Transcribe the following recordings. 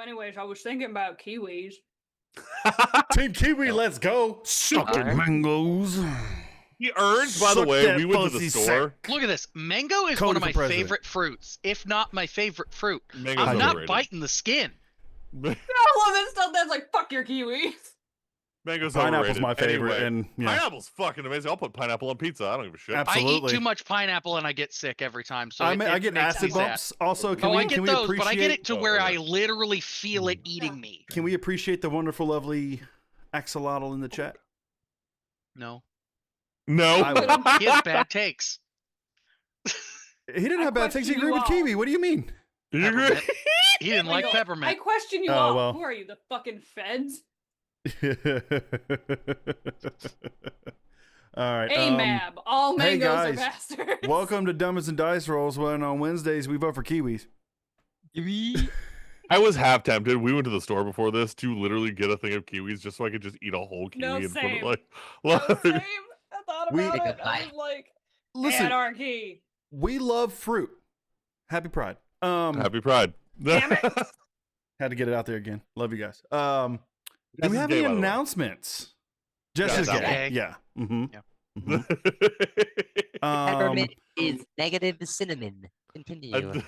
anyways, I was thinking about kiwis. Team Kiwi, let's go. Suck it, mangoes. The urge, by the Suck way, that we went to the fuzzy store. sack. Look at this. Mango is Cody one of for my president. favorite fruits, if not my favorite fruit. Mango's I'm not overrated. biting the skin. I love this stuff that's like, fuck your kiwis. Mango's Pineapple's overrated. my favorite, Anyway, and yeah, pineapple's fucking amazing. I'll put pineapple on pizza. I don't give a shit. absolutely. I eat too much pineapple and I get sick every time. So I it get makes me acid sad. bumps. Also, can I we get those, appreciate? but I get it to where Oh, I yeah. literally feel it eating me. Can we appreciate the wonderful, lovely axolotl in the chat? No, No. I will. he has bad takes. He didn't I have bad things. He question agreed you with all. Kiwi. What do you mean? You agree? Peppermint. He didn't like I peppermint. question you Oh, all. well. Who are you, the fucking feds? All right. AMAB. All hey, mangoes are guys. bastards. Welcome to Dumbest and Dice Rolls. When on Wednesdays we vote for Kiwis. I was half tempted. We went to the store before this to literally get a thing of kiwis just so I could just eat a whole kiwi No, and put same. it like. No, same. I thought We- about it. I was like, Listen, anarchy. we love fruit. Happy Pride. Happy Pride. Damn it. Had to get it out there again. Love you guys. Do Jess we is have gay, any by the way. announcements? Jess Yeah, is that gay. one. Yeah. Mm-hmm. Yeah. Peppermint is negative cinnamon. Continue.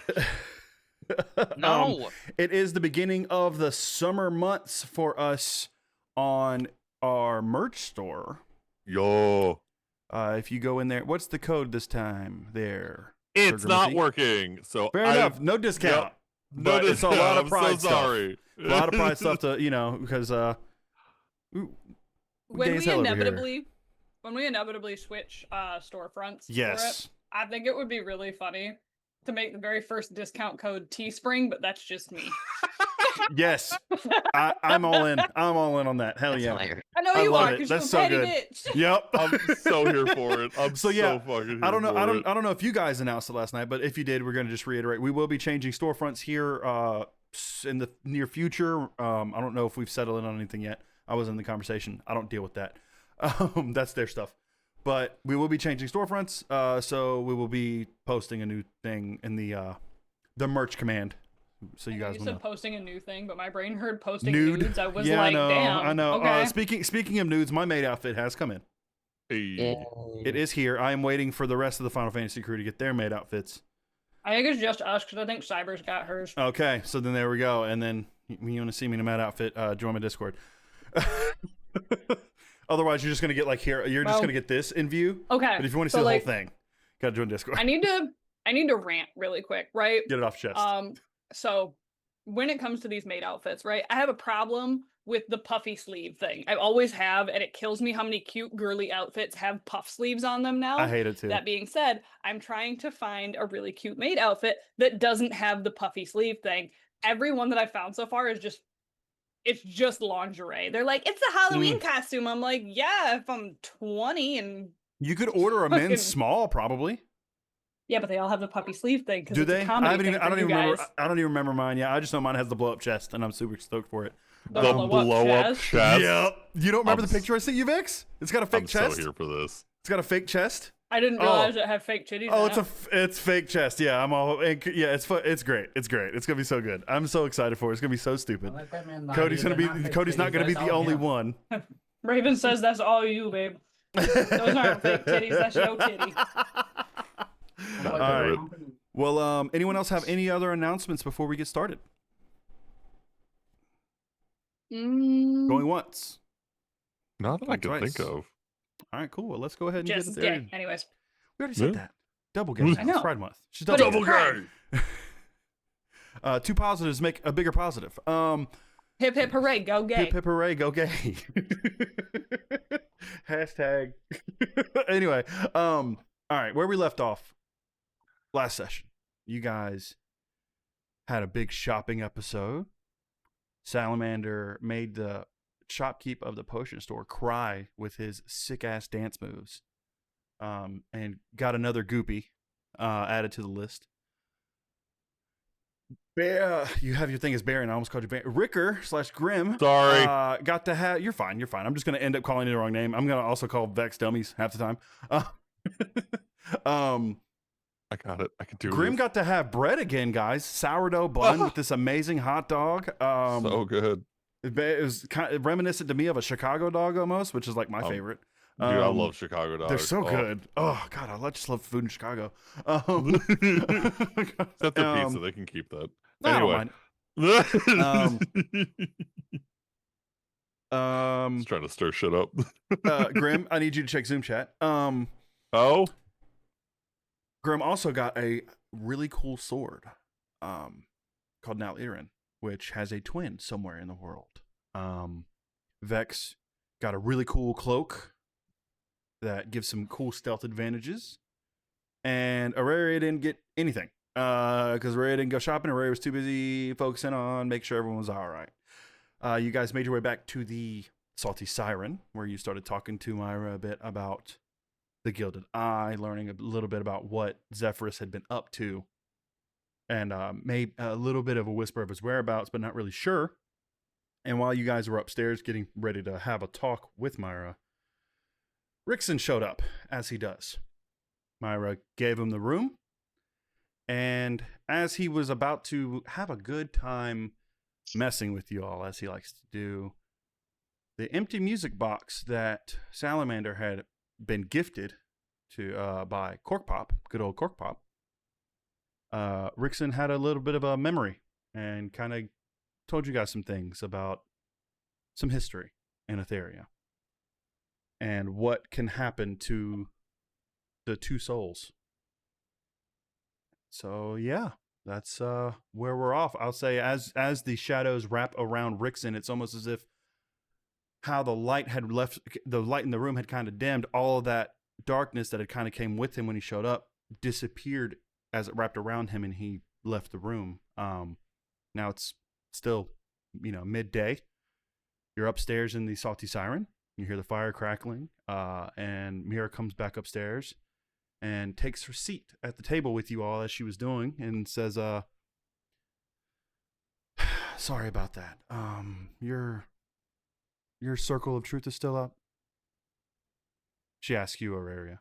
No. It is the beginning of the summer months for us on our merch store. Yo. If you go in there, what's the code this time? There. It's Sugar not Machine? working. So Fair I enough. No discount. Yep. But it's a lot of pride I'm so stuff. sorry. A lot of pride stuff to because ooh, gay When as we hell over here. inevitably switch storefronts for it, Yes. I think it would be really funny to make the very first discount code Teespring, but that's just me. Yes. I'm all in. I'm all in on that. Hell That's yeah. hilarious. I know I you love are it. because That's you're a so petty good. bitch. Yep. I'm so here for it. I'm So, yeah, fucking here I don't know. for it. I don't know if you guys announced it last night, but if you did, we're going to just reiterate. We will be changing storefronts here in the near future. I don't know if we've settled in on anything yet. I was in the conversation. I don't deal with that. That's their stuff. But we will be changing storefronts. So we will be posting a new thing in the merch command. So you guys You will said know. posting a new thing, but my brain heard posting Nude. nudes. I was Yeah, like, I know. damn. I know. Okay. Speaking of nudes, my maid outfit has come in. Hey. It is here. I am waiting for the rest of the Final Fantasy crew to get their maid outfits. I think it's just us because I think Cyber's got hers. Okay, so then there we go. And then when you want to see me in a maid outfit, join my Discord. Otherwise, you're just gonna get like here. You're just Well, gonna get this in view. Okay. But if you want to so, see the like, whole thing, gotta join Discord. I need to rant really quick, right? Get it off chest. So when it comes to these maid outfits, right? I have a problem with the puffy sleeve thing. I always have, and it kills me how many cute girly outfits have puff sleeves on them now. I hate it too. That being said, I'm trying to find a really cute maid outfit that doesn't have the puffy sleeve thing. Every one that I've found so far is just lingerie. They're like, it's a Halloween costume. I'm like, yeah, if I'm 20 and You could order a fucking- men's small, probably. yeah, but they all have the puppy sleeve thing. Do they? I I don't even remember. I don't even remember mine. Yeah, I just know mine has the blow up chest, and I'm super stoked for it. The blow up chest. Yep. You don't remember I'm the picture I sent you, Vix? It's got a fake I'm chest. so here for this. It's got a fake chest. I didn't realize it had fake titties. Oh, in it. it's fake chest. Yeah, I'm all. Yeah, it's great. It's great. It's gonna be so good. I'm so excited for it. It's gonna be so stupid. Cody's not gonna be the only one. Raven says that's all you, babe. Those aren't fake titties. That's your titty. All right. Well, anyone else have any other announcements before we get started? Going once. Not that I can Twice. think of. All right, cool. Well, let's go ahead and Just get it gay. there. Anyways. We already said Yeah. that. Double gay. I know. Pride month. She's But double it's gay. pride. Two positives make a bigger positive. Hip hip hooray, go gay. Hip hip hooray, go gay. Hashtag. Anyway, all right, where we left off last session, you guys had a big shopping episode. Salamander made the shopkeep of the potion store cry with his sick ass dance moves, and got another goopy added to the list. Bear, you have your thing as Bear, and I almost called you Bear. Ricker / Grim. Sorry. Got to have. You're fine. You're fine. I'm just gonna end up calling you the wrong name. I'm gonna also call Vex dummies half the time. I got it. I can do Grim this. got to have bread again, guys. Sourdough bun with this amazing hot dog. So good. It was kind of reminiscent to me of a Chicago dog almost, which is like my favorite. Dude, I love Chicago dogs. They're so good. Oh God, just love food in Chicago. Except their pizza, they can keep that. I don't Anyway. mind. Just trying to stir shit up. Grim, I need you to check Zoom chat. Oh? Grim also got a really cool sword called Nal-Irin, which has a twin somewhere in the world. Vex got a really cool cloak that gives some cool stealth advantages. And Aurelia didn't get anything because Aurelia didn't go shopping. Aurelia was too busy focusing on making sure everyone was all right. You guys made your way back to the Salty Siren, where you started talking to Myra a bit about the Gilded Eye, learning a little bit about what Zephyrus had been up to, and made a little bit of a whisper of his whereabouts, but not really sure. And while you guys were upstairs getting ready to have a talk with Myra, Rickson showed up, as he does. Myra gave him the room, and as he was about to have a good time messing with you all, as he likes to do, the empty music box that Salamander had been gifted to by Cork Pop, good old Cork Pop, Rickson had a little bit of a memory and kind of told you guys some things about some history in Ytheria and what can happen to the two souls. So yeah, that's where we're off. I'll say as the shadows wrap around Rickson, it's almost as if how the light had left, the light in the room had kind of dimmed. All of that darkness that had kind of came with him when he showed up disappeared as it wrapped around him and he left the room. Now it's still, midday. You're upstairs in the Salty Siren. You hear the fire crackling, and Mira comes back upstairs and takes her seat at the table with you all as she was doing and says, sorry about that. Your circle of truth is still up? She asks you, Aurelia.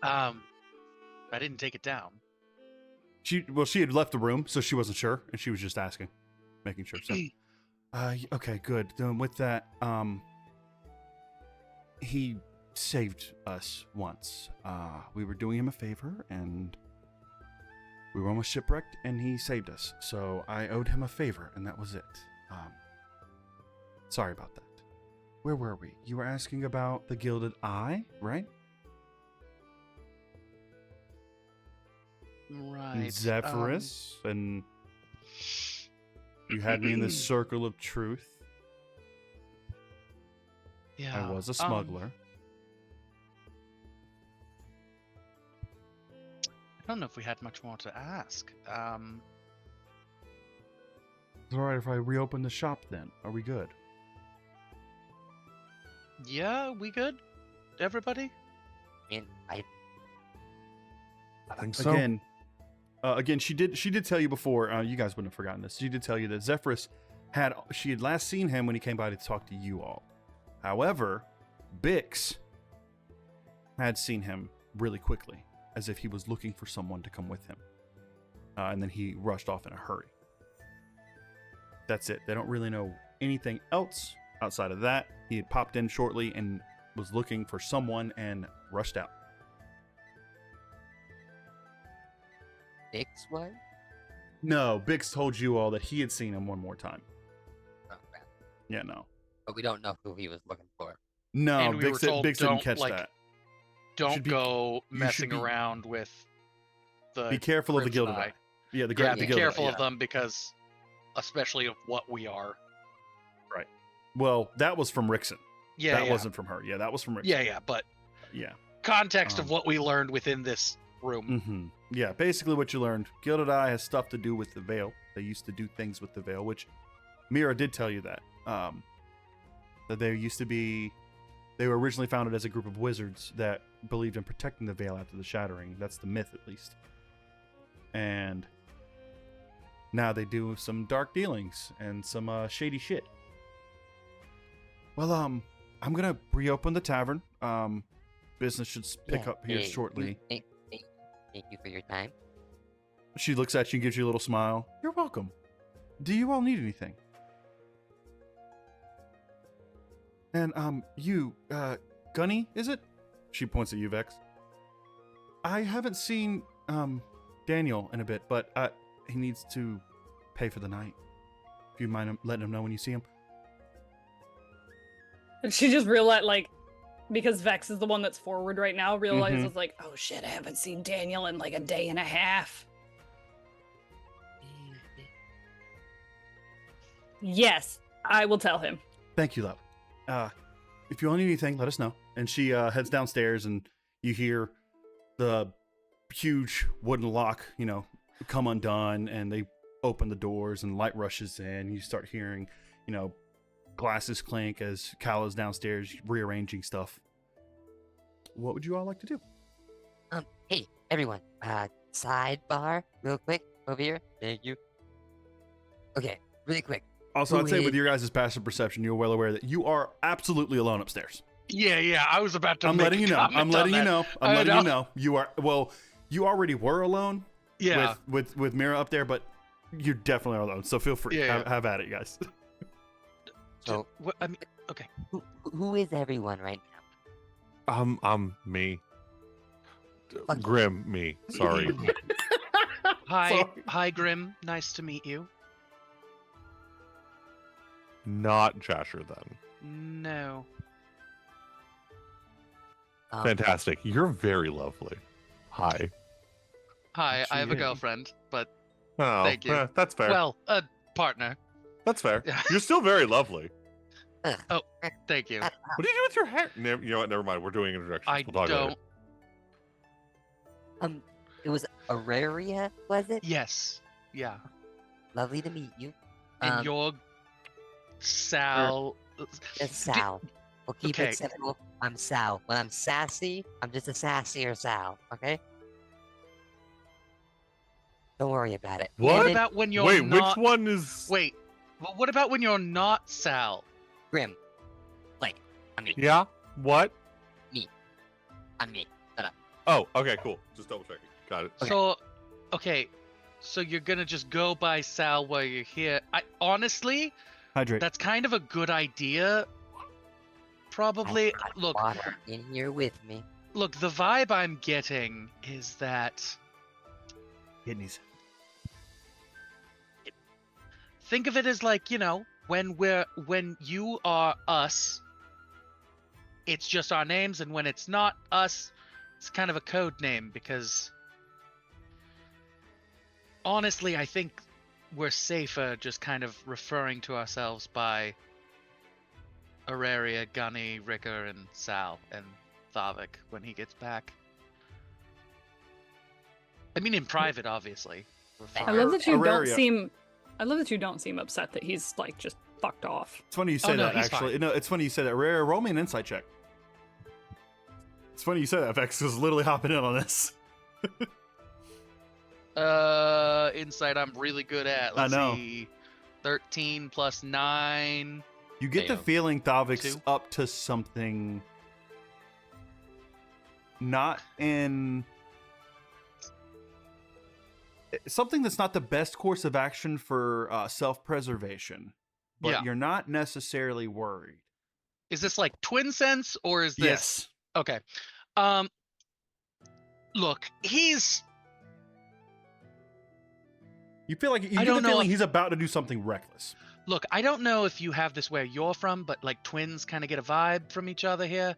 I didn't take it down. She had left the room, so she wasn't sure, and she was just asking, making sure. So, okay, good. Then with that, he saved us once. We were doing him a favor, and we were almost shipwrecked, and he saved us. So I owed him a favor, and that was it. Sorry about that. Where were we? You were asking about the Gilded Eye, right? Right. And Zephyrus, and you had me in the circle of truth. Yeah. I was a smuggler. I don't know if we had much more to ask. It's all right if I reopen the shop then. Are we good? Yeah, we good? Everybody? I mean, I think so. Again, she did tell you before. You guys wouldn't have forgotten this. She did tell you that Zephyrus had last seen him when he came by to talk to you all. However, Bix had seen him really quickly, as if he was looking for someone to come with him, and then he rushed off in a hurry. That's it. They don't really know anything else outside of that. He had popped in shortly and was looking for someone and rushed out. Bix was? No, Bix told you all that he had seen him one more time. Oh, man. Yeah, no. But we don't know who he was looking for. No, And we were told Bix didn't don't, catch like, that. Don't should be- go you messing should be- around with the. Be careful of the Crimson Gilded Eye. Eye. Yeah, the Yeah, the be Gilded Eye, careful yeah. of them because, especially of what we are. Well, that was from Rickson. Yeah, that yeah. wasn't from her. Yeah, that was from Rickson. Yeah, but Yeah. context of Um, what we learned within this room. Mm-hmm. Yeah, basically what you learned. Gilded Eye has stuff to do with the Veil. They used to do things with the Veil, which Mira did tell you that. That they used to be... They were originally founded as a group of wizards that believed in protecting the Veil after the Shattering. That's the myth, at least. And now they do some dark dealings and some shady shit. Well, I'm gonna reopen the tavern. Business should pick up here shortly. Thank you for your time. She looks at you and gives you a little smile. You're welcome. Do you all need anything? And, you, Gunny, is it? She points at you, Vex. I haven't seen, Daniel in a bit, but, he needs to pay for the night. If you mind letting him know when you see him. And she just realized, like, because Vex is the one that's forward right now, realizes, like, oh shit, I haven't seen Daniel in like a day and a half. Yes, I will tell him. Thank you, love. If you all need anything, let us know. And she heads downstairs, and you hear the huge wooden lock, come undone, and they open the doors, and light rushes in. You start hearing, glasses clink as Kala's downstairs rearranging stuff. What would you all like to do? Hey, everyone. Sidebar, real quick, over here. Thank you. Okay, really quick. Also, Who I'd say with is- your guys' passive perception, you're well aware that you are absolutely alone upstairs. Yeah, I was about to I'm make letting a you know. comment I'm letting on you that. know. I'm I letting you know. know. You are, well, you already were alone Yeah. with Mira up there, but you're definitely alone. So feel free. Yeah, Have at it, you guys. So, What, I mean, okay. who is everyone right now? Me. Fuck. Grim, me. Sorry. Hi, Grim. Nice to meet you. Not Jasher then. No. Fantastic. You're very lovely. Hi. Hi, I have a Yeah. girlfriend, but Oh, Thank you. That's fair. well, a partner. That's fair. Yeah. You're still very lovely. Thank you. What did you do with your hair? You know what? Never mind. We're doing introductions. I We'll talk don't. later. It was Auraria, was it? Yes. Yeah. Lovely to meet you. And you're Sal. Just Sal. We'll keep okay. it simple. I'm Sal. When I'm sassy, I'm just a sassier Sal, okay? Don't worry about it. What? What And about when you're Wait, not? which one is? Wait. Well, what about when you're not Sal? Grim. Like, I'm me. Yeah. What? I'm me. Oh, okay, cool. Just double checking. Got it. Okay. So you're gonna just go by Sal while you're here. I honestly, Hydrate. that's kind of a good idea. Probably. I've got Look, water in here with me. look. The vibe I'm getting is that Kidneys. think of it as like, when you are us, it's just our names, and when it's not us, it's kind of a code name, because honestly, I think we're safer just kind of referring to ourselves by Auraria, Gunny, Ricker, and Sal, and Thavik when he gets back. I mean, in private, obviously. We're I fine. love that you don't Auraria. seem. I love that you don't seem upset that he's like just fucked off. It's funny you say no, that, he's actually. fine. No, it's funny you say that. Rare, roll me an insight check. It's funny you say that, Vex, because literally hopping in on this. Insight I'm really good at. I Let's know. see. 13 plus 9. You get the Damn. feeling Thavik's 2? up to something not in something that's not the best course of action for self-preservation, but Yeah. you're not necessarily worried. Is this like twin sense or is this Yes. okay? Look, he's You feel like you I get the don't know feeling if- he's about to do something reckless. look, I don't know if you have this where you're from, but like twins kind of get a vibe from each other here.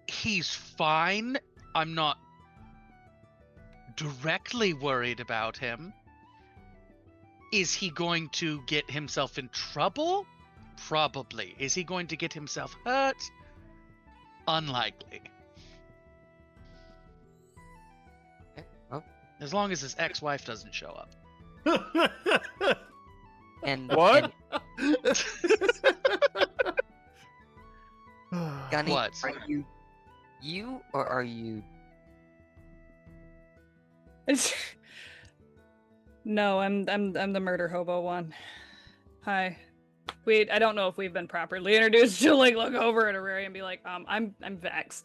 He's fine. I'm not directly worried about him. Is he going to get himself in trouble? Probably. Is he going to get himself hurt? Unlikely. Okay, well, As long as his ex-wife doesn't show up. and What? And Gunny, What? are you or are you? No, I'm the murder hobo one. Hi. I don't know if we've been properly introduced. She'll like look over at Auraria and be like, I'm Vex.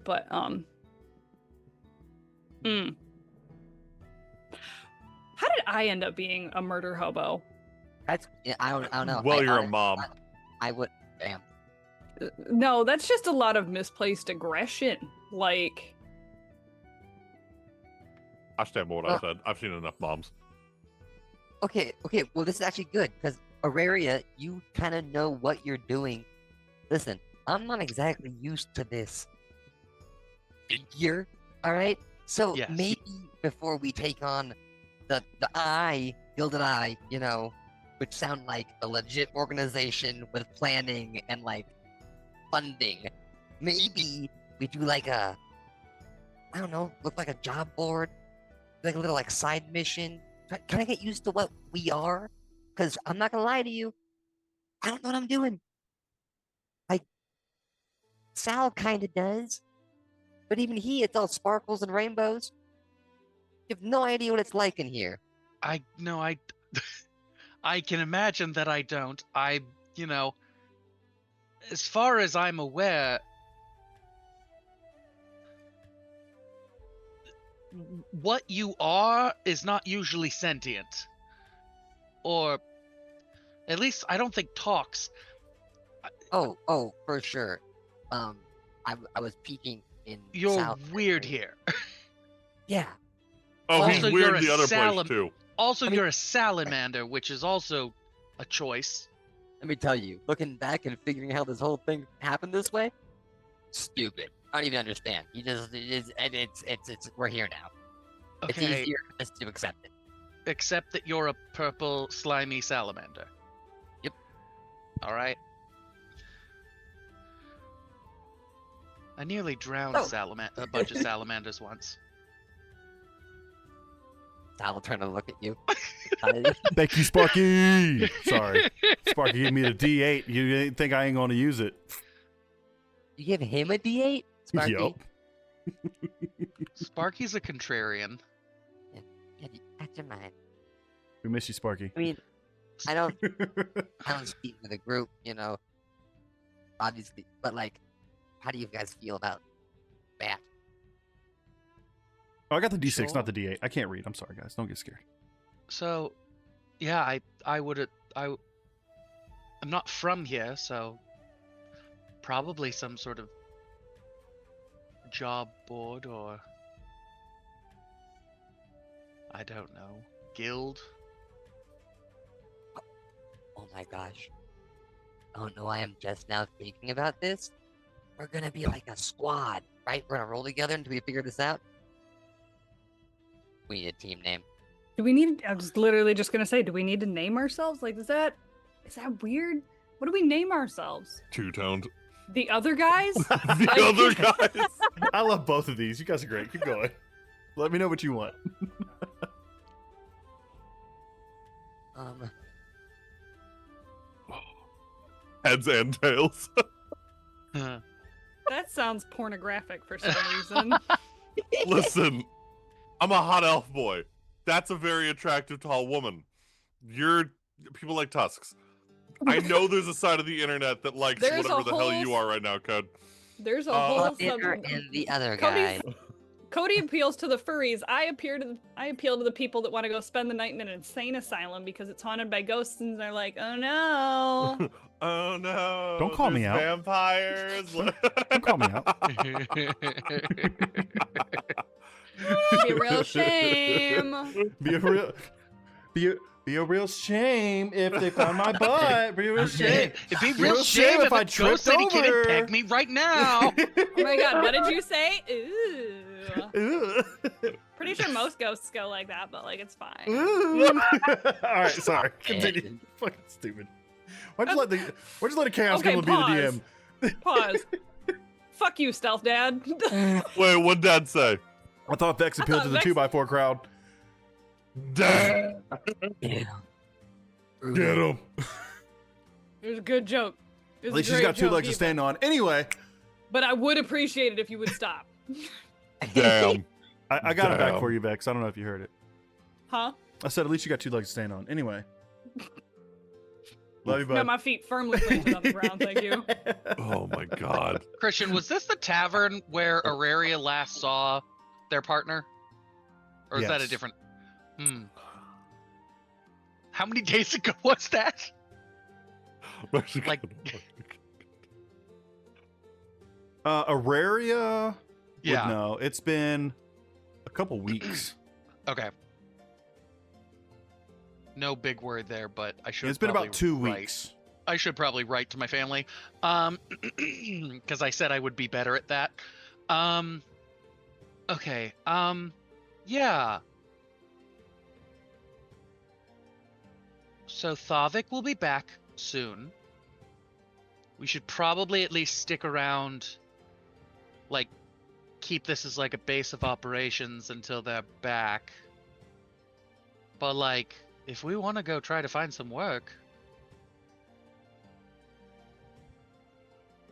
But Mm. How did I end up being a murder hobo? That's I don't know. Well, I you're a honestly- mom. I would. Damn. No, that's just a lot of misplaced aggression. Like, I stand by what I said. I've seen enough moms. Okay. Well, this is actually good because Auraria, you kind of know what you're doing. Listen, I'm not exactly used to this figure. All right. So Yes. maybe before we take on the Gilded Eye, which sound like a legit organization with planning and like funding, maybe we do like I don't know, look like a job board, like a little like side mission. Can I get used to what we are? Because I'm not gonna lie to you, I don't know what I'm doing. Like Sal kind of does, but even it's all sparkles and rainbows. You have no idea what it's like in here. I can imagine that I don't. As far as I'm aware, what you are is not usually sentient. Or at least I don't think talks. Oh, for sure. I was peeking in. You're Sal weird here. Yeah. Oh, he's Also, you're weird a the other salam- place too. Also, I mean- you're a salamander, which is also a choice. Let me tell you, looking back and figuring how this whole thing happened this way, stupid. I don't even understand. You just it's we're here now. It's Okay, easier just to accept it. except that you're a purple slimy salamander. Yep. All right. I nearly drowned Oh. a bunch of salamanders once. Sal will turn and look at you. Thank you, Sparky. Sorry, Sparky gave me the D8. You didn't think I ain't gonna use it? You give him a D8, Sparky? Yup. Sparky's a contrarian. Yeah, that's your mind. We miss you, Sparky. I mean, I don't speak for the group, obviously, but like, how do you guys feel about that? Oh, I got the D6, Sure. not the D8. I can't read. I'm sorry, guys. Don't get scared. So, yeah, I'm not from here, so probably some sort of job board or I don't know, guild. Oh my gosh. Oh no, I am just now thinking about this. We're gonna be like a squad, right? We're gonna roll together until we figure this out. We need a team name. do we need? I was literally just gonna say, do we need to name ourselves? Like, is that weird? What do we name ourselves? Two-toned. The other guys? The Like- other guys. I love both of these. You guys are great. Keep going. Let me know what you want. Heads and tails. That sounds pornographic for some reason. Listen, I'm a hot elf boy. That's a very attractive tall woman. People like tusks. I know there's a side of the internet that likes There's a whatever the hell whole you are right now, Code. There's a Oh. whole Peter sub. and the other guy. Cody appeals to the furries. I appeal to the people that want to go spend the night in an insane asylum because it's haunted by ghosts, and they're like, oh no. Oh no! Don't call me there's out. Vampires. Don't call me out. Be a real shame. Be a real shame if they found my butt. Be a real shame. It'd be Real real shame shame if if I a ghost tripped said he couldn't over. peg me right now. Oh my god, what did you say? Ooh. Ugh. Pretty sure most ghosts go like that, but like it's fine. All right, sorry. Continue. Fucking stupid. Why'd you let the chaos Okay, Goblin be the DM? Pause. Fuck you, Stealth Dad. Wait, what'd Dad say? I thought Vex appealed to the Vex- 2x4 crowd. Dad. Yeah. Get him. It was a good joke. It was At a least she's great got two joke, legs to Eva. stand on. Anyway, But I would appreciate it if you would stop. Damn. I got it back Damn. for you, Vex. I don't know if you heard it. Huh? I said at least you got two legs to stand on. Anyway. Love you, bud. Got my feet firmly planted on the ground, thank you. Oh my God. Christian, was this the tavern where Auraria last saw their partner? Or is that a Yes. different? How many days ago was that? Like- Auraria would Yeah. know. It's been a couple weeks. Okay. No big word there, but I should. It's been about probably 2 write- weeks. I should probably write to my family, because I said I would be better at that. Okay. Yeah. So Thavik will be back soon. We should probably at least stick around, like, keep this as like a base of operations until they're back. But like, if we want to go try to find some work.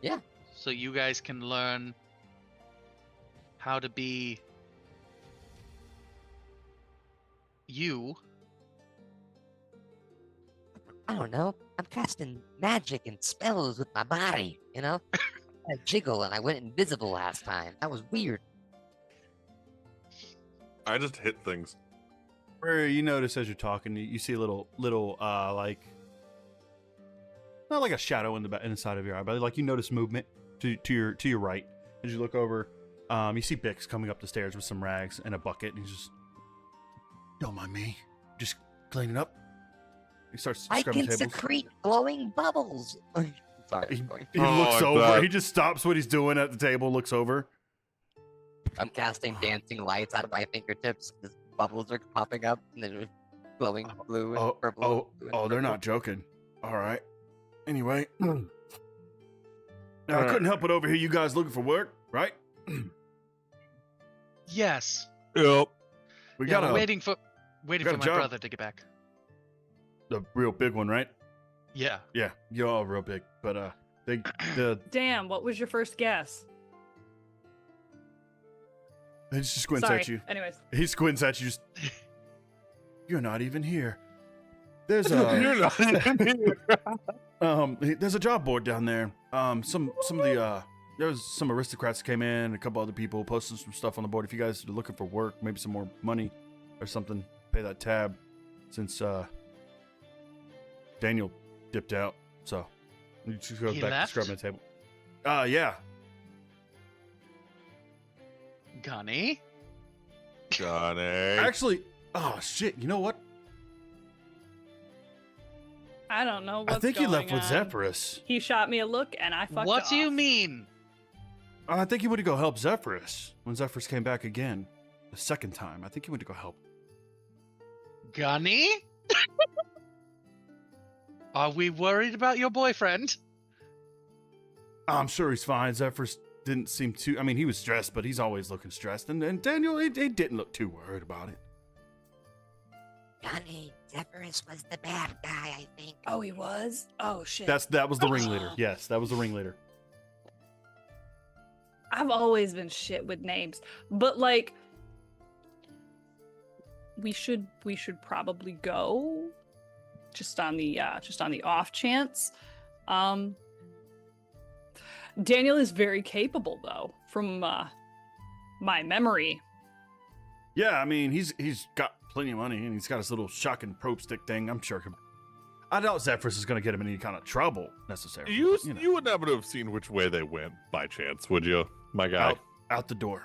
Yeah. So you guys can learn how to be you. I don't know. I'm casting magic and spells with my body, you know? I jiggle and I went invisible last time. That was weird. I just hit things. Where you notice as you're talking, you see a little like, not like a shadow in the inside of your eye, but like you notice movement to your right as you look over. You see Bix coming up the stairs with some rags and a bucket, and he's just, don't mind me, just cleaning up. He starts I scrubbing can tables. secrete glowing bubbles. Sorry. He, I'm going. he Oh, looks I over. bet. He just stops what he's doing at the table, looks over. I'm casting dancing lights out of my fingertips. Just bubbles are popping up, and they're glowing blue and purple. and blue and They're purple. not joking. All right. Anyway, now I Alright. couldn't help but overhear you guys looking for work, right? Yes. Yep. We Yeah, got we're a waiting for got my a job. brother to get back. the real big one, right? Yeah. Yeah, you're all real big, but the Damn, what was your first guess? he just squints Sorry. at you. Anyways. He squints at you. Just, you're not even here. There's You're a not even here. there's a job board down there. Some of the there was some aristocrats came in, a couple other people posting some stuff on the board. If you guys are looking for work, maybe some more money or something, pay that tab. Since Daniel dipped out, so you just go He back left? to scrubbing the table. Yeah. Gunny. Johnny. Actually, oh shit, you know what? I don't know what's I think he left going with on. Zephyrus. He shot me a look and I fucked What off. do you mean? I think he went to go help Zephyrus when Zephyrus came back again, the second time. I think he went to go help. Gunny? Are we worried about your boyfriend? I'm sure he's fine. Zephyrus didn't seem too. I mean, he was stressed, but he's always looking stressed. And Daniel, he didn't look too worried about it. Johnny, Zephyrus was the bad guy, I think. Oh, he was? Oh, shit. That was the ringleader. Yes, that was the ringleader. I've always been shit with names. But, like, we should probably go just on the off chance. Daniel is very capable, though, from my memory. Yeah, I mean, he's got plenty of money, and he's got his little shocking probe stick thing. I'm sure. I doubt Zephyrus is going to get him in any kind of trouble necessarily. You, but, know, you wouldn't happen to have seen which way they went by chance, would you, my guy? out the door.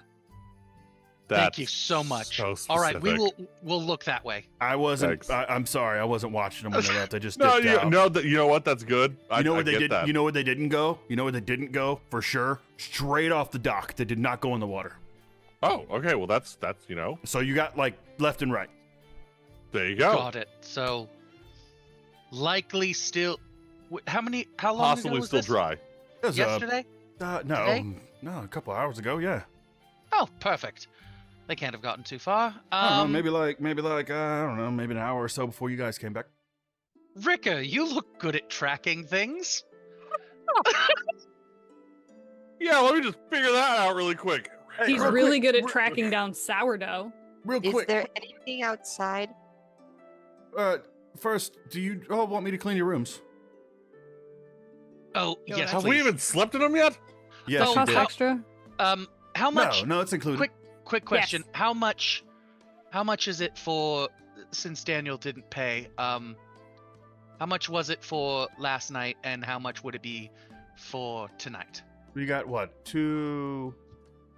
Thank you That's so much. so All right, specific. we'll look that way. I wasn't. Thanks. I'm sorry, I wasn't watching them when they left. I just No, dipped out. you know what? That's good. I You know where they get did? that. You know where they didn't go? You know where they didn't go for sure? Straight off the dock. They did not go in the water. Oh, okay. Well, that's So you got like left and right. there you go. Got it. So likely still. How long ago Possibly was still this? It dry. was, Yesterday? no, Today? no, a couple hours ago. Yeah. Oh, perfect. They can't have gotten too far. I don't know, maybe like I don't know, maybe an hour or so before you guys came back. Ricka, you look good at tracking things. Yeah, let me just figure that out really quick. He's real really quick, good at real- tracking down sourdough. Real Is quick. there anything outside? First, do you all want me to clean your rooms? Oh, Go yes, ahead. Have please. we even slept in them yet? Yes, Oh, you Cost did. extra? How much? No, it's included. Quick question. How much How much is it for, since Daniel didn't pay, how much was it for last night, and how much would it be for tonight? You got what? 2.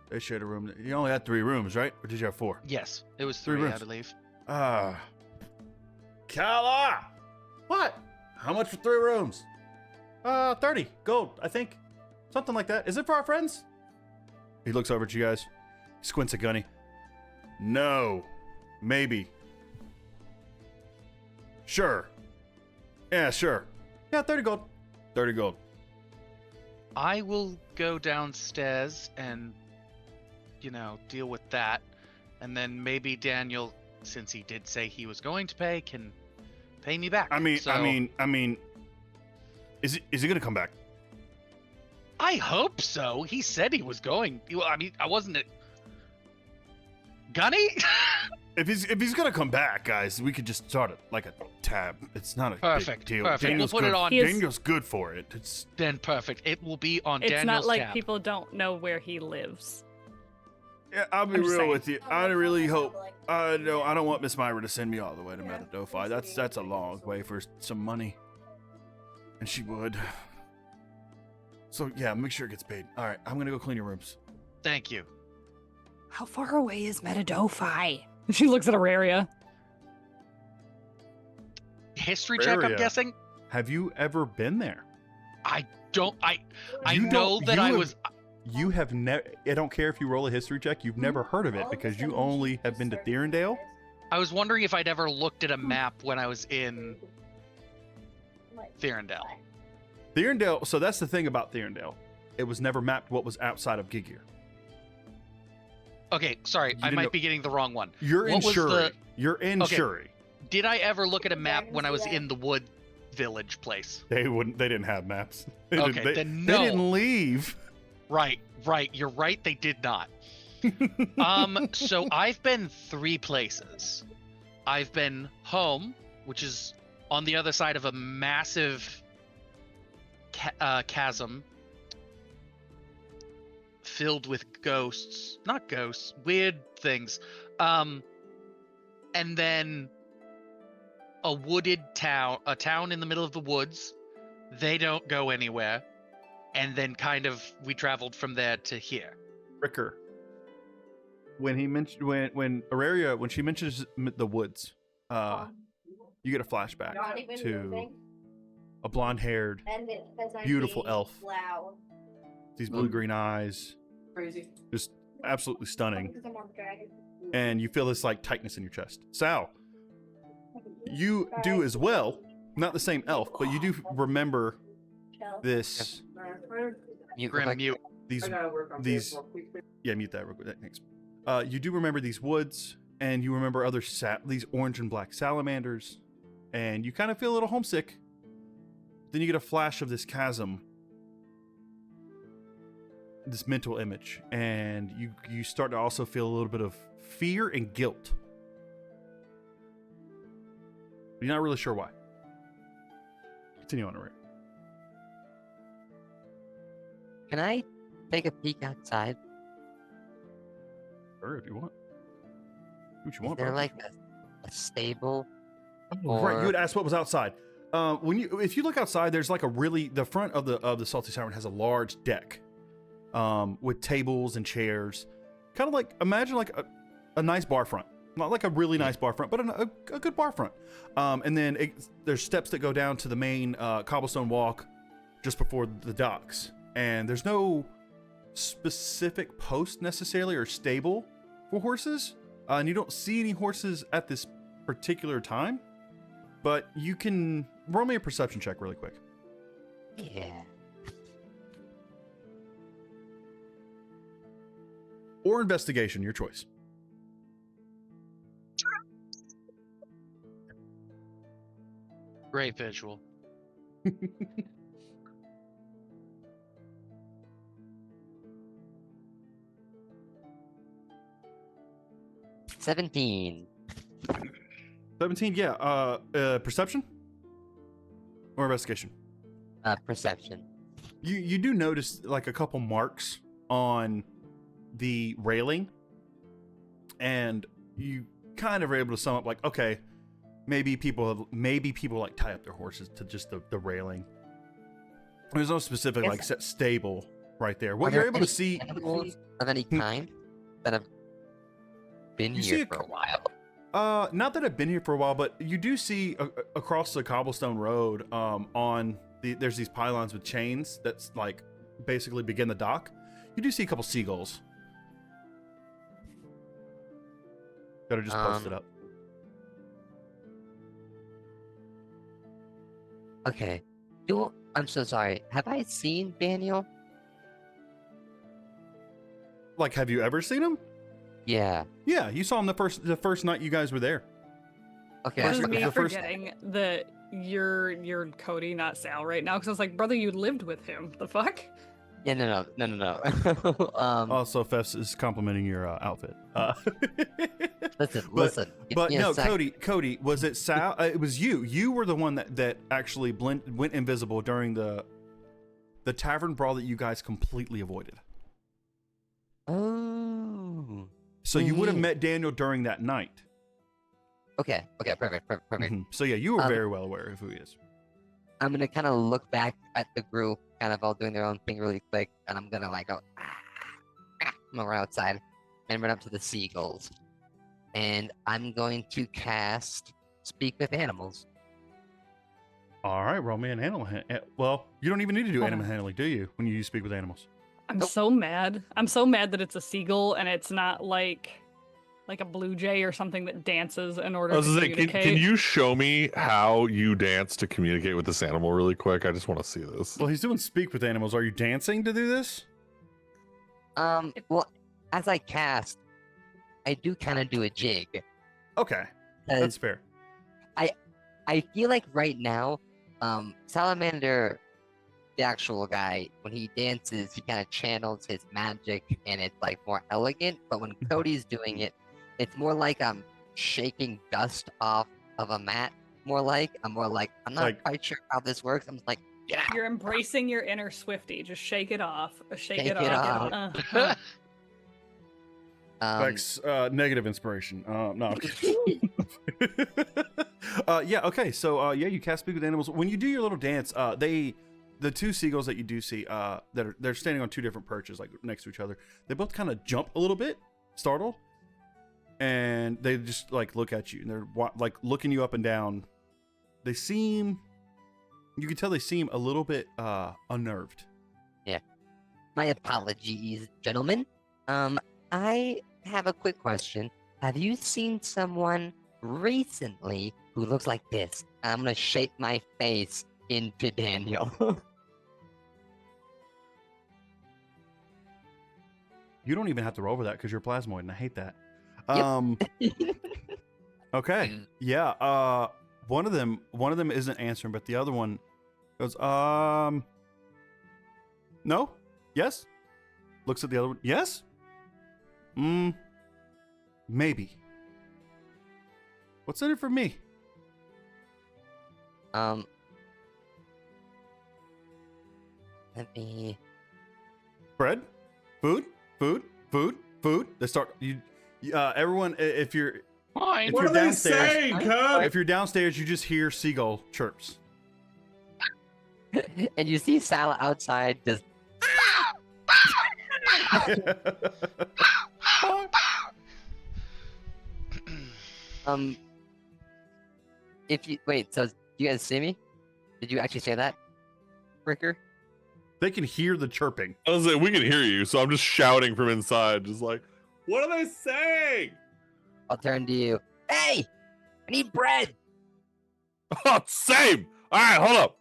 They shared a room. You only had 3 rooms, right? Or did you have 4? Yes, it was 3 3, I rooms. believe. Kala! What? How much for 3 rooms? 30 gold, I think. Something like that. Is it for our friends? He looks over at you guys. Squints at Gunny. No. Maybe. Sure. Yeah, sure. Yeah, 30 gold. 30 gold. I will go downstairs and, deal with that. And then maybe Daniel, since he did say he was going to pay, can pay me back. I mean, is he gonna come back? I hope so. He said he was going. I wasn't. Gunny? If he's gonna come back, guys, we could just start it like a tab. It's not a Perfect, big deal. perfect. Daniel's We'll put it good. on- Daniel's good for it. It's Then perfect. It will be on It's Daniel's not like tab. people don't know where he lives. yeah. I'll be I'm just real saying. with you. I really hope. I don't want Miss Myra to send me all the way to Metadofi. That's a long way for some money, and she would. So yeah, make sure it gets paid. All right, I'm gonna go clean your rooms. Thank you. How far away is Metadofi? She looks at Auraria. History check, I'm Area. guessing? Have you ever been there? I don't. I You know don't- that you I have- was. You have never. I don't care if you roll a history check. You've never heard of it because you only have been to Thierendale. I was wondering if I'd ever looked at a map when I was in Thierendale. Thierendale. So that's the thing about Thierendale. It was never mapped what was outside of Gigir. Okay, sorry, You I didn't might know- be getting the wrong one. You're in What was Shuri. the- You're in Okay. Shuri. Did I ever look at a map when I was in the wood village place? They wouldn't. They didn't have maps. They Okay, didn't, then they no. didn't leave. Right. You're right. They did not. So I've been 3 places. I've been home, which is on the other side of a massive chasm filled with ghosts. Not ghosts, weird things. And then a wooded town, a town in the middle of the woods. They don't go anywhere. And then we traveled from there to here. Ricker. When he mentioned when Auraria when she mentions the woods, you get a flashback to a blonde-haired, beautiful elf. These blue-green eyes, Crazy. just absolutely stunning. And you feel this like tightness in your chest. Sal, you do as well. Not the same elf, but you do remember this. You Grim like, mute. These I gotta work on these- this real quick. Yeah, mute that real quick. Thanks. You do remember these woods, and you remember other these orange and black salamanders, and you kind of feel a little homesick. Then you get a flash of this chasm, this mental image, and you start to also feel a little bit of fear and guilt. You're not really sure why. Continue on, Ray. Can I take a peek outside? Sure, if you want. Do what you Is want, there bro. like a stable? Oh, right, or- you would ask what was outside. If you look outside, there's like the front of the Salty Siren has a large deck, with tables and chairs, kind of like imagine like a nice bar front, not like a really nice bar front, but a good bar front. And then there's steps that go down to the main cobblestone walk just before the docks, and there's no specific post necessarily or stable for horses, and you don't see any horses at this particular time. But you can roll me a perception check really quick. Yeah. Or investigation, your choice. Great visual. 17. 17, yeah. Perception? Or investigation? Perception. You do notice like a couple marks on the railing, and you kind of are able to sum up like, okay, maybe people like tie up their horses to just the railing. There's no specific Yes. like set stable right there. Are What there you're able to any see, animals of any kind that have been You see here a for a while? not that I've been here for a while, but you do see across the cobblestone road, there's these pylons with chains that's like basically begin the dock. You do see a couple seagulls that are just posted up. Okay. I'm so sorry. Have I seen Daniel? Like, have you ever seen them? Yeah. Yeah, you saw him the first night you guys were there. Okay. This is First- me the first- forgetting that you're Cody, not Sal, right now. Because I was like, brother, you lived with him. The fuck? Yeah, no. Also, Fefs is complimenting your outfit. Listen. Give But me a no, sec. Cody, was it Sal? It was you. You were the one that actually went invisible during the tavern brawl that you guys completely avoided. Oh. So you would have Mhm. met Daniel during that night. Okay. Perfect. Mhm. So yeah, you were Um, very well aware of who he is. I'm gonna kind of look back at the group, kind of all doing their own thing really quick, and I'm gonna like go, I'm over outside, and run up to the seagulls, and I'm going to cast Speak with Animals. All right, roll me an animal. Well, you don't even need to do Hold animal on. handling, do you? When you speak with animals. I'm Nope. so mad. I'm so mad that it's a seagull and it's not like a blue jay or something that dances in order I was to gonna say, communicate. can you show me how you dance to communicate with this animal really quick? I just want to see this. Well, he's doing speak with animals. Are you dancing to do this? Well, as I cast, I do kind of do a jig. Okay, 'Cause that's fair. I feel like right now, Salamander, the actual guy, when he dances, he kind of channels his magic and it's like more elegant. But when Cody's doing it, it's more like I'm shaking dust off of a mat. I'm more like, I'm not Like- quite sure how this works. I'm just like, get out. You're embracing your inner Swifty. Just shake it off. Shake Shake it it off. off. Uh-huh. Vex, negative inspiration. No, I'm kidding. Yeah. Okay. So, yeah, you cast speak with animals. When you do your little dance, the two seagulls that you do see, they're standing on two different perches, like next to each other. They both kind of jump a little bit, startled, and they just like look at you, and they're like looking you up and down. You can tell they seem a little bit unnerved. My apologies, gentlemen. I have a quick question. Have you seen someone recently who looks like this? I'm gonna shape my face into Daniel. You don't even have to roll over that because you're a plasmoid, and I hate that. Yep. Okay. Yeah. One of them isn't answering, but the other one goes, no? Yes? Looks at the other one. Yes? Maybe. What's in it for me? Let me. Bread? Food? They start everyone if you're Fine. If What you're are they downstairs- saying, Cub? if you're downstairs, you just hear seagull chirps. And you see Sal outside just. If you wait, so you guys see me? Did you actually say that, Ricker? They can hear the chirping. I was like, we can hear you, so I'm just shouting from inside, just like, what are they saying? I'll turn to you. Hey, I need bread. Oh, same. All right, hold up.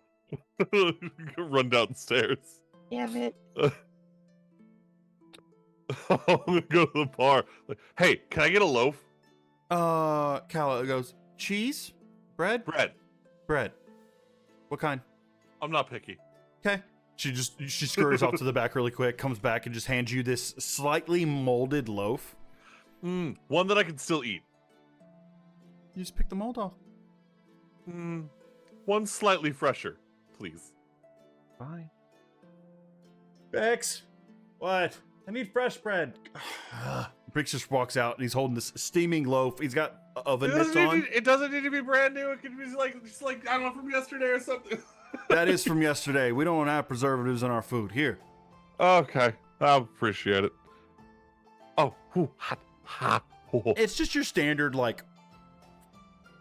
Run downstairs. Damn it. I'm gonna go to the bar. Like, hey, can I get a loaf? Calla goes, cheese? Bread? Bread. What kind? I'm not picky. Okay. She scurries off to the back really quick, comes back and just hands you this slightly molded loaf. One that I can still eat. You just pick the mold off. One slightly fresher, please. Fine. Bex, what? I need fresh bread. Brix just walks out and he's holding this steaming loaf. He's got oven mitts on. It doesn't need to be brand new. It could be just like I don't know, from yesterday or something. That is from yesterday. We don't want to have preservatives in our food. Here. Okay, I appreciate it. Oh, hot. It's just your standard, like,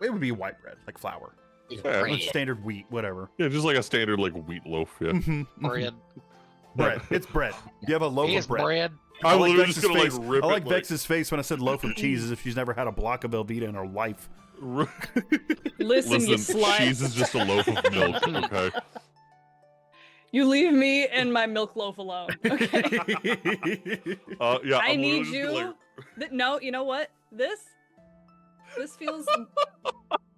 it would be white bread, like flour. Yeah. Like standard wheat, whatever. Yeah, just like a standard like wheat loaf. Yeah. Bread. Bread. It's bread. You have a loaf Here's of bread. bread. I'm like literally Vex's just gonna face. like rip I like it. Vex's face when I said loaf of cheese, as if she's never had a block of Velveeta in her life. Listen, you Listen, slut. cheese is just a loaf of milk. Okay. You leave me and my milk loaf alone. Okay. Yeah. I I'm need literally just you. gonna, No, you know what? This feels.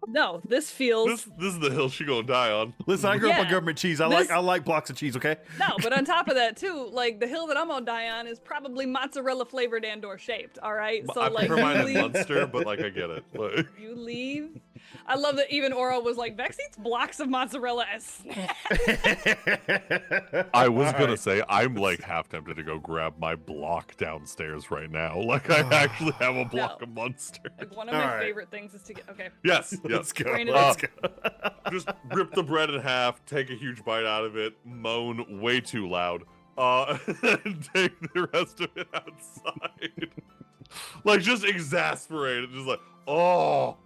No, this feels. This is the hill she gonna die on. Listen, I grew up on Yeah. government cheese. I This- like blocks of cheese. Okay. No, but on top of that too, like the hill that I'm gonna die on is probably mozzarella flavored and/or shaped. All right, so I like prefer mine in you leave, Munster, but like I get it. Like, you leave. I love that even Oro was like, Vex eats blocks of mozzarella as snacks. I was All gonna right. say I'm like half tempted to go grab my block downstairs right now. Like I actually have a block No. of Munster. Like one of All my right. favorite things is to get. Okay, Yes, Let's yes. go. Rein it Let's in. go. Just rip the bread in half, take a huge bite out of it, moan way too loud, and take the rest of it outside. Like just exasperated, just like, oh.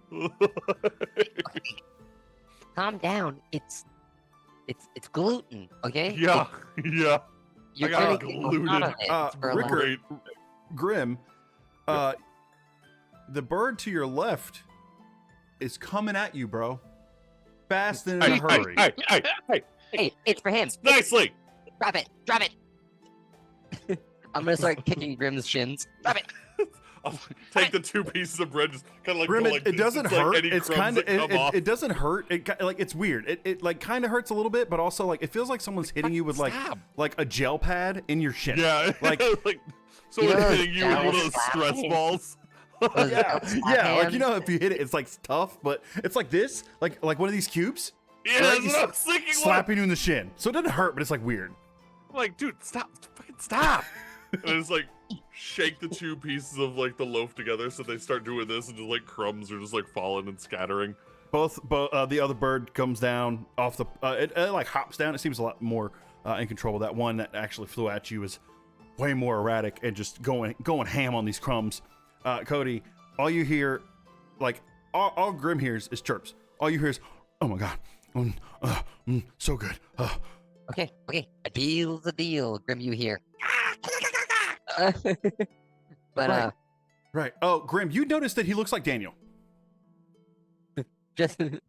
Calm down. It's gluten, okay? Yeah, yeah. You're I got gonna get a gluten. lot of it for Ricker, lunch. Great. Grim, the bird to your left is coming at you, bro. Fast and in a hurry. Hey, Hey, it's for him. nicely. Drop it. Drop it. I'm gonna start kicking Grim's shins. Drop it. I'll take the two pieces of bread, just kind of like Grim, go it, like it this. doesn't It's like hurt. any It's crumbs kind of that come off. it doesn't hurt. Like it's weird. It like kind of hurts a little bit, but also like it feels like someone's hitting you with Stab. like a gel pad in your shin. Yeah, Like- like someone Yeah, hitting you with one of those that stress was balls. Those Yeah, slap yeah. Like hands. you know, if you hit it, it's like tough, but it's like this, like one of these cubes Yeah, Right, that's you what I was thinking. slapping you in the shin. So it doesn't hurt, but it's like weird. I'm like, dude, stop, fucking stop. And it's like shake the two pieces of like the loaf together, so they start doing this, and just like crumbs are just like falling and scattering. Both the other bird comes down off the it like hops down. It seems a lot more in control. That one that actually flew at you is way more erratic and just going ham on these crumbs. Cody, all you hear, like all Grim hears is chirps. All you hear is, oh my god, so good. Okay. A deal's a deal. Grim, you here? But Right. Oh, Grim, you noticed that he looks like Daniel. just a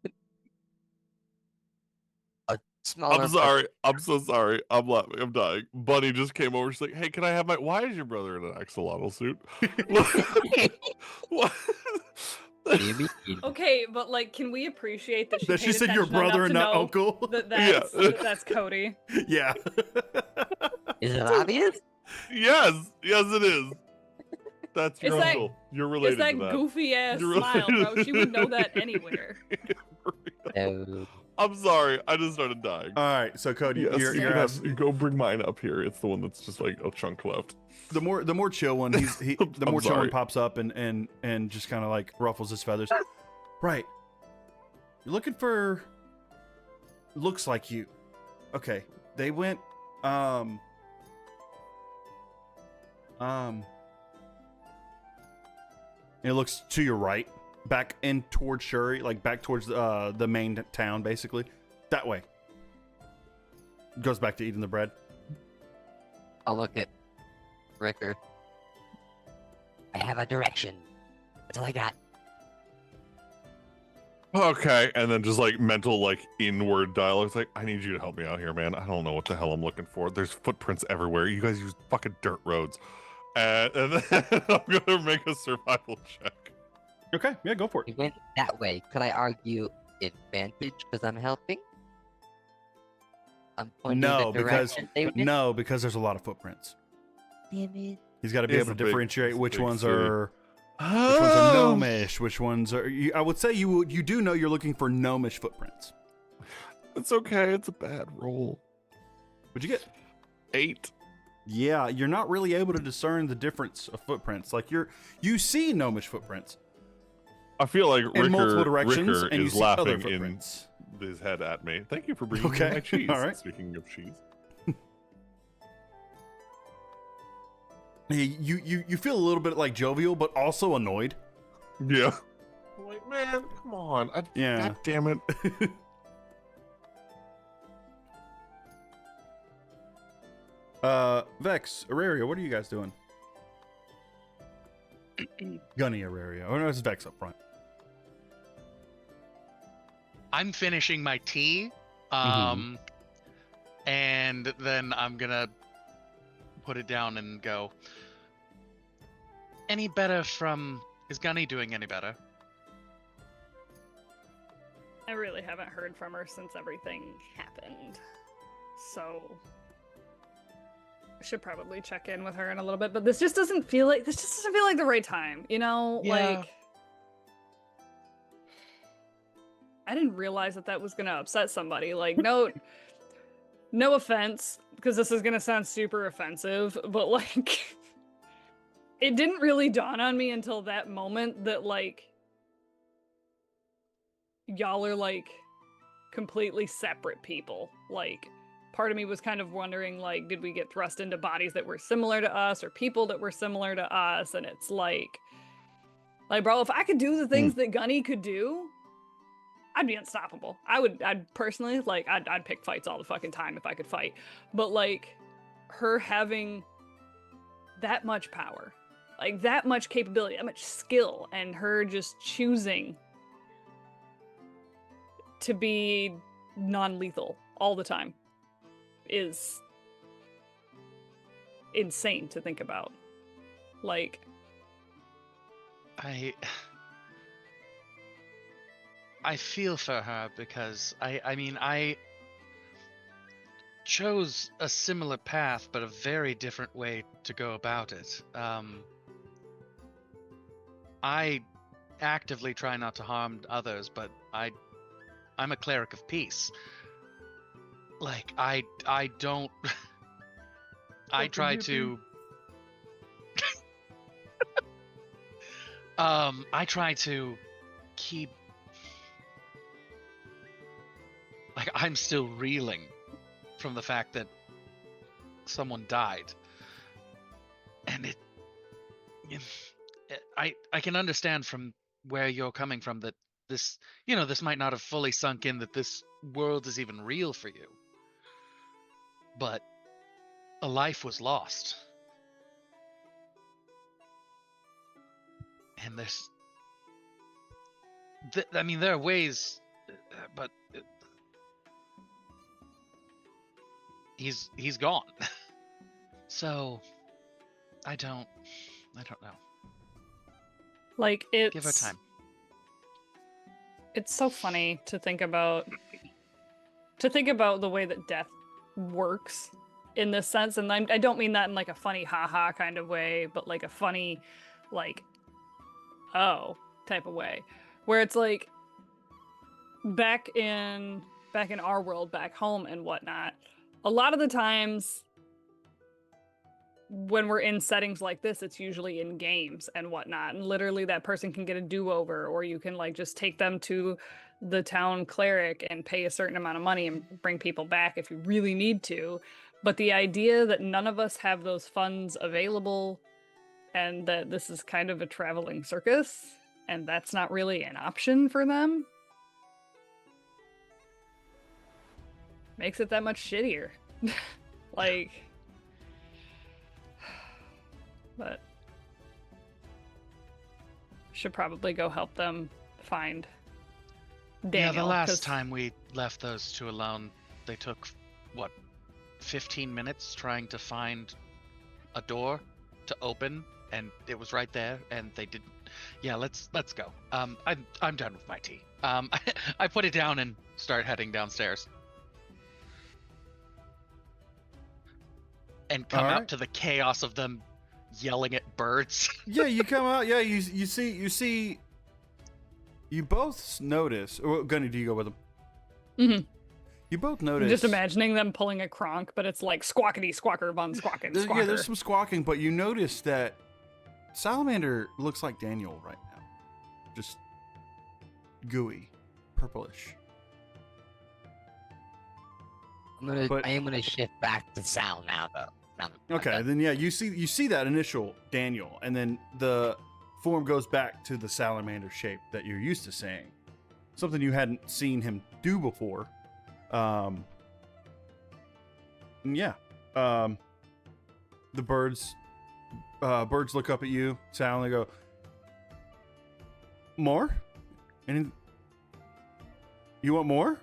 smaller. I'm sorry. I'm so sorry. I'm laughing. I'm dying. Bunny just came over. She's like, "Hey, can I have my? Why is your brother in an axolotl suit? What? okay, but like, can we appreciate that she? That she paid said your attention enough brother to and not know uncle. That Yeah. that's Cody. Yeah. Is it obvious? Yes, it is. That's your It's that- uncle. You're It's related that to that. goofy ass You're smile, related. bro. She would know that anywhere. No. I'm sorry. I just started dying. All right. So Cody, Yes, you're you can ass- have, you go bring mine up here. It's the one that's just like a chunk left. the more chill one. The I'm more chill one sorry. pops up and just kind of like ruffles his feathers. Right. You're looking for. Looks like you. Okay. They went. It looks to your right, back in towards Shuri, like back towards the main town, basically. That way. Goes back to eating the bread. I'll look at Ricker. I have a direction. That's all I got. Okay, and then just like mental like inward dialogue. It's like, I need you to help me out here, man. I don't know what the hell I'm looking for. There's footprints everywhere. You guys use fucking dirt roads. And then I'm gonna make a survival check. Okay, yeah, go for We it. went that way. Could I argue advantage because I'm helping? I'm pointing No, the because direction they went. no, because there's a lot of footprints. Damn it. He's got to be It's able a to big- differentiate it's a which big ones city. are Oh. which ones are gnomish, which ones are. I would say you do know you're looking for gnomish footprints. It's okay. It's a bad roll. What'd you get? 8. Yeah, you're not really able to discern the difference of footprints. Like you see gnomish footprints I feel like in multiple directions, Ricker and you is see other laughing in footprints. his head at me. Thank you for bringing Okay, me my cheese. all right. Speaking of cheese. You feel a little bit like jovial, but also annoyed. Yeah. I'm like, man, come on. Yeah. God damn it. Vex, Auraria, what are you guys doing? Gunny Auraria. Oh no, it's Vex up front. I'm finishing my tea, and then I'm gonna put it down and go. Any better from? Is Gunny doing any better? I really haven't heard from her since everything happened. So I should probably check in with her in a little bit, but this just doesn't feel like the right time, you know? Yeah. Like I didn't realize that was gonna upset somebody. Like no offense, because this is gonna sound super offensive, but like it didn't really dawn on me until that moment that like y'all are like completely separate people. Like part of me was kind of wondering, like, did we get thrust into bodies that were similar to us or people that were similar to us? And it's like bro, if I could do the things that Gunny could do, I'd be unstoppable. I'd personally, like, I'd pick fights all the fucking time if I could fight. But like her having that much power, like that much capability, that much skill, and her just choosing to be non-lethal all the time is insane to think about. Like, I feel for her because I mean I chose a similar path but a very different way to go about it. I actively try not to harm others, but I'm a cleric of peace. Like I don't I try to I try to keep, like, I'm still reeling from the fact that someone died, and I can understand from where you're coming from that this, you know, this might not have fully sunk in that this world is even real for you, but a life was lost. And I mean, there are ways, but he's gone. So I don't know. like it's Give her time. It's so funny to think about the way that death works in this sense, and I don't mean that in like a funny haha kind of way, but like a funny, like, oh type of way, where it's like back in our world, back home and whatnot, a lot of the times when we're in settings like this, it's usually in games and whatnot, and literally that person can get a do-over, or you can like just take them to the town cleric and pay a certain amount of money and bring people back if you really need to. But the idea that none of us have those funds available, and that this is kind of a traveling circus, and that's not really an option for them, makes it that much shittier. Like, but should probably go help them find Daniel. Yeah, the last time we left those two alone, they took, what, 15 minutes trying to find a door to open, and it was right there, and they didn't. Yeah, let's go. I'm done with my tea. I put it down and start heading downstairs. And come out to the chaos of them yelling at birds. Yeah, you come out. Yeah, you see. You both notice. Or Gunny, do you go with them? Mm-hmm. You both I'm notice. just imagining them pulling a cronk, but it's like squawkity squawker von squawking squawker. Yeah, there's some squawking, but you notice that Salamander looks like Daniel right now. Just gooey, purplish. I am gonna shift back to Sal now, though. Okay, then yeah, you see that initial Daniel, and then the form goes back to the salamander shape that you're used to seeing. Something you hadn't seen him do before. And yeah. The birds look up at you, Sal, and they go, "More? And you want more?"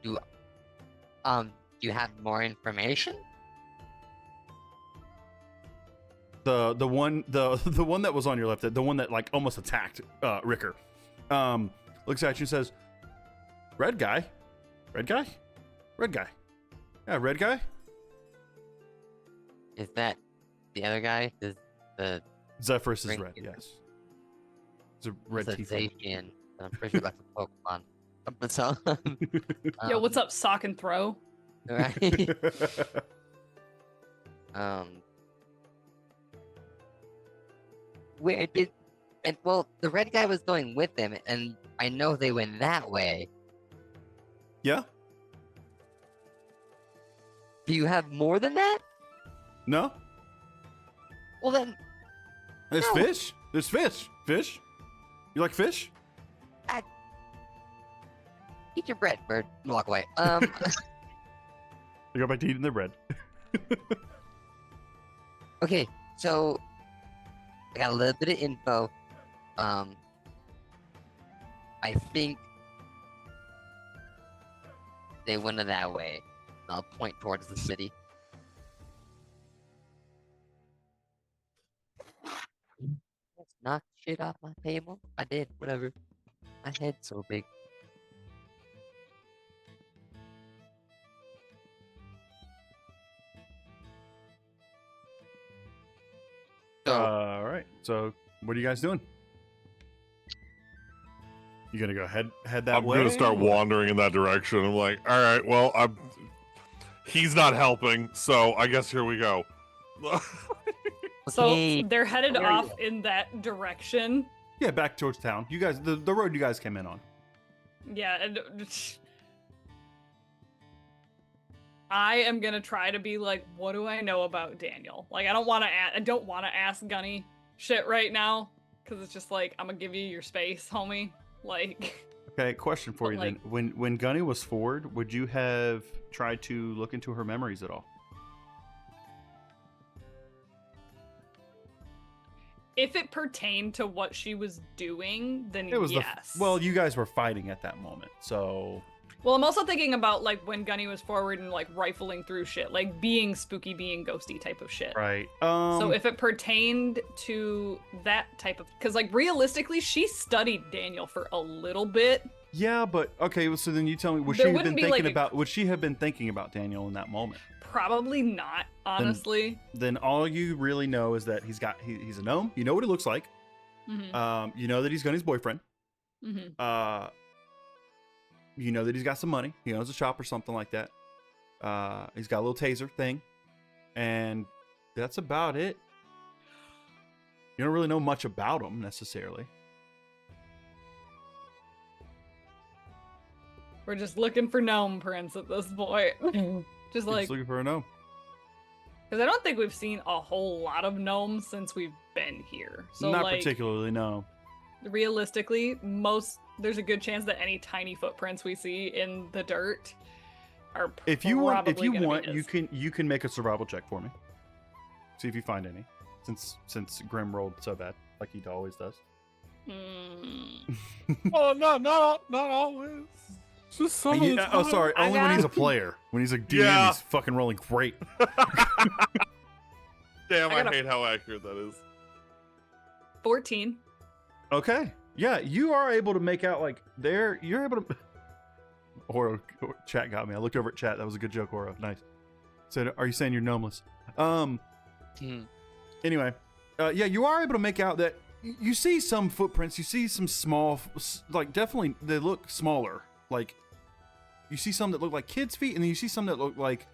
Do you have more information? The one that was on your left, the one that like almost attacked Ricker, looks at you and says, "Red guy, red guy, red guy, yeah, red guy." Is that the other guy? Is the Zephyrus is Ring- red, yes. It's a red it's a tiefling. Zacian? I'm pretty sure that's a Pokemon. So, Yo, what's up, sock and throw? Right. Where did? And well, the red guy was going with them, and I know they went that way. Yeah? Do you have more than that? No? Well then, There's No. fish. There's fish. Fish? You like fish? eat your bread, bird. And walk away. You go back to eating their bread. Okay, so I got a little bit of info. I think they went that way. I'll point towards the city. Let's knock shit off my table. I did, whatever. My head's so big. So, All right. So, what are you guys doing? You gonna go head that I'm way? gonna start wandering in that direction. I'm like, all right, well, he's not helping, so I guess here we go. So okay, they're headed Where are off in that direction. Yeah, back towards town. You guys, the road you guys came in on. Yeah, and I am gonna try to be like, what do I know about Daniel? Like, I don't want to ask Gunny shit right now, because it's just like, I'm gonna give you your space, homie. Like, Okay, question for But, you like- then. When Gunny was forward, would you have tried to look into her memories at all? if it pertained to what she was doing, then It was yes. well, you guys were fighting at that moment, so Well, I'm also thinking about like when Gunny was forward and like rifling through shit, like being spooky, being ghosty type of shit. right. So if it pertained to that type of, because like realistically, she studied Daniel for a little bit. yeah, but okay. Well, so then you tell me, would There she have wouldn't been be, thinking like, a- about? Would she have been thinking about Daniel in that moment? Probably not, honestly. Then all you really know is that he's a gnome. You know what he looks like. Mm-hmm. You know that he's Gunny's boyfriend. Mm-hmm. You know that he's got some money. He owns a shop or something like that. He's got a little taser thing, and that's about it. You don't really know much about him necessarily. We're just looking for gnome prints at this point. Just You're like, just looking for a gnome. because I don't think we've seen a whole lot of gnomes since we've been here. So Not like, particularly, no. realistically, there's a good chance that any tiny footprints we see in the dirt are If you want, gonna be his. you can make a survival check for me. See if you find any. Since Grim rolled so bad, like he always does. Mm. Oh no, not always. It's just some of the time. Oh, sorry. I Only when got- he's a player. When he's a DM, Yeah. he's fucking rolling great. Damn, I I, gotta- hate how accurate that is. 14. Okay. Yeah, you are able to make out like you're able to. Oro, chat got me. I looked over at chat. That was a good joke, Oro. Nice. So, are you saying you're gnomeless? Anyway, yeah, you are able to make out that you see some footprints. You see some small, like definitely they look smaller like you see some that look like kids' feet, and then you see some that look like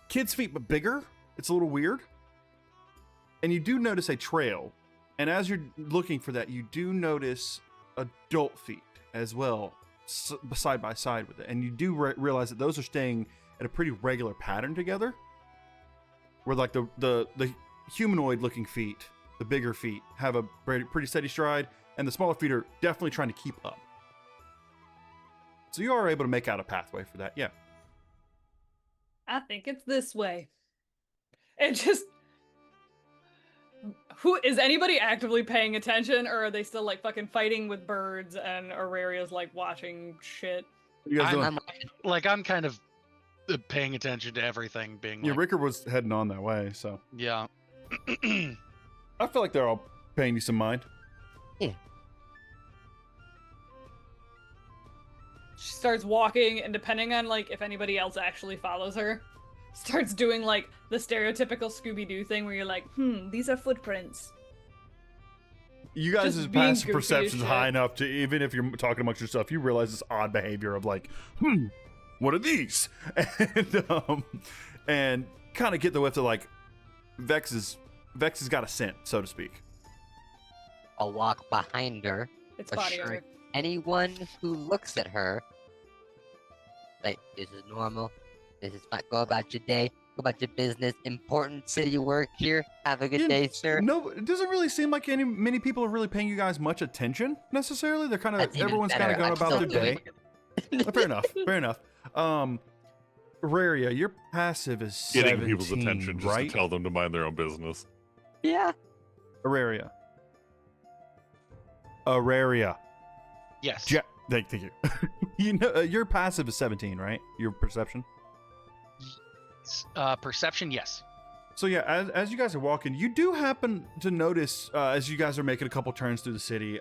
kids' feet but bigger. It's a little weird. And you do notice a trail, and as you're looking for that, you do notice adult feet as well, side by side with it, and you do realize that those are staying at a pretty regular pattern together, where like the humanoid looking feet, the bigger feet, have a pretty steady stride, and the smaller feet are definitely trying to keep up. So you are able to make out a pathway for that. Yeah. I think it's this way. And just, who is anybody actively paying attention, or are they still like fucking fighting with birds and Aurelia's like watching shit? What you guys doing? I'm kind of paying attention to everything, being Yeah, like, Ricker was heading on that way, so yeah. I feel like they're all paying you some mind. She starts walking, and depending on like if anybody else actually follows her, starts doing like the stereotypical Scooby-Doo thing where you're like, these are footprints. You guys' Just being passive goofy as perception's shit. high enough to, even if you're talking amongst yourself, you realize this odd behavior of like, what are these? And kind of get the whiff that like Vex has got a scent, so to speak. I'll walk behind her, It's body assuring art. anyone who looks at her, like, this is normal. This is fine. Go about your day. Go about your business. Important city work here. Have a good Yeah, day, sir. No, it doesn't really seem like many people are really paying you guys much attention necessarily. They're kind of, That's even everyone's kind of better. going I'm about their still day. doing Fair enough. Fair enough. Raria, your passive is Getting 17, people's attention just right? to tell them to mind their own business. Yeah. Auraria. Auraria. Yes. Thank you. You know, your passive is 17, right? Your perception. Perception, yes. So yeah, as you guys are walking, you do happen to notice as you guys are making a couple turns through the city,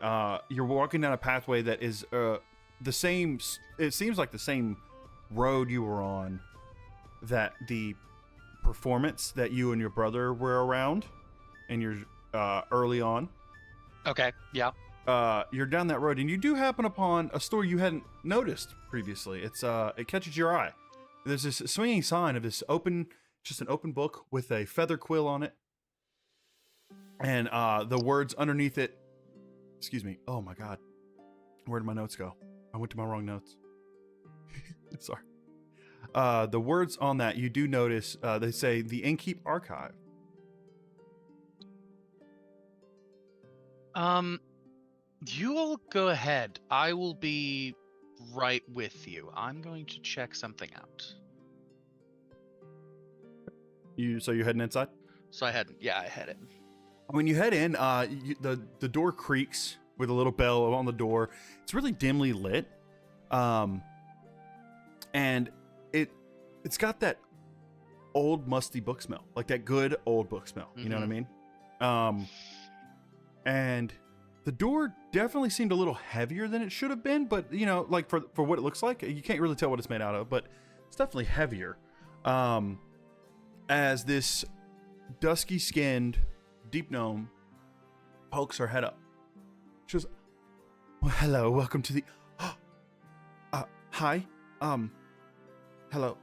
you're walking down a pathway that is the same. It seems like the same road you were on that the performance that you and your brother were around, and you're early on. Okay, yeah. You're down that road, and you do happen upon a store you hadn't noticed previously. It catches your eye. There's this swinging sign of this just an open book with a feather quill on it, and the words underneath it. Excuse me. Oh my God, where did my notes go? I went to my wrong notes. Sorry. The words on that, you do notice. They say the Innkeep Archive. You'll go ahead. I will be right with you. I'm going to check something out. So you're heading inside? So I had it. When you head in, the door creaks with a little bell on the door. It's really dimly lit, and it's got that old musty book smell, like that good old book smell. You know what I mean? And the door definitely seemed a little heavier than it should have been, but you know, like for what it looks like, you can't really tell what it's made out of, but it's definitely heavier. As this dusky-skinned deep gnome pokes her head up. She goes, well, hello, welcome to the... hi. Hello.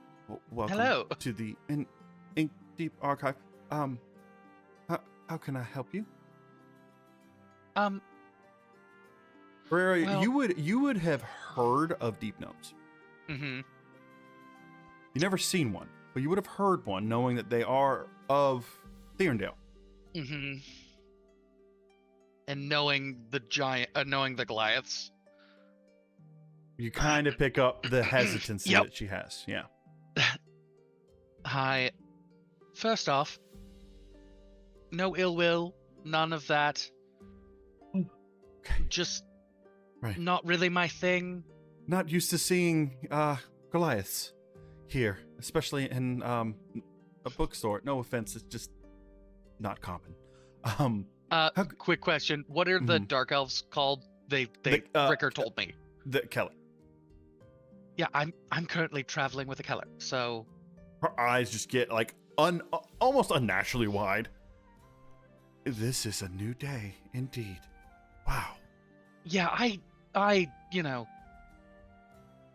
Welcome Hello. to the Ink Deep Archive. How can I help you? Ferreira, well- you would have heard of deep gnomes. Mm-hmm. You never seen one, but you would have heard one, knowing that they are of Thierndale. Mm-hmm. And knowing the Goliaths. You kind of pick up the hesitancy Yep. that she has. Yeah. Hi. First off, no ill will, none of that. Okay. Just Right. not really my thing. Not used to seeing Goliaths here, especially in a bookstore. No offense, it's just not common. How- Quick question. What are the Mhm. dark elves called? They Ricker told me. Kelly. Yeah, I'm currently traveling with a Keller, so Her eyes just get like almost unnaturally wide. This is a new day, indeed. Wow. yeah, I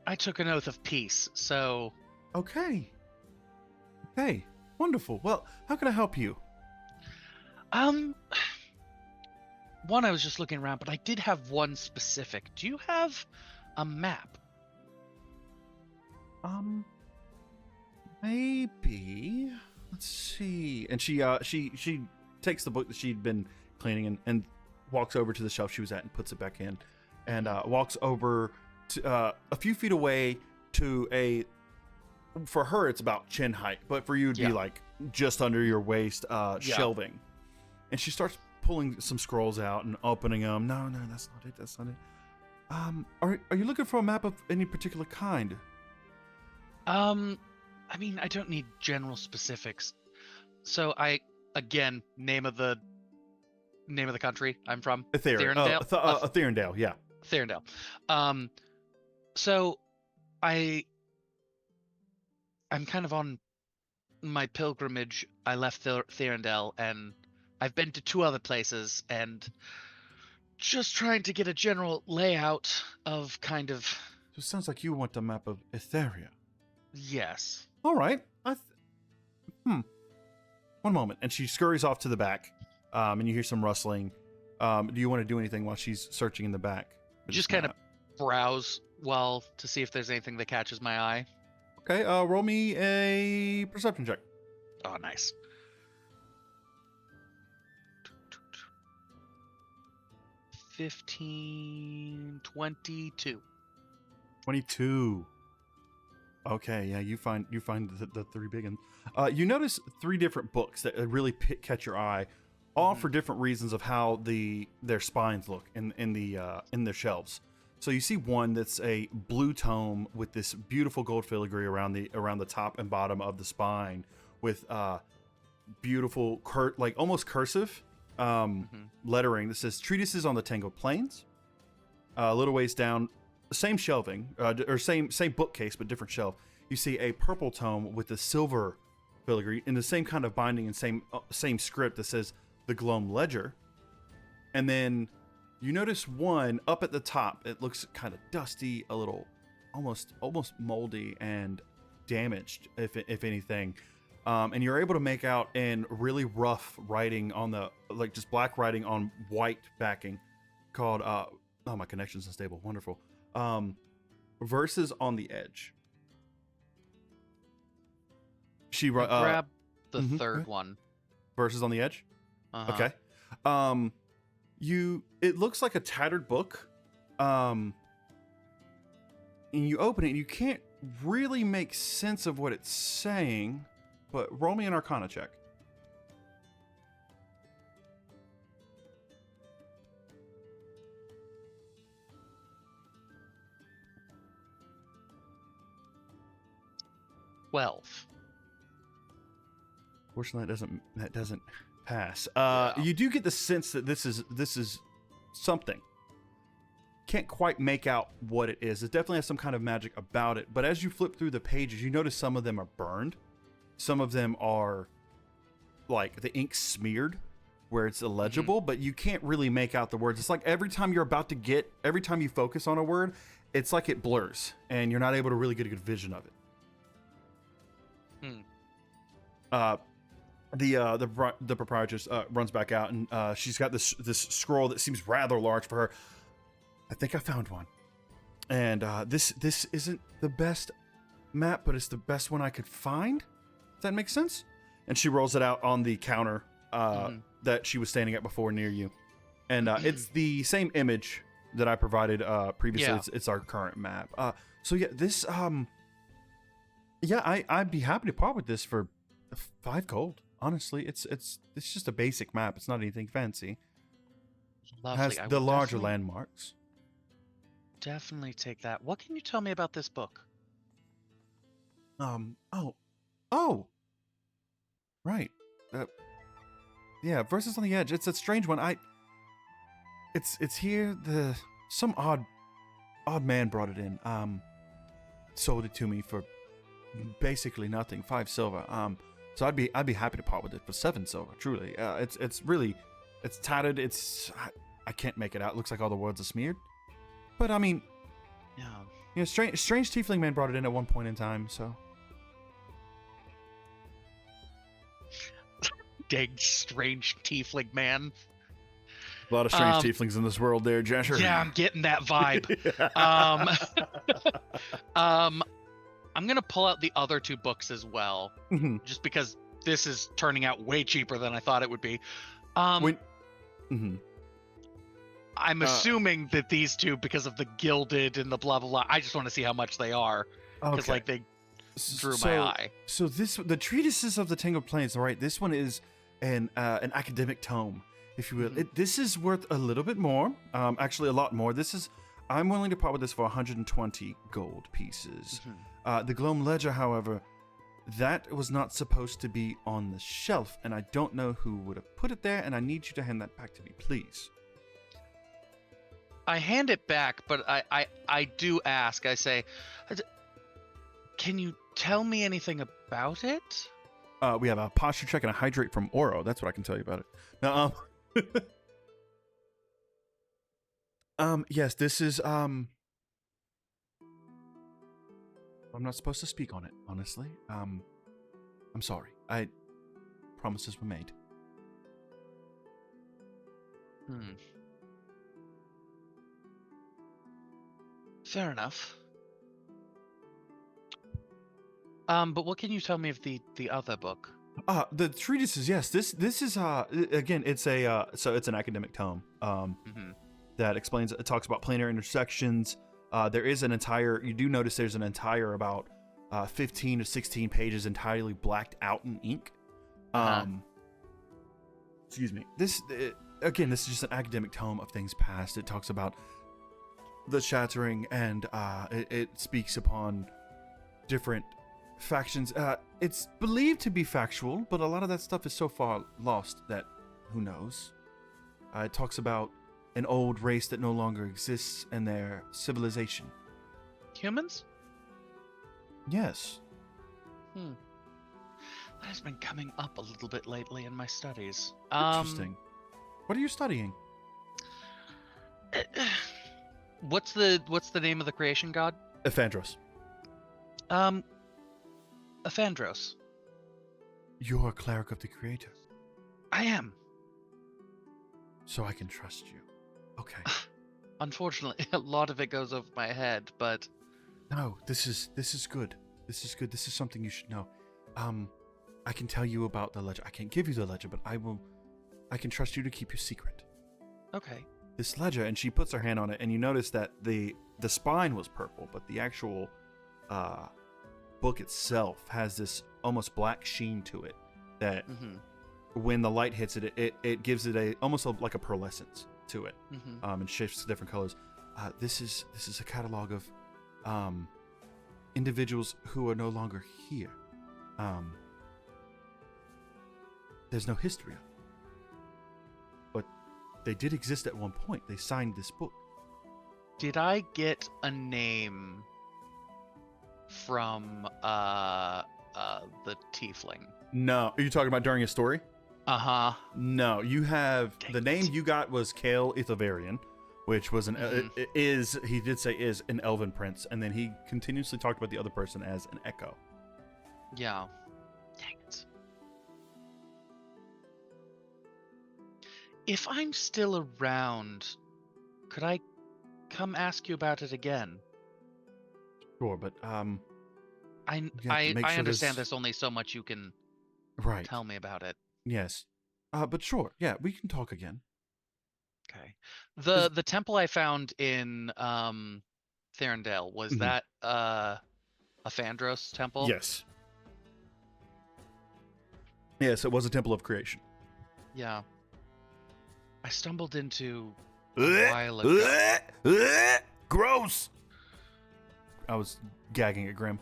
I took an oath of peace, so Okay. Okay. Wonderful. Well, how can I help you? one, I was just looking around, but I did have one specific. Do you have a map? Maybe. Let's see. And she takes the book that she'd been cleaning and walks over to the shelf she was at and puts it back in, and walks over to a few feet away to for her it's about chin height, but for you it'd be like just under your waist shelving. And she starts pulling some scrolls out and opening them. No, that's not it. That's not it. Are you looking for a map of any particular kind? I mean, I don't need general specifics. So again, name of the country I'm from. Ytheria. Theriandale, yeah. Theriandale. So I'm kind of on my pilgrimage. I left Theriandale, and I've been to 2 other places, and just trying to get a general layout of kind of. So it sounds like you want a map of Ytheria. Yes. All right. One moment. And she scurries off to the back, and you hear some rustling. Do you want to do anything while she's searching in the back? Just kind of browse to see if there's anything that catches my eye. Okay. Roll me a perception check. Oh, nice. $15, 22. 22. Okay, yeah, you find the 3 big ones. You notice 3 different books that really catch your eye, all for different reasons of how their spines look in their shelves. So you see one that's a blue tome with this beautiful gold filigree around the top and bottom of the spine, with beautiful almost cursive lettering that says "Treatises on the Tangled Plains." A little ways down, same shelving, or same bookcase but different shelf. You see a purple tome with the silver filigree in the same kind of binding and same script that says "The Gloam Ledger." And then you notice one up at the top. It looks kind of dusty, a little, almost moldy and damaged, if anything. And you're able to make out in really rough writing on just black writing on white backing, called oh, my connection's unstable. Wonderful. Verses on the Edge. She grab the third one. Verses on the Edge. Uh-huh. Okay. It looks like a tattered book. And you open it and you can't really make sense of what it's saying, but roll me an Arcana check. Fortunately, that doesn't pass. You do get the sense that this is something. Can't quite make out what it is. It definitely has some kind of magic about it. But as you flip through the pages, you notice some of them are burned. Some of them are like the ink smeared where it's illegible, but you can't really make out the words. It's like every time you focus on a word, it's like it blurs and you're not able to really get a good vision of it. The proprietress runs back out, and she's got this scroll that seems rather large for her. I think I found one, and this isn't the best map, but it's the best one I could find. Does that make sense? And she rolls it out on the counter that she was standing at before, near you, and it's the same image that I provided previously. Yeah. It's our current map. So yeah, this I'd be happy to part with this for 5 gold. Honestly, it's just a basic map. It's not anything fancy. Lovely. Has the larger landmarks. Definitely take that. What can you tell me about this book? Right. Yeah, Verses on the Edge. It's a strange one. It's here. Some odd man brought it in. Sold it to me for basically nothing, 5 silver. So I'd be happy to part with it for 7 silver. Truly, it's really, it's tattered. I can't make it out. It looks like all the words are smeared. But I mean, Yeah. You know, strange tiefling man brought it in at one point in time, so. Dang strange tiefling man. A lot of strange tieflings in this world there, Jasher. Yeah, I'm getting that vibe. I'm gonna pull out the other 2 books as well, Mhm. just because this is turning out way cheaper than I thought it would be. Mhm. I'm assuming that these 2, because of the gilded and the blah blah blah, I just want to see how much they are, because Okay. like they drew my So- eye. So the treatises of the Tangled Plains, right? This one is an academic tome, if you will. Mhm. This is worth a little bit more, actually a lot more. I'm willing to part with this for 120 gold pieces. Mhm. The Gloam Ledger, however, that was not supposed to be on the shelf, and I don't know who would have put it there, and I need you to hand that back to me, please. I hand it back, but I do ask. I say, can you tell me anything about it? We have a posture check and a hydrate from Oro. That's what I can tell you about it. Now, yes, this is, I'm not supposed to speak on it, honestly. I'm sorry. Promises were made. Fair enough. But what can you tell me of the other book? The treatises, yes. This is again, it's an academic tome. Mhm. That explains, it talks about planar intersections. There is an entire, you do notice there's an entire about 15 to 16 pages entirely blacked out in ink. Excuse me. This is just an academic tome of things past. It talks about the shattering, and it speaks upon different factions. It's believed to be factual, but a lot of that stuff is so far lost that who knows. It talks about an old race that no longer exists and their civilization. Humans? Yes. That has been coming up a little bit lately in my studies. Interesting. What are you studying? What's the name of the creation god? Ephandros. Ephandros. You're a cleric of the creator, I am. so I can trust you. Okay. Unfortunately, a lot of it goes over my head, but No, this is good. This is good. This is something you should know. I can tell you about the ledger. I can't give you the ledger, but I can trust you to keep your secret. okay. This ledger, and she puts her hand on it, and you notice that the spine was purple, but the actual book itself has this almost black sheen to it that when the light hits it, it gives it like a pearlescence to it, and shifts to different colors. This is a catalog of individuals who are no longer here. There's no history of them, but they did exist at one point. They signed this book. Did I get a name from the tiefling? No, are you talking about during his story? Uh-huh. No, you have Dang the name it. you got was Kale Ithevarian, which was he did say is an elven prince, and then he continuously talked about the other person as an echo. Yeah. Dang it. If I'm still around, could I come ask you about it again? Sure, but I have to make sure understand this- there's only so much you can right, tell me about it. yes, but sure, yeah, we can talk again. Okay. The temple I found in Therendale, was Mhm. that a Phandros temple? Yes, yes, it was a temple of creation. Yeah. I stumbled into a while ago. Gross. I was gagging at Grim.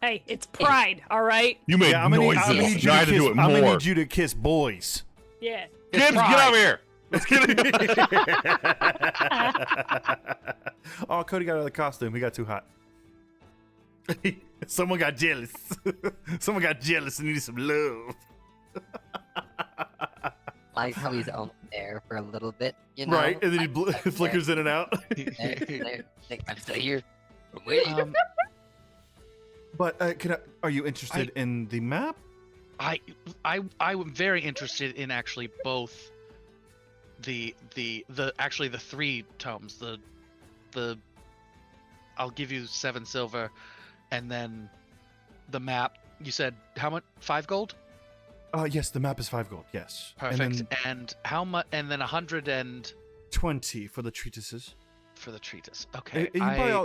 Hey, it's pride, all right? You made Yeah, I'm gonna noises. need you Now I to had to kiss. do it I'm gonna more. need you to kiss boys. Yeah. Gibbs, get over here. Let's get Oh, Cody got out of the costume. He got too hot. Someone got jealous. Someone got jealous and needed some love. like how he's only there for a little bit, you know? Right, and then he Like, flickers in and out. like, I'm still here. I'm waiting. But are you interested in the map? I'm very interested in actually both the actually the 3 tomes. The I'll give you 7 silver, and then the map. You said how much? 5 gold? Yes, the map is 5 gold. Yes. Perfect. And And how much? And then 100 and 20 for the treatises. for the treatise. Okay.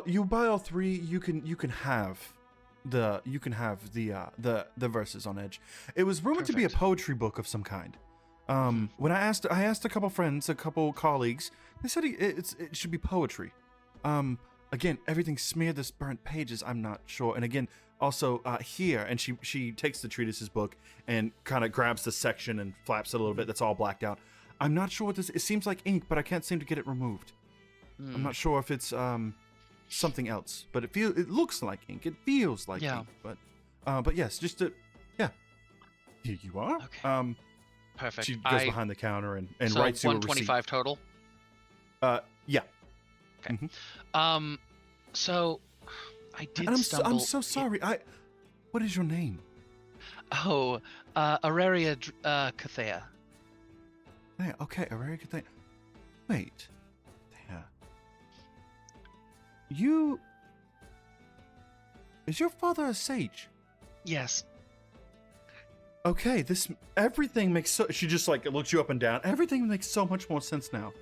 You buy all 3. You can have the verses on Edge. It was rumored to be a Perfect. poetry book of some kind. When I asked a couple friends, a couple colleagues, they said it should be poetry. Again, everything's smeared this burnt pages. I'm not sure. And again, also here, and she takes the treatises book and kind of grabs the section and flaps it a little bit. That's all blacked out. I'm not sure what this. It seems like ink, but I can't seem to get it removed. I'm not sure if it's something else, but it looks like ink. It feels like ink. But yes, just to here you are. Okay. Perfect. She goes behind the counter and so writes you a 125 total. yeah. Okay. Mm-hmm. So I did And stumble. I'm so sorry. What is your name? Oh, Aurelia Cathea. Yeah, okay, a very good thing. Wait. Yeah. Is your father a sage? Yes. Okay, everything makes she just like looks you up and down. Everything makes so much more sense now.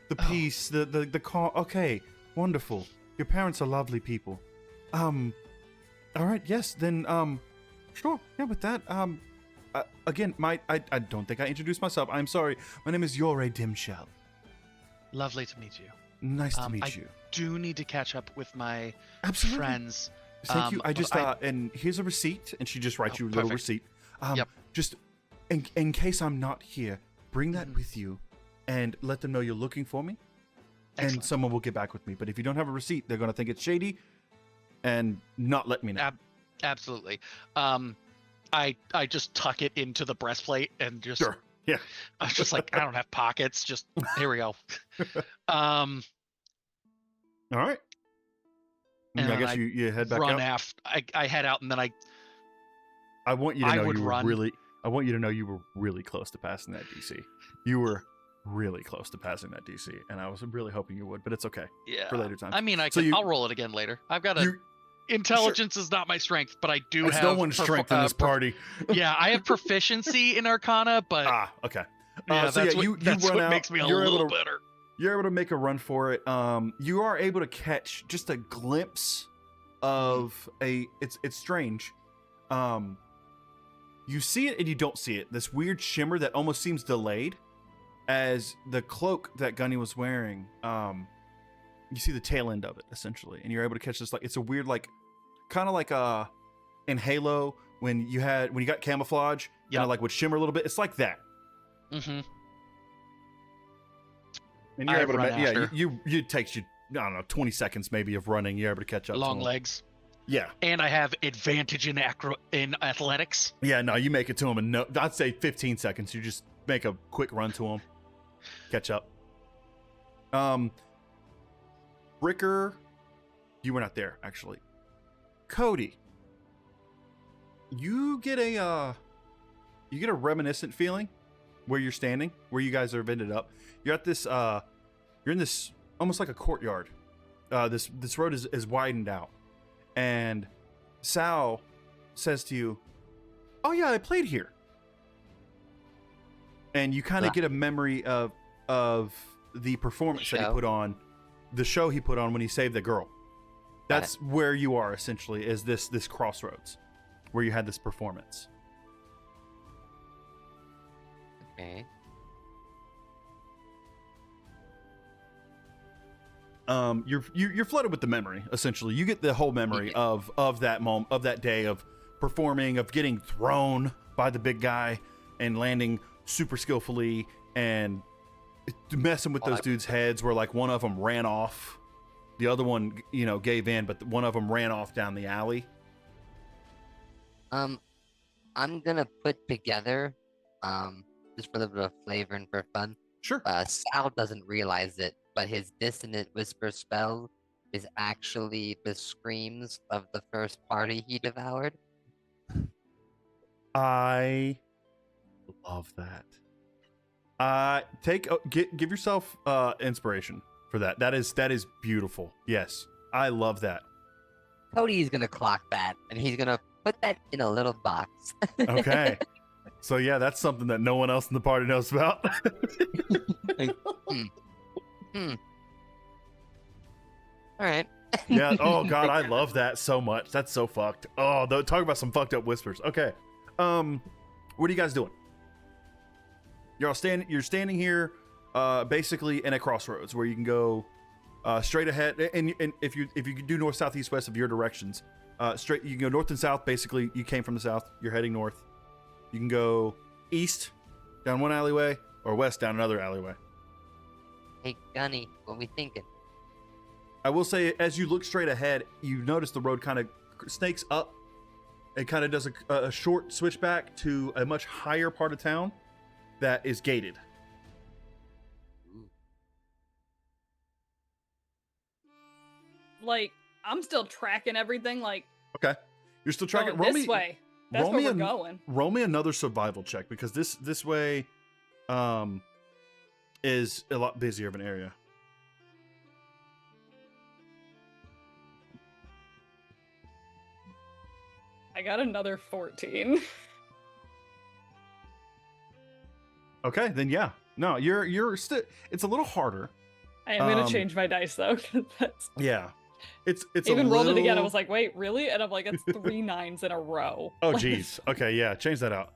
The piece, the car. Okay, wonderful. Your parents are lovely people. All right, yes, then sure. Yeah, with that, again, I don't think I introduced myself. I'm sorry. My name is Yore Dimshell. Lovely to meet you. Nice to meet you. Do need to catch up with my Absolutely. friends. Thank you. I but just and here's a receipt, and she just writes you a little perfect. receipt. Yep. Just in case I'm not here, bring that with you, and let them know you're looking for me, and Excellent. someone will get back with me. But if you don't have a receipt, they're gonna think it's shady, and not let me know. Absolutely. I just tuck it into the breastplate and just. Sure. Yeah. I was just like, I don't have pockets. Just here we go. All right. And I then guess you head back run out. after. I head out and then I want you to I know would you were run. really. I want you to know you were really close to passing that DC. You were really close to passing that DC, and I was really hoping you would, but it's okay yeah. for later time. I mean, So I'll roll it again later. I've got a intelligence is not my strength, but I do It's have no one's strength in this party. yeah, I have proficiency in Arcana, but Okay. yeah, So that's yeah, what, you that's run what out. makes me a You're little able to, better. You're able to make a run for it. You are able to catch just a glimpse of it's strange. You see it and you don't see it. This weird shimmer that almost seems delayed as the cloak that Gunny was wearing. You see the tail end of it essentially, and you're able to catch this. Like it's a weird, like kind of like in Halo when you got camouflage, Yep. kind of like would shimmer a little bit. It's like that. Mm-hmm. And you're I able to, run after. it takes you, I don't know, 20 seconds maybe of running. You're able to catch up. Long to 'em. legs, Yeah. and I have advantage in athletics. Yeah, no, you make it to him in I'd say 15 seconds. You just make a quick run to him, catch up. Bricker, you were not there actually. Cody, you get a reminiscent feeling where you're standing, where you guys have ended up. You're at this you're in this almost like a courtyard. This road is widened out, and Sal says to you, "Oh yeah, I played here." And you kind of get a memory of the performance that he Show? put on, the show he put on when he saved the girl. That's where you are essentially, is this crossroads where you had this performance. Okay. You're flooded with the memory. Essentially, you get the whole memory of that moment, of that day, of performing, of getting thrown by the big guy and landing super skillfully and messing with those dudes' heads. Where like one of them ran off, the other one gave in, but one of them ran off down the alley. I'm gonna put together just for a little bit of flavor and for fun. Sure. Sal doesn't realize it, but his dissonant whisper spell is actually the screams of the first party he devoured. I love that. Give yourself inspiration for that. That is beautiful. Yes, I love that. Cody's gonna clock that, and he's gonna put that in a little box. Okay. So yeah, that's something that no one else in the party knows about. All right. Yeah. Oh God, I love that so much. That's so fucked. Oh, talk about some fucked up whispers. Okay. What are you guys doing? You're standing here, basically in a crossroads where you can go straight ahead, and if you can do north, south, east, west of your directions, straight you can go north and south. Basically, you came from the south. You're heading north. You can go east down one alleyway or west down another alleyway. Hey, Gunny, what we thinking? I will say, as you look straight ahead, you notice the road kind of snakes up. It kind of does a short switchback to a much higher part of town that is gated. Like, I'm still tracking everything. Like, Okay, you're still tracking. going this way. That's where we're going. Roll me another survival check because this way, is a lot busier of an area. I got another 14. Okay, then yeah. No, you're still. It's a little harder. I am gonna change my dice though. 'Cause that's... Yeah, it's Even a rolled little... it again. I was like, wait, really? And I'm like, it's 3 9s in a row. Oh geez. Okay, yeah, change that out.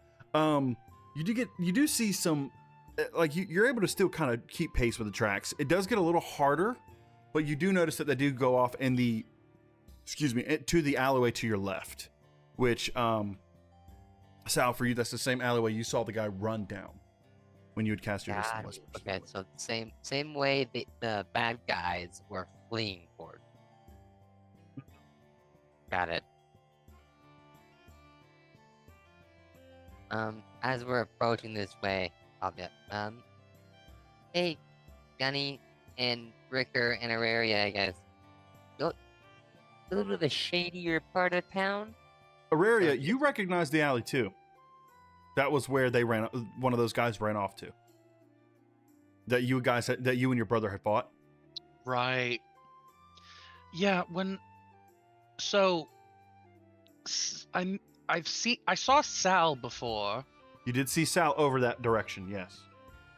You do see some, like you're able to still kind of keep pace with the tracks. It does get a little harder, but you do notice that they do go off in the, to the alleyway to your left, which Sal, for you, that's the same alleyway you saw the guy run down when you would cast your dissonant whispers. Okay, so same way the bad guys were fleeing toward. Got it. As we're approaching this way, I'll get hey, Gunny and Ricker and Auraria, I guess. A little bit of a shadier part of town. Auraria, you recognize the alley too. That was where they ran. One of those guys ran off to. That you and your brother had fought. Right. Yeah. I saw Sal before. You did see Sal over that direction, yes.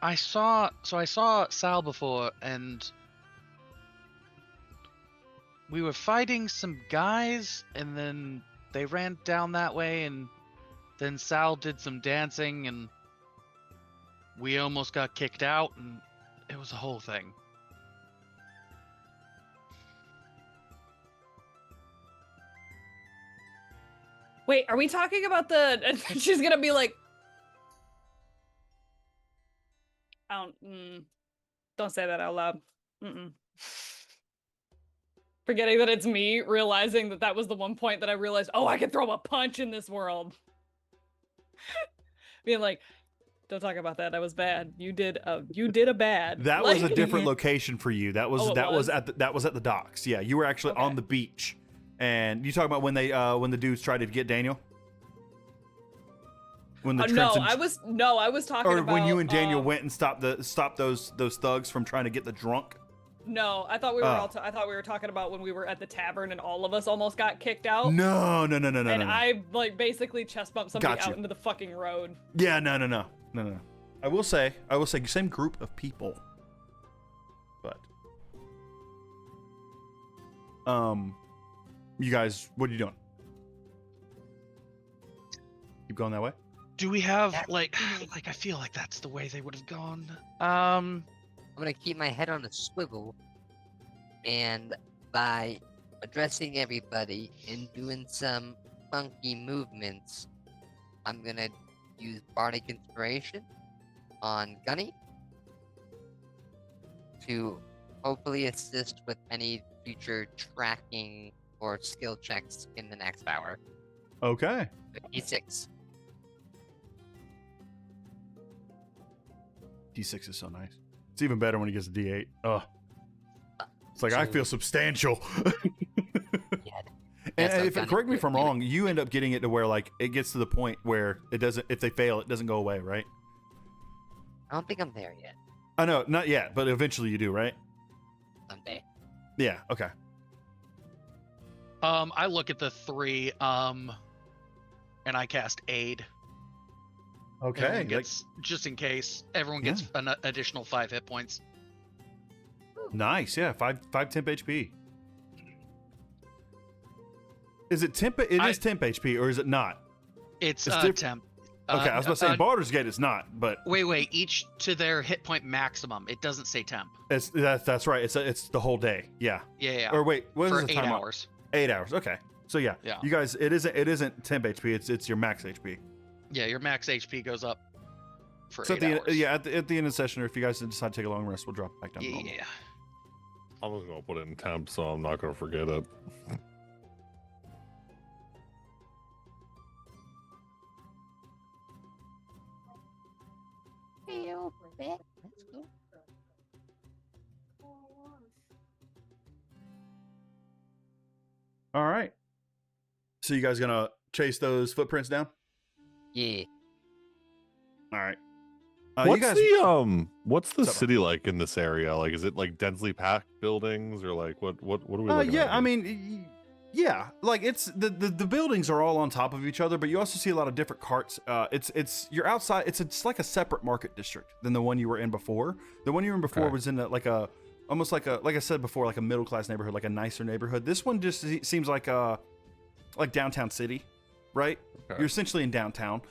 I saw Sal before, and we were fighting some guys, and then they ran down that way, and then Sal did some dancing, and we almost got kicked out, and it was a whole thing. Wait, are we talking about the... She's gonna be like... Don't say that out loud. Forgetting that it's me, realizing that was the one point that I realized, oh, I can throw a punch in this world. Being like, don't talk about that. That was bad. You did a bad. That was a different location for you. That was was at the docks. Yeah, you were actually on the beach. And you talking about when the dudes tried to get Daniel? When the I was talking about when you and Daniel went and stopped those thugs from trying to get the drunk. No, I thought we were I thought we were talking about when we were at the tavern and all of us almost got kicked out. No. And I basically chest bumped somebody out into the fucking road. Yeah, no. I will say same group of people. But you guys, what are you doing? Keep going that way? Do we have like I feel like that's the way they would have gone. I'm gonna keep my head on a swivel, and by addressing everybody and doing some funky movements, I'm gonna use Bardic Inspiration on Gunny to hopefully assist with any future tracking or skill checks in the next hour. Okay. E6. D6 is so nice. It's even better when he gets a D8. It's like, I feel substantial. Yeah. And correct me if I'm wrong, you end up getting it to where like it gets to the point where it doesn't, if they fail, it doesn't go away, right? I don't think I'm there yet. I know, not yet, but eventually you do, right? Someday. Yeah, okay. I look at the 3, and I cast Aid. Okay. Everyone gets, just in case, everyone gets an additional 5 hit points. Nice, yeah, 5 temp HP. Is it temp? It is temp HP, or is it not? It's diff- temp. Okay, I was about to say in Baldur's Gate it's not, but Wait, each to their hit point maximum. It doesn't say temp. that's right. It's the whole day. Yeah. Yeah. Or wait, what for is the 8 time? hours. 8 hours. Okay. So yeah, you guys, it isn't temp HP. It's your max HP. Yeah, your max HP goes up for So 8 hours. at the end of the session, or if you guys decide to take a long rest, we'll drop it back down to normal. Yeah. I was gonna put it in temp, so I'm not gonna forget it. Let's go. All right. So you guys gonna chase those footprints down? Yeah. All right. What's the Sorry. city like in this area? Like, is it like densely packed buildings, or like what are we looking at? I mean, yeah, like it's the buildings are all on top of each other, but you also see a lot of different carts. It's you're outside. It's like a separate market district than the one you were in before. The one you were in before was in almost like I said before, like a middle class neighborhood, like a nicer neighborhood. This one just seems like downtown city, right? Okay. You're essentially in downtown.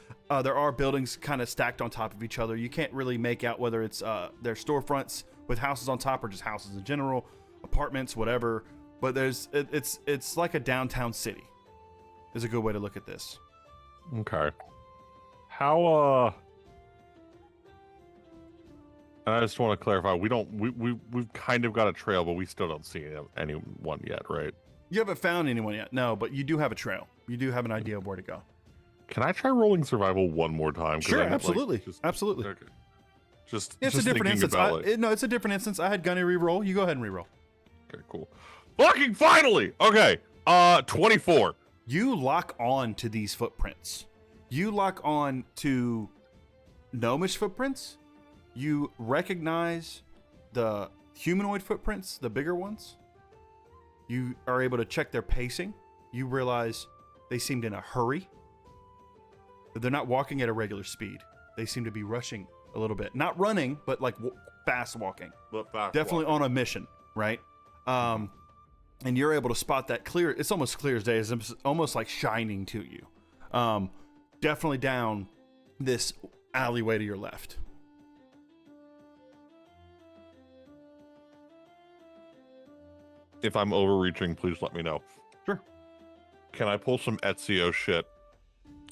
There are buildings kind of stacked on top of each other. You can't really make out whether it's their storefronts with houses on top or just houses in general, apartments, whatever. But it's like a downtown city. Is a good way to look at this. Okay. How and I just want to clarify, we've kind of got a trail, but we still don't see anyone yet, right? You haven't found anyone yet, no, but you do have a trail. You do have an idea of where to go. Can I try rolling survival one more time? 'Cause Sure, I'm, absolutely, just, absolutely. Okay. It's It's a different instance. It's a different instance. I had Gunny re-roll. You go ahead and re-roll. Okay, cool. Fucking finally. Okay. 24. You lock on to these footprints. You lock on to gnomish footprints. You recognize the humanoid footprints, the bigger ones. You are able to check their pacing. You realize they seemed in a hurry. They're not walking at a regular speed. They seem to be rushing a little bit. Not running, but like fast walking. Definitely on a mission, right? And you're able to spot that clear. It's almost clear as day. It's almost like shining to you. Definitely down this alleyway to your left. If I'm overreaching, please let me know. Sure. Can I pull some Ezio shit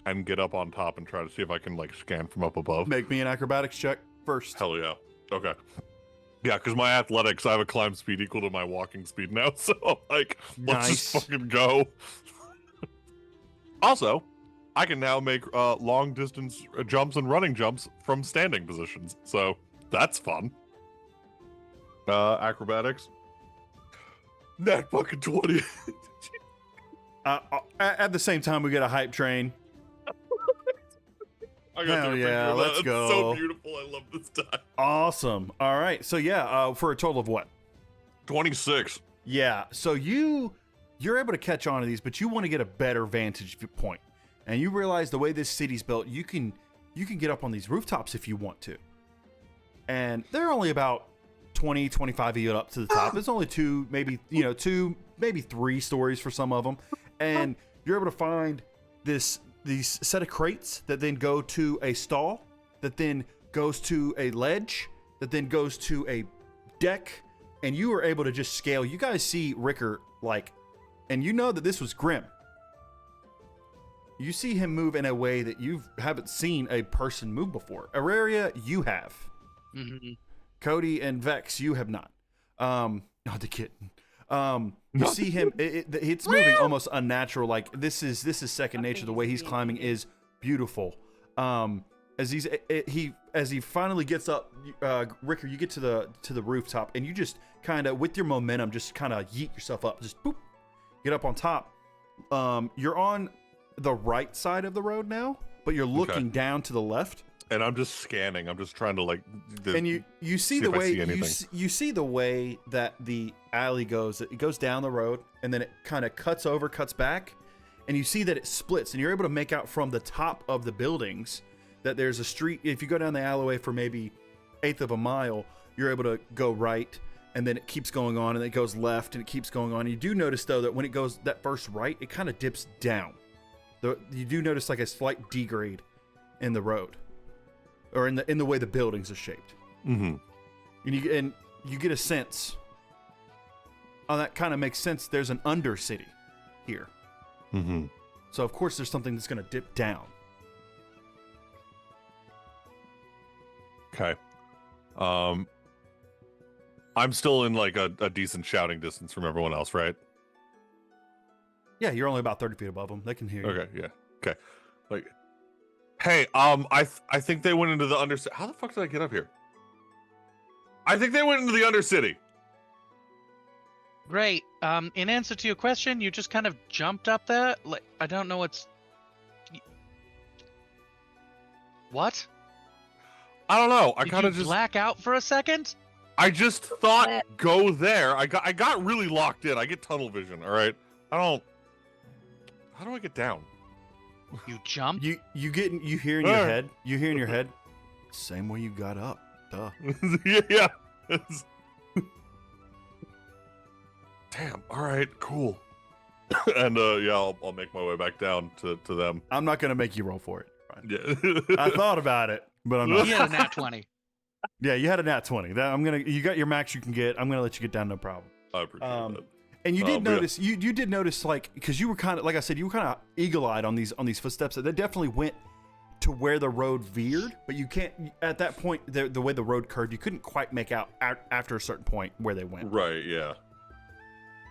and get up on top and try to see if I can like scan from up above? Make me an acrobatics check first. Hell yeah. Okay. Yeah, because my athletics, I have a climb speed equal to my walking speed now. So like, let's just fucking go. Also, I can now make long distance jumps and running jumps from standing positions. So that's fun. Acrobatics. That fucking 20. At the same time, we get a hype train. I got Hell yeah, let's It's go. so beautiful. I love this time. Awesome. All right. So yeah, for a total of what? 26. Yeah. So you're able to catch on to these, but you want to get a better vantage point. And you realize the way this city's built, you can get up on these rooftops if you want to. And they're only about 20, 25 feet up to the top. It's only two, maybe 3 stories for some of them. And you're able to find these set of crates that then go to a stall, that then goes to a ledge, that then goes to a deck, and you are able to just scale. You guys see Ricker and you know that this was Grim. You see him move in a way that you haven't seen a person move before. Auraria, you have. Mm-hmm. Cody and Vex, you have not. Not the kitten. You see him. It's moving almost unnatural. Like this is second nature. The way he's climbing is beautiful. And as he finally gets up, Ricker, you get to the rooftop, and you just kind of, with your momentum, just kind of yeet yourself up, just boop, get up on top. You're on the right side of the road now, but you're looking down to the left. And I'm just scanning. I'm just trying to like. And you see the way you see the way that the alley goes. It goes down the road, and then it kind of cuts back, and you see that it splits, and you're able to make out from the top of the buildings that there's a street. If you go down the alleyway for maybe 1/8 of a mile, you're able to go right, and then it keeps going on, and it goes left, and it keeps going on. And you do notice though that when it goes that first right, it kind of dips down. You do notice like a slight degrade in the road, or in the way the buildings are shaped. Mm-hmm. And you get a sense. Oh, that kind of makes sense. There's an undercity here. Mm-hmm. So of course there's something that's going to dip down. Okay. I'm still in like a decent shouting distance from everyone else, right? Yeah, you're only about 30 feet above them. They can hear you. Okay, yeah. Okay. Like, hey, I think they went into the undercity. How the fuck did I get up here? I think they went into the undercity. Great. In answer to your question, you just kind of jumped up there. Like, I don't know what's. What? I don't know. I Did kind of you just black out for a second? I just thought go there. I got really locked in. I get tunnel vision. All right. I don't. How do I get down? You jump. You hear in your head. You hear in your head. Same way you got up. Duh. Yeah. Damn. All right. Cool. And yeah, I'll make my way back down to them. I'm not gonna make you roll for it. Fine. Yeah. I thought about it, but I'm not. You had a nat 20. Yeah, you had a nat 20. You got your max you can get. I'm gonna let you get down, no problem. I appreciate that. And you did notice, you did notice, like, because you were kind of, like I said, you were kind of eagle-eyed on these footsteps. That they definitely went to where the road veered, but you can't, at that point, the way the road curved, you couldn't quite make out after a certain point where they went. Right. Yeah.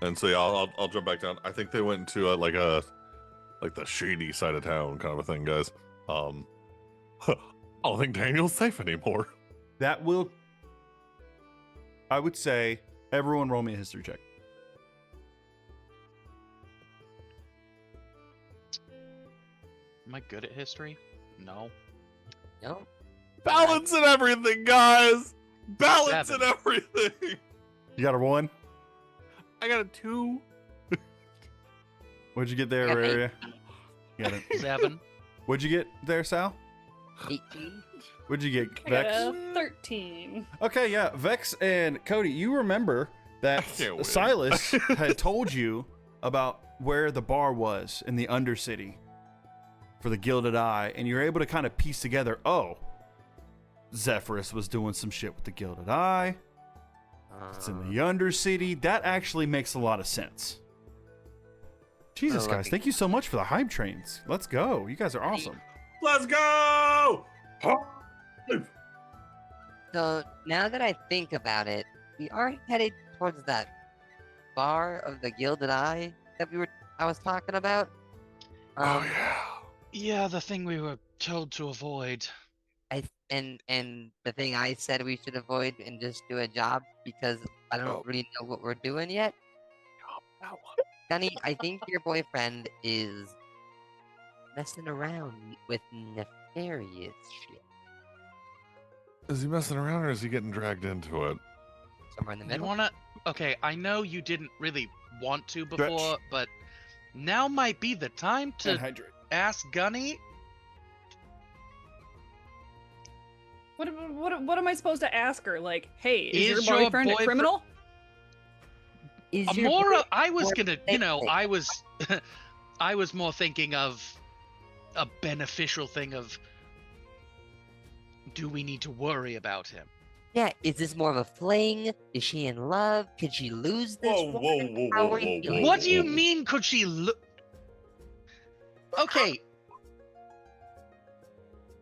And so yeah, I'll jump back down. I think they went into like the shady side of town kind of a thing, guys. I don't think Daniel's safe anymore. That will, I would say, everyone roll me a history check. Am I good at history? No. No. Balance and everything, guys. Balance 7. and everything. You got a 1? I got a 2. What'd you get there, Area? You got it. 7. What'd you get there, Sal? 18. What'd you get, I got Vex? a 13. Okay, yeah, Vex and Cody, you remember that can't win. Silas had told you about where the bar was in the Undercity for the Gilded Eye, and you're able to kind of piece together, oh, Zephyrus was doing some shit with the Gilded Eye. It's in the Undercity. That actually makes a lot of sense. Jesus, guys, thank you so much for the hype trains. Let's go. You guys are awesome. Let's go. So now that I think about it, we are headed towards that bar of the Gilded Eye that I was talking about. Oh yeah. Yeah, the thing we were told to avoid. And the thing I said we should avoid and just do a job because I don't really know what we're doing yet. That one. Gunny, I think your boyfriend is messing around with nefarious shit. Is he messing around or is he getting dragged into it? Somewhere in the You middle. wanna? Okay, I know you didn't really want to before, but now might be the time to And hydrate. ask Gunny. What am I supposed to ask her? Like, hey, is Is your your boyfriend a boyfriend- criminal? Is your More, boy- I was more gonna, I was, I was more thinking of a beneficial thing of, do we need to worry about him? Yeah, is this more of a fling? Is she in love? Could she lose this? Whoa, woman? whoa, whoa, How whoa, are you whoa, feeling? What do you whoa. mean? Could she look? Okay,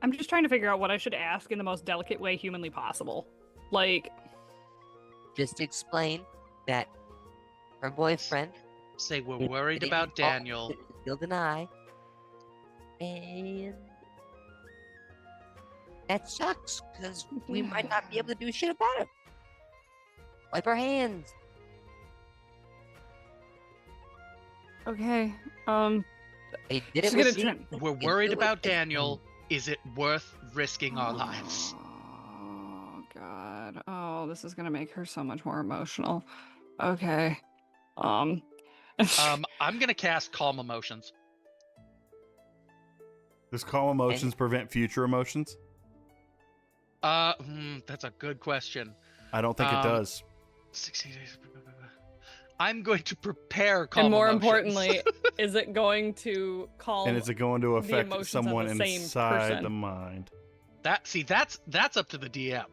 I'm just trying to figure out what I should ask in the most delicate way humanly possible. Like, Just explain that her boyfriend say we're is worried getting about involved Daniel. with the Gilded Eye, and That sucks, because we might not be able to do shit about it. Wipe our hands. Okay. They did She's it gonna with try- me. We're They worried do it. about Daniel. Is it worth risking our lives? Oh god. Oh, this is gonna make her so much more emotional. Okay. I'm gonna cast Calm Emotions. Does calm emotions prevent future emotions? That's a good question. I don't think it does. 60 days. I'm going to prepare Calm and more Emotions. importantly, is it going to calm? And is it going to affect emotions someone of the same inside person. the mind? That's up to the DM.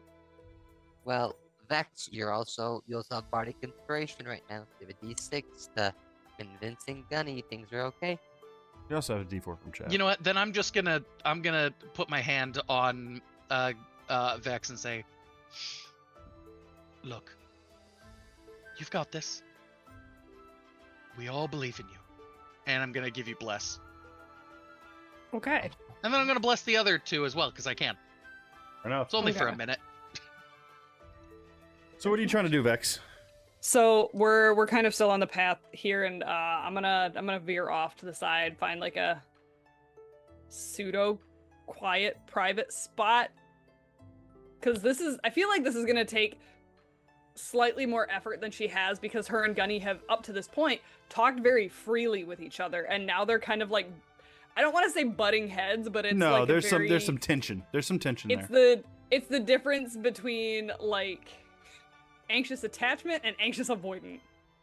Well, Vex, you also have Bardic Inspiration right now. Give a D6 to convincing Gunny things are okay. You also have a D4 from chat. You know what? Then I'm gonna put my hand on Vex and say, "Look, you've got this. We all believe in you." And I'm gonna give you bless. Okay. And then I'm gonna bless the other two as well, because I can. Fair enough. It's only for a Okay. minute. So what are you trying to do, Vex? So we're kind of still on the path here, and I'm gonna veer off to the side, find like a pseudo quiet private spot, because I feel like this is gonna take slightly more effort than she has, because her and Gunny have up to this point talked very freely with each other, and now they're kind of like, I don't want to say butting heads, but it's No, like there's very, some tension. There's some tension it's there. it's the difference between like anxious attachment and anxious avoidant.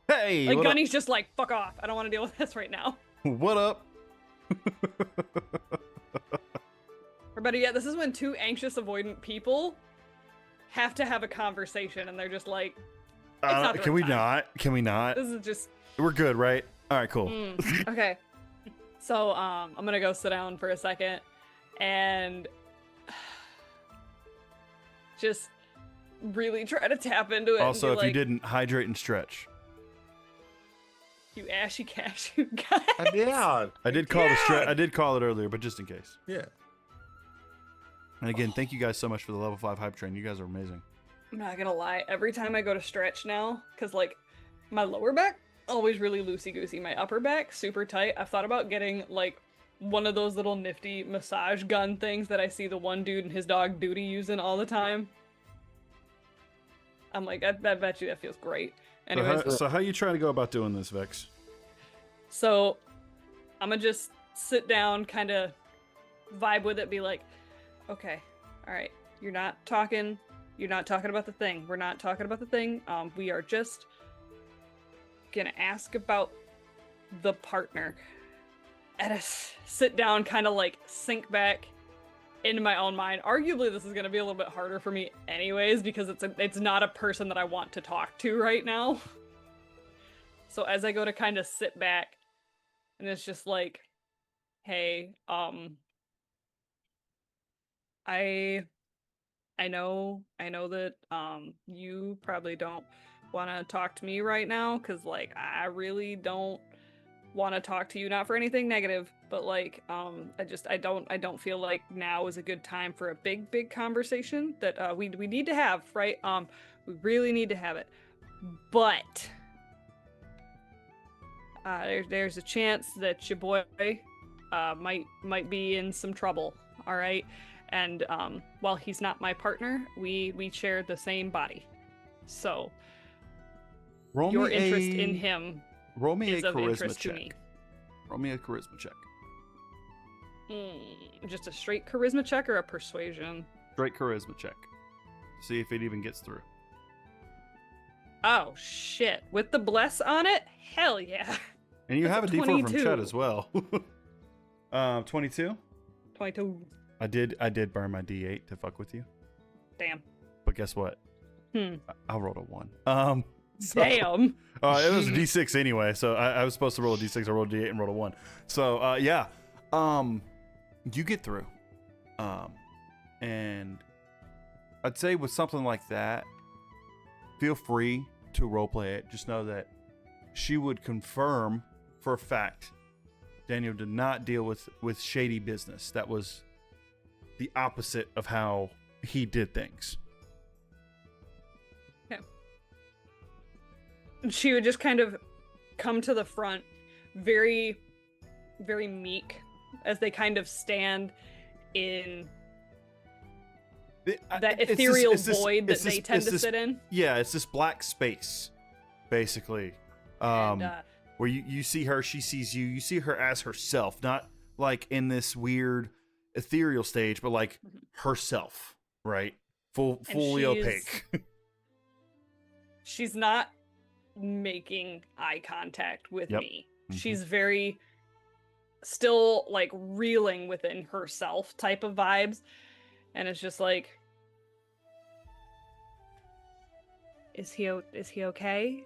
Hey, Like what Gunny's just like, fuck off, I don't want to deal with this right now. up? What up? Or better yet, this is when two anxious avoidant people have to have a conversation, and they're just like, not the Can right we time. not? Can we not? this is just We're good, right? All right, cool. okay. So I'm gonna go sit down for a second and just really try to tap into it. Also, and if be you like, didn't, hydrate and stretch. you ashy cashew guys. Yeah. I did call it a stretch. I did call it earlier, but just in case. Yeah. And again, thank you guys so much for the level 5 hype train. You guys are amazing. I'm not gonna lie, every time I go to stretch now, because like my lower back always really loosey goosey, my upper back super tight. I've thought about getting like one of those little nifty massage gun things that I see the one dude and his dog Duty using all the time. I'm like, I bet you that feels great. Anyways, So how you trying to go about doing this, Vex? so I'm gonna just sit down, kind of vibe with it, be like, okay, all right, you're not talking about the thing. We're not talking about the thing. We are just gonna ask about the partner. And I sit down, kind of like sink back into my own mind. Arguably, this is gonna be a little bit harder for me anyways, because it's not a person that I want to talk to right now. So as I go to kind of sit back, and it's just like, hey, I know that you probably don't want to talk to me right now, because like I really don't want to talk to you, not for anything negative, but like I don't feel like now is a good time for a big conversation that we need to have, right? We really need to have it, but there's a chance that your boy might be in some trouble, all right? And while he's not my partner, we share the same body, so your interest in him Roll me is a of charisma interest to check. me. Roll me a charisma check. Just a straight charisma check or a persuasion? Straight charisma check. See if it even gets through. Oh shit! With the bless on it, hell yeah! And you have a That's a D4 from 22. Chet as well. 22. 22. I did burn my D8 to fuck with you, Damn. but guess what? Hmm. I rolled a 1. So, Damn. it was a D6 anyway, so I was supposed to roll a D6. I rolled a D8 and rolled a 1. So yeah, you get through, and I'd say with something like that, feel free to roleplay it. Just know that she would confirm for a fact Daniel did not deal with shady business. That was the opposite of how he did things. She would just kind of come to the front, very, very meek, as they kind of stand in that ethereal void that they tend to sit in. Yeah, it's this black space, basically. Where you see her, she sees you. You see her as herself, not like in this weird ethereal stage, but like herself, right? Fully opaque. She's not making eye contact with me. Mm-hmm. She's very still like reeling within herself type of vibes, and it's just like, is he okay?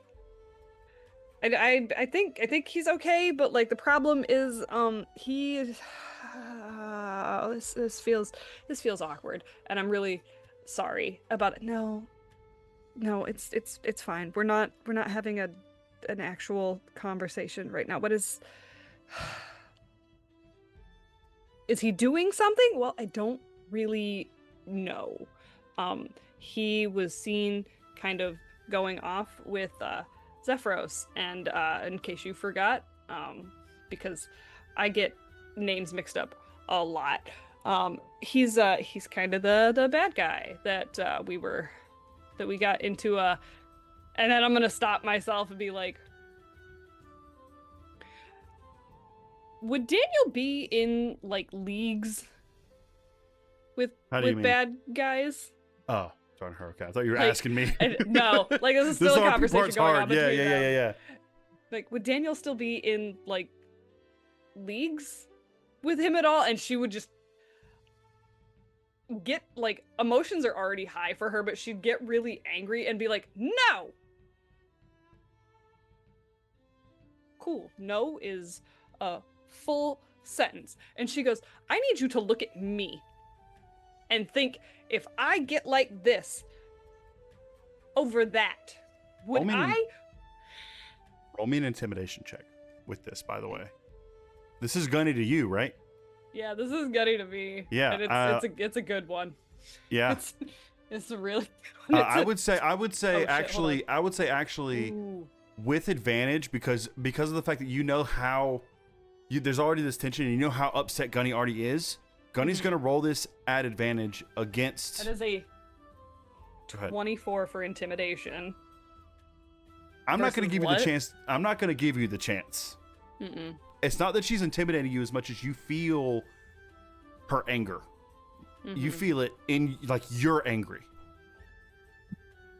I think he's okay, but like the problem is this feels awkward, and I'm really sorry about it. No, it's fine. We're not having an actual conversation right now. What is he doing something? Well, I don't really know. He was seen kind of going off with Zephyros, and in case you forgot, because I get names mixed up a lot. He's kind of the bad guy that we got into and then I'm gonna stop myself and be like, would Daniel be in like leagues with bad guys? Oh, darn her. Okay, I thought you were like, asking me. No, like this is still a conversation going on between them. Yeah. Like, would Daniel still be in like leagues with him at all? And she would just get like, emotions are already high for her, but she'd get really angry and be like, no. Cool. No is a full sentence. And she goes, I need you to look at me and think, if I get like this over that, would roll me an intimidation check with this, by the way. This is gunny to you, right? Yeah, this is gunny to me. Yeah, and it's a good one. Yeah, it's a really good one. I would say actually, Ooh. with advantage, because of the fact that you know how there's already this tension, and you know how upset Gunny already is. Gunny's gonna roll this at advantage against. That is a 24 for intimidation. I'm not gonna give you the what? chance. I'm not gonna give you the chance. Mm-mm. It's not that she's intimidating you as much as you feel her anger. You feel it in, like, you're angry.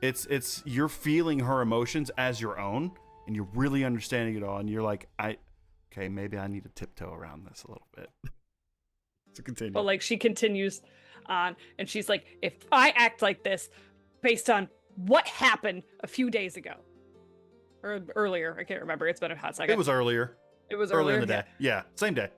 It's you're feeling her emotions as your own, and you're really understanding it all, and you're like, okay, maybe I need to tiptoe around this a little bit. To continue. But like, she continues on, and she's like, if I act like this based on what happened a few days ago or earlier, I can't remember, it's been a hot second. It was earlier. It was earlier in the day. Yeah, same day.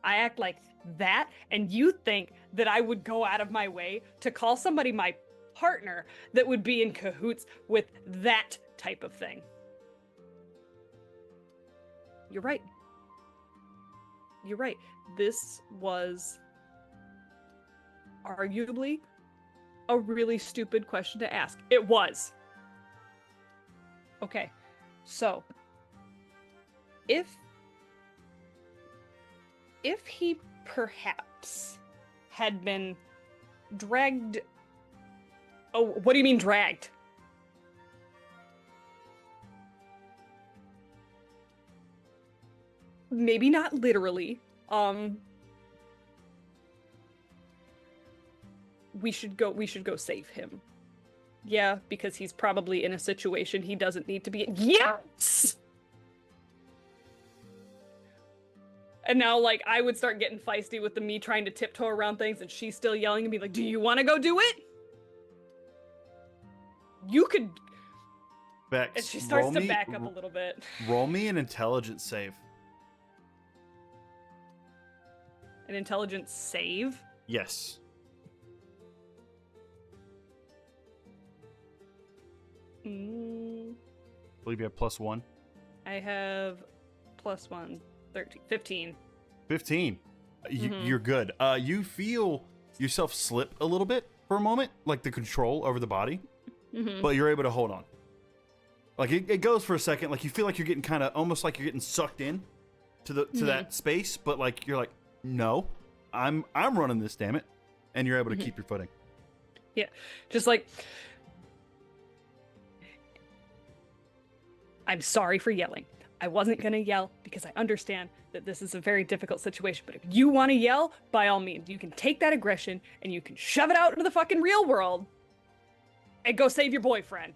I act like that, and you think that I would go out of my way to call somebody my partner that would be in cahoots with that type of thing. You're right. You're right. This was arguably a really stupid question to ask. It was. Okay, so if he perhaps had been dragged... Oh, what do you mean dragged? Maybe not literally. We should go save him. Yeah, because he's probably in a situation he doesn't need to be in. Yes! And now, like, I would start getting feisty with me trying to tiptoe around things, and she's still yelling at me, like, do you want to go do it? You could... Bex, and she starts to back up a little bit. Roll me an intelligence save. An intelligence save? Yes. I believe you have +1. I have +1, 13, 15. 15. Mhm. You're good. You feel yourself slip a little bit for a moment, like the control over the body, Mm-hmm. but you're able to hold on. Like it goes for a second, like you feel like you're getting kind of almost like you're getting sucked in to that space, but like you're like, no, I'm running this, damn it, and you're able to keep your footing. Yeah, just like, I'm sorry for yelling. I wasn't gonna yell because I understand that this is a very difficult situation, but if you want to yell, by all means, you can take that aggression and you can shove it out into the fucking real world and go save your boyfriend.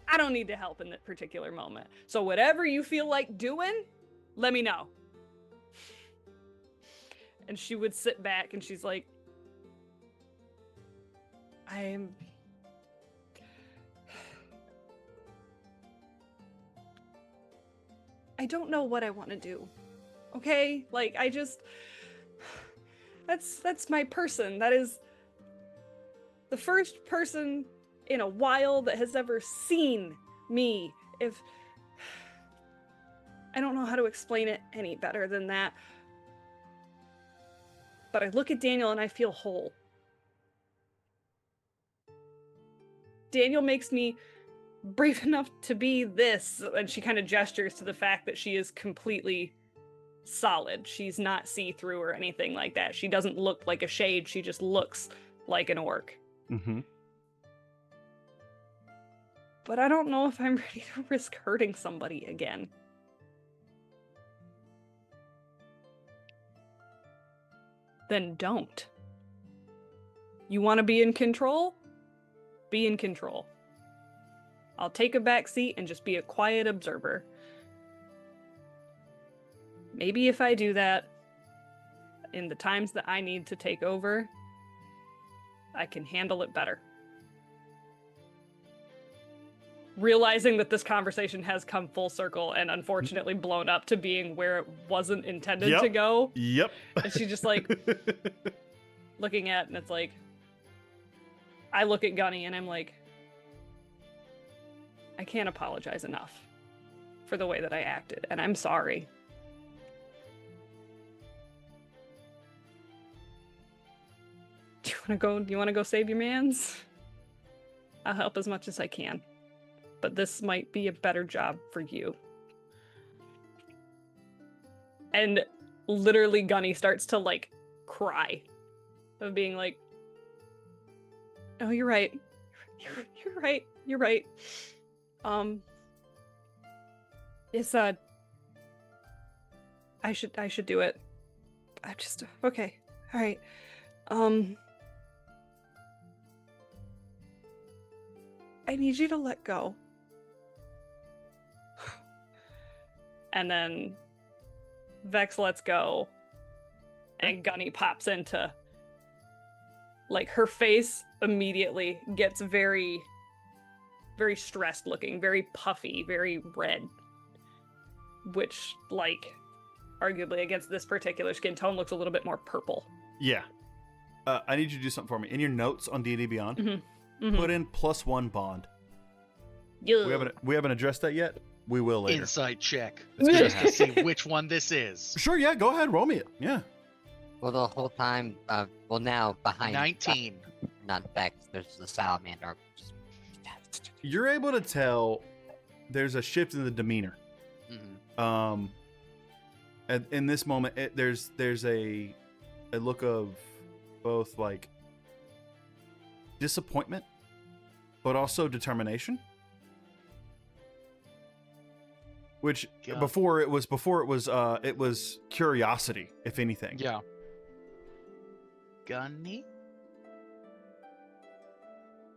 I don't need to help in that particular moment. So whatever you feel like doing, let me know. And she would sit back and she's like, I don't know what I want to do. Okay? Like, that's my person. That is the first person in a while that has ever seen me. If I don't know how to explain it any better than that. But I look at Daniel and I feel whole. Daniel makes me brave enough to be this. And she kind of gestures to the fact that she is completely solid. She's not see-through or anything like that. She doesn't look like a shade. She just looks like an orc. Mm-hmm. But I don't know if I'm ready to risk hurting somebody again. Then don't. You want to be in control? Be in control. I'll take a back seat and just be a quiet observer. Maybe if I do that, in the times that I need to take over, I can handle it better. Realizing that this conversation has come full circle and unfortunately blown up to being where it wasn't intended to go. Yep. And she just like looking at, and it's like, I look at Gunny and I'm like, I can't apologize enough for the way that I acted, and I'm sorry. Do you want to go save your mans? I'll help as much as I can. But this might be a better job for you. And literally Gunny starts to like cry of being like, oh, you're right. You're right. You're right. It's I should do it. I just okay. All right. I need you to let go. And then Vex lets go, and Gunny pops into, like, her face immediately gets very, very stressed looking, very puffy, very red, which, like, arguably against this particular skin tone looks a little bit more purple. Yeah. I need you to do something for me. In your notes on D&D Beyond, Mm-hmm. put in +1 bond. Yeah. We haven't addressed that yet. We will later. Insight check. It's gonna Just to see which one this is. Sure, yeah, go ahead, roll me it. Yeah. Well, the whole time, well, now behind 19. Not Vex, there's the salamander. You're able to tell there's a shift in the demeanor. Mhm. In this moment, there's a look of both like disappointment, but also determination. Which Yeah. before it was curiosity, if anything. Yeah. Gunny?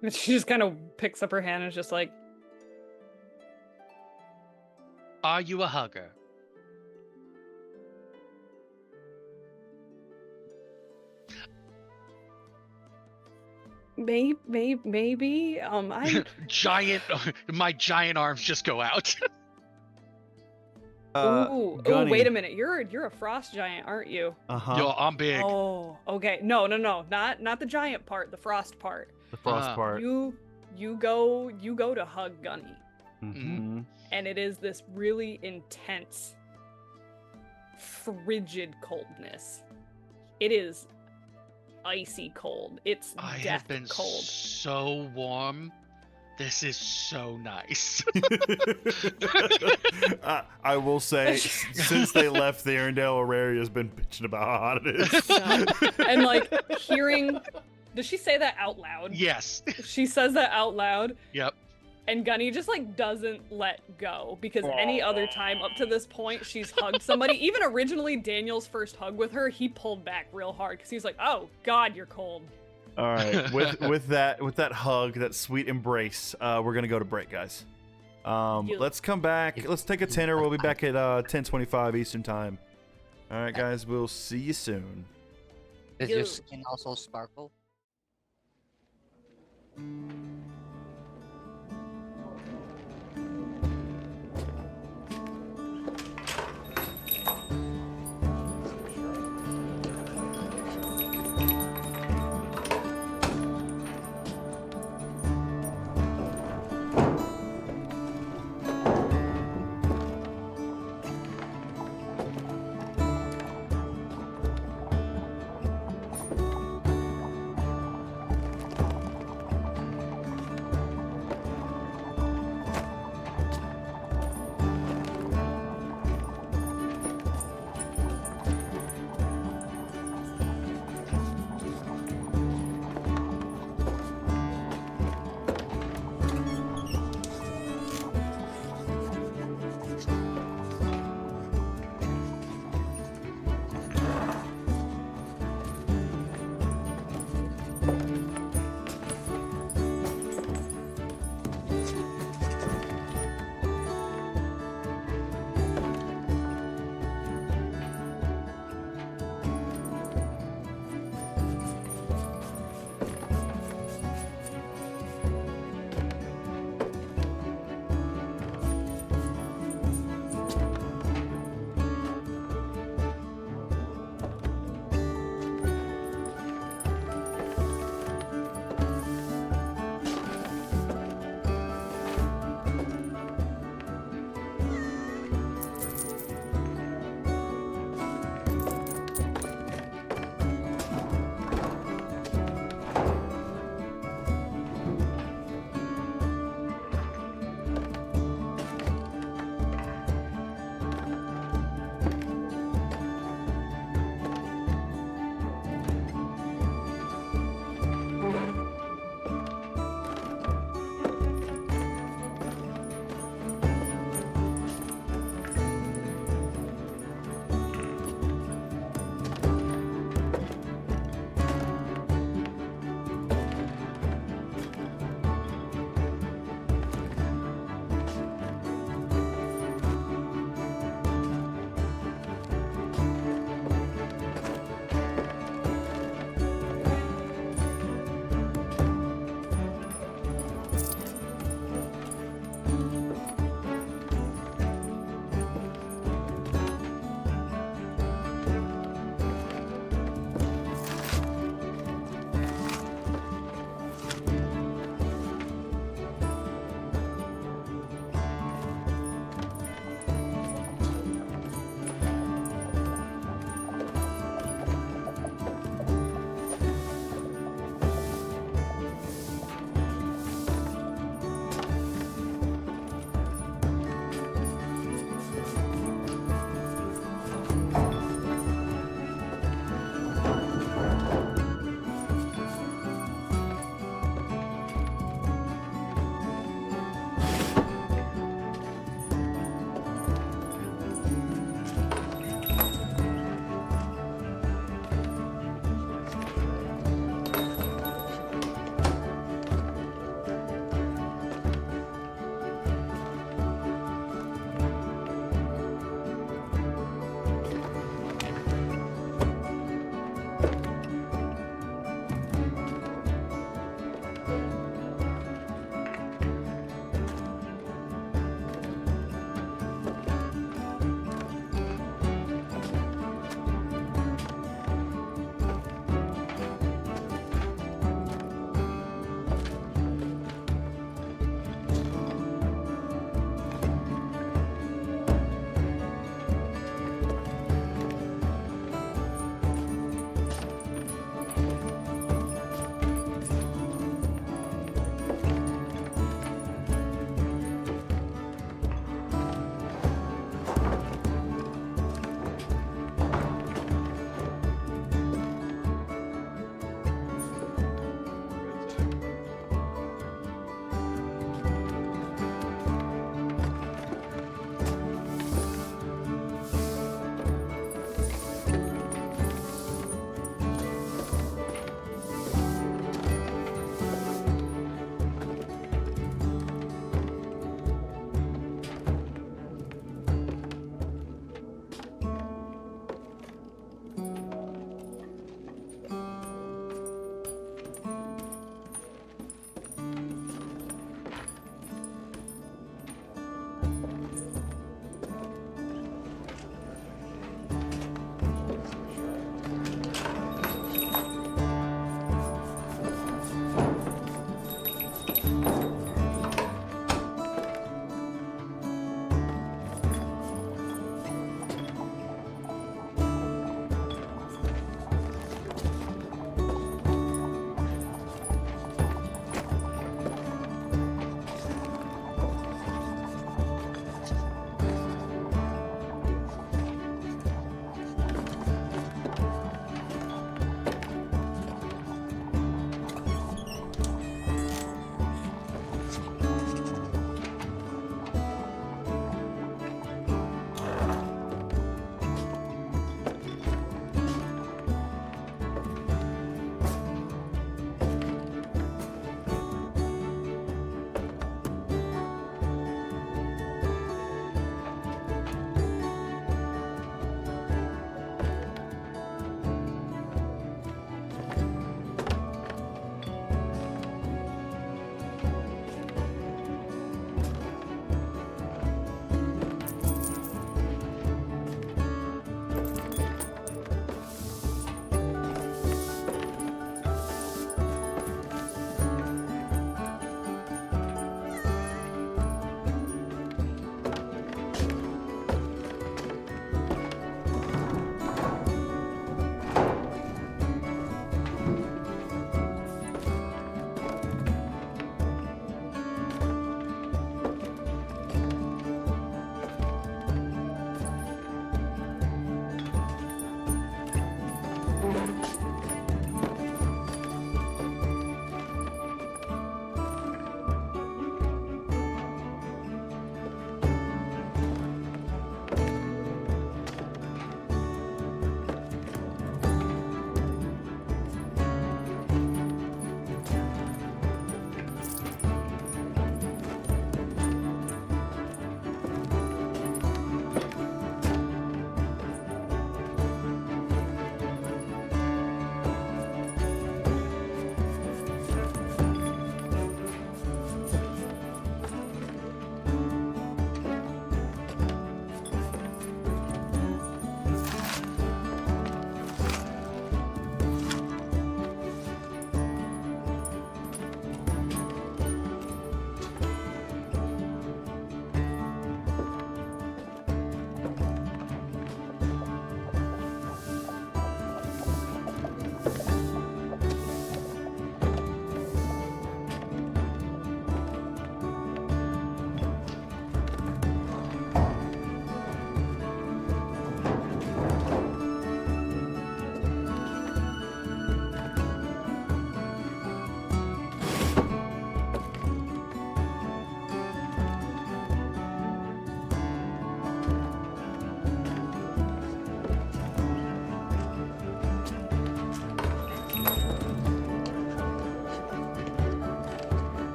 And she just kind of picks up her hand and is just like, Are you a hugger? maybe. I'm. My giant arms just go out. Ooh, Gunny. wait a minute. You're a frost giant, aren't you? Uh-huh. Yo, I'm big. Oh, okay. No, not the giant part, the frost part. The frost Uh, part. You go to hug Gunny, Mhm. and it is this really intense frigid coldness. It is icy cold. It's I death have been cold. so warm. This is so nice. I will say, since they left, the Arendelle Auraria has been bitching about how hot it is. No. And like hearing, does she say that out loud? Yes. She says that out loud. Yep. And Gunny just like doesn't let go because any other time up to this point she's hugged somebody. Even originally Daniel's first hug with her, he pulled back real hard because he's like, "Oh God, you're cold." All right, with that hug, that sweet embrace, we're gonna go to break, guys. Let's come back. Let's take a tenner. We'll be back at 10:25 Eastern time. All right, guys. We'll see you soon. Does your skin also sparkle?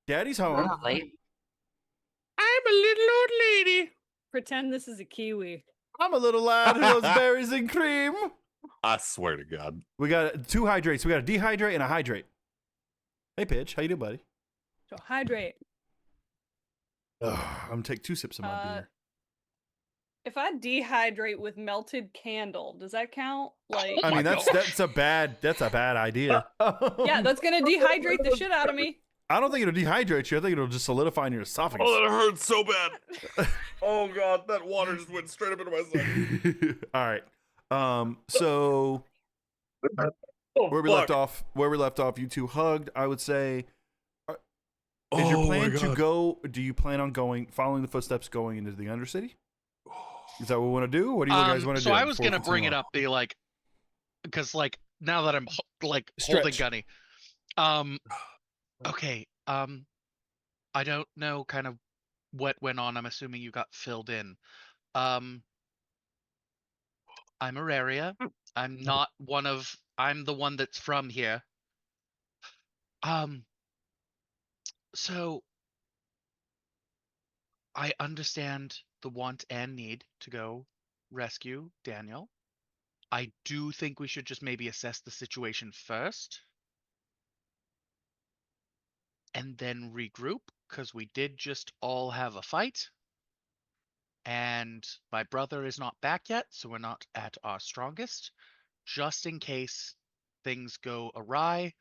Daddy's home. Not late. I'm a little old lady. Pretend this is a kiwi. I'm a little lad who loves berries and cream. I swear to God. We got 2 hydrates. We got a dehydrate and a hydrate. Hey, Pitch. How you doing, buddy? So hydrate. I'm gonna take 2 sips of my beer. If I dehydrate with melted candle, does that count? Like, I mean, my that's a bad idea. yeah, that's gonna dehydrate the shit out of me. I don't think it'll dehydrate you. I think it'll just solidify in your esophagus. Oh, that hurts so bad. Oh God, that water just went straight up into my stomach. All right. So Oh, where we left off, you 2 hugged. I would say, is your plan to go? Do you plan on following the footsteps, going into the Undercity? Is that what we want to do? What do you guys want to do? So I was before we gonna bring it continue up, be like, because like now that I'm like holding Stretch. Gunny, okay, I don't know kind of what went on. I'm assuming you got filled in. I'm Auraria. I'm not one of. I'm the one that's from here. So I understand the want and need to go rescue Daniel. I do think we should just maybe assess the situation first and then regroup, because we did just all have a fight. And my brother is not back yet, so we're not at our strongest. Just in case things go awry,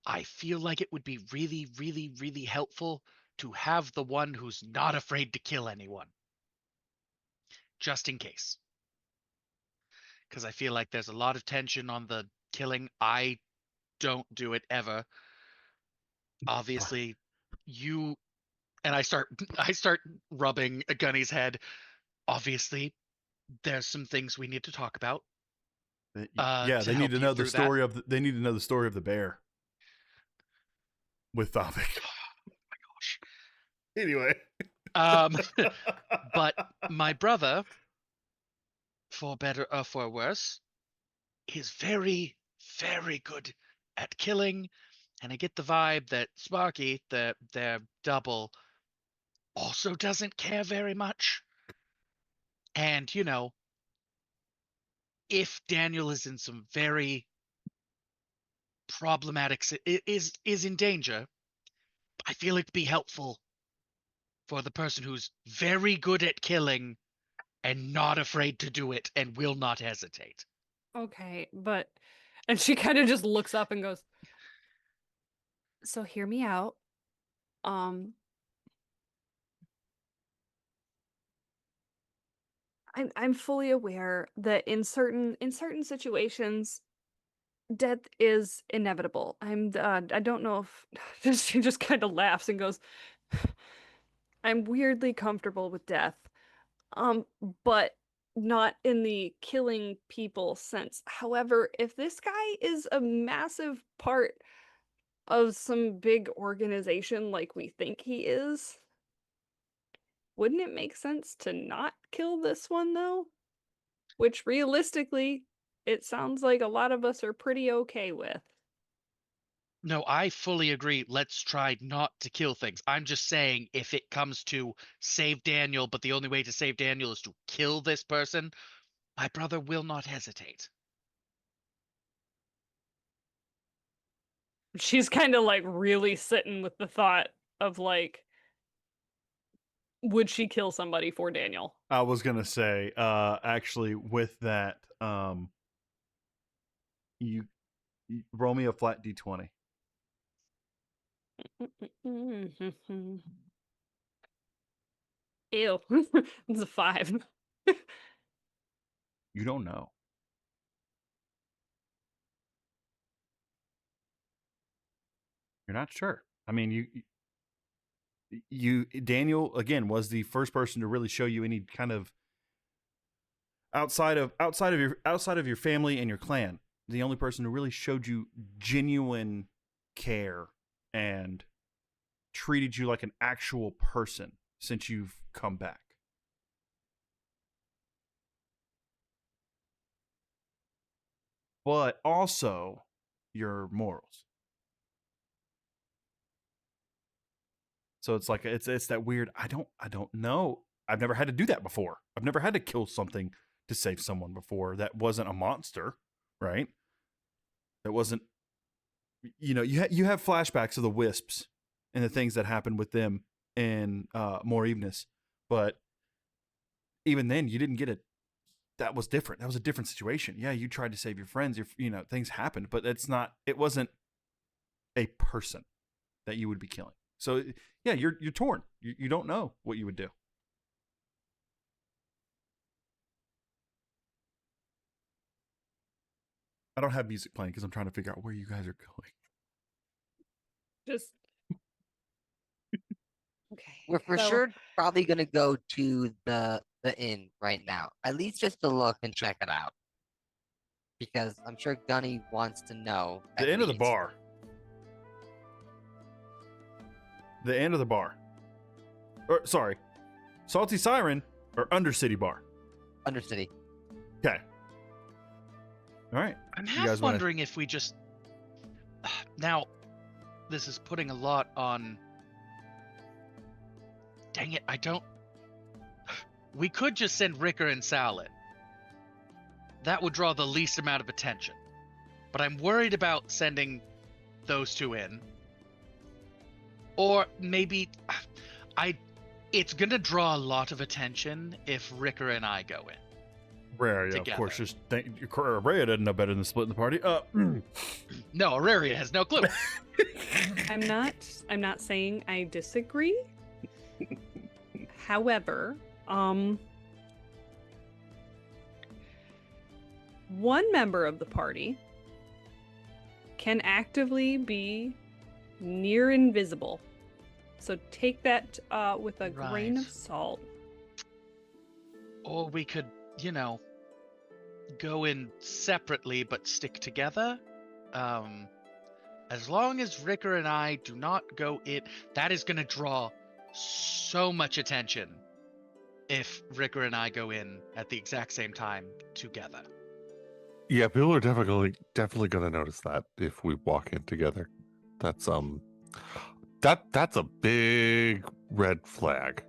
I feel like it would be really, really, really helpful to have the one who's not afraid to kill anyone. Just in case. Because I feel like there's a lot of tension on the killing. I don't do it ever. Obviously, you and I start rubbing Gunny's head. Obviously, there's some things we need to talk about. Yeah, to they need help to you know the through that. story of. They need to know the story of the bear. With Thavik. Gosh. Anyway. But my brother, for better or for worse, is very, very good at killing. And I get the vibe that Sparky, their double, also doesn't care very much. And, you know, if Daniel is in some very problematic, is in danger, I feel it'd be helpful for the person who's very good at killing and not afraid to do it and will not hesitate. Okay, but and she kind of just looks up and goes, "So hear me out. Um I'm fully aware that in certain situations death is inevitable. I don't know if she just kind of laughs and goes, I'm weirdly comfortable with death. But not in the killing people sense. However, if this guy is a massive part of some big organization like we think he is, wouldn't it make sense to not kill this one though? Which realistically, it sounds like a lot of us are pretty okay with. No, I fully agree. Let's try not to kill things. I'm just saying, if it comes to save Daniel, but the only way to save Daniel is to kill this person, my brother will not hesitate. She's kind of like really sitting with the thought of like, would she kill somebody for Daniel? I was gonna say, actually, with that, you roll me a flat d20. Ew. It's a 5. You don't know. You're not sure. I mean, Daniel again was the first person to really show you any kind of outside of your family and your clan. The only person who really showed you genuine care and treated you like an actual person since you've come back. But also your morals. So it's like it's that weird. I don't know. I've never had to do that before. I've never had to kill something to save someone before that wasn't a monster, right? That wasn't. You have flashbacks of the wisps and the things that happened with them in More Eveness, but even then you didn't get it. That was different. That was a different situation. Yeah, you tried to save your friends. Things happened, but it wasn't a person that you would be killing. So yeah, you're torn. You don't know what you would do. I don't have music playing because I'm trying to figure out where you guys are going. Just okay. We're for So, sure probably gonna go to the inn right now, at least just to look and check it out, because I'm sure Gunny wants to know. The end of the bar. The end of the bar. Or sorry, Salty Siren or Undercity Bar. Undercity. Okay. All right. I'm You half guys wanna- wondering if we just. Now, this is putting a lot on. Dang it, I don't. We could just send Ricker and Sal in. That would draw the least amount of attention. But I'm worried about sending those two in. Or maybe. It's gonna draw a lot of attention if Ricker and I go in. Rhea, of course, just Rhea doesn't know better than splitting the party up. No, Aurelia has no clue. I'm not saying I disagree. However, one member of the party can actively be near invisible. So take that with a grain of Right. salt. Or we could, go in separately but stick together. As long as Ricker and I do not go in, that is going to draw so much attention if Ricker and I go in at the exact same time together. Yeah, people are definitely gonna notice that if we walk in together. That's that's a big red flag.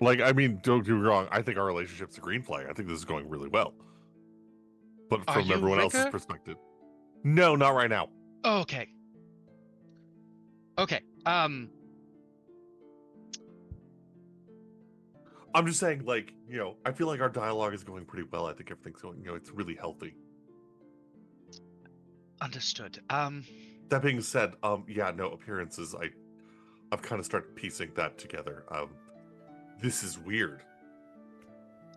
Like, I mean, don't get me wrong, I think our relationship's a green flag. I think this is going really well. But Are from you everyone else's Ricker? perspective. No, not right now. Okay. Okay. I'm just saying, like, I feel like our dialogue is going pretty well. I think everything's going, it's really healthy. Understood. That being said, yeah, no, appearances, I've kind of started piecing that together. This is weird.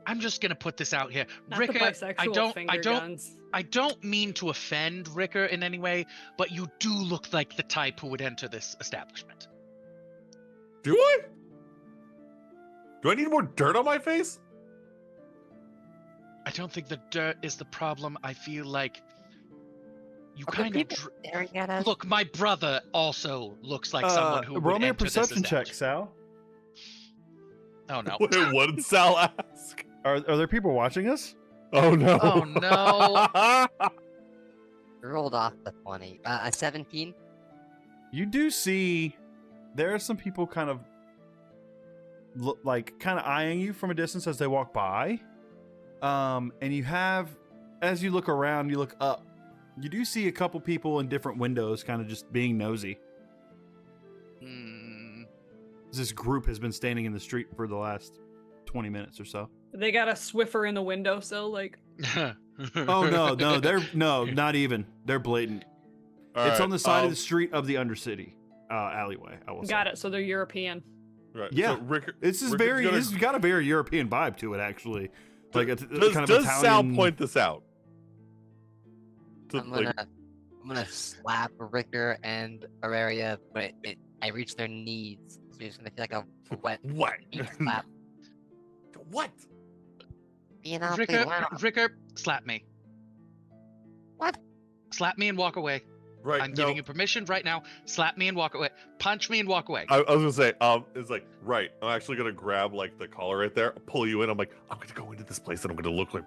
I'm just gonna put this out here. Not Ricker, the bisexual finger guns. I don't mean to offend Ricker in any way, but you do look like the type who would enter this establishment. Do I? Do I need more dirt on my face? I don't think the dirt is the problem. I feel like you Are there kind of people staring at us? look. My brother also looks like someone who would roll me a enter this perception check, establishment. Sal. Oh no! Wait, what did Sal ask? Are there people watching us? Oh no! Oh no! I rolled off the 20. A 17. You do see there are some people kind of kind of eyeing you from a distance as they walk by. And you have, as you look around, you look up. You do see a couple people in different windows kind of just being nosy. Hmm. This group has been standing in the street for the last 20 minutes or so. They got a Swiffer in the windowsill, like. Oh no, they're not even. They're blatant. It's on the side of the street of the Undercity alleyway. I will say. Got it. So they're European. Right. Yeah. So Rick, This is Ricker's gonna- This has got a very European vibe to it, actually. Like does, kind of does Italian. Sal point this out? To, I'm gonna slap Ricker and Aurelia, but I reach their knees, so you're just gonna feel like a wet what? knee slap. What? Being awfully loud. Ricker, slap me. What? Slap me and walk away. Right. I'm giving you permission right now. Slap me and walk away. Punch me and walk away. I was gonna say, it's like, right. I'm actually gonna grab like the collar right there, pull you in. I'm like, I'm gonna go into this place and I'm gonna look like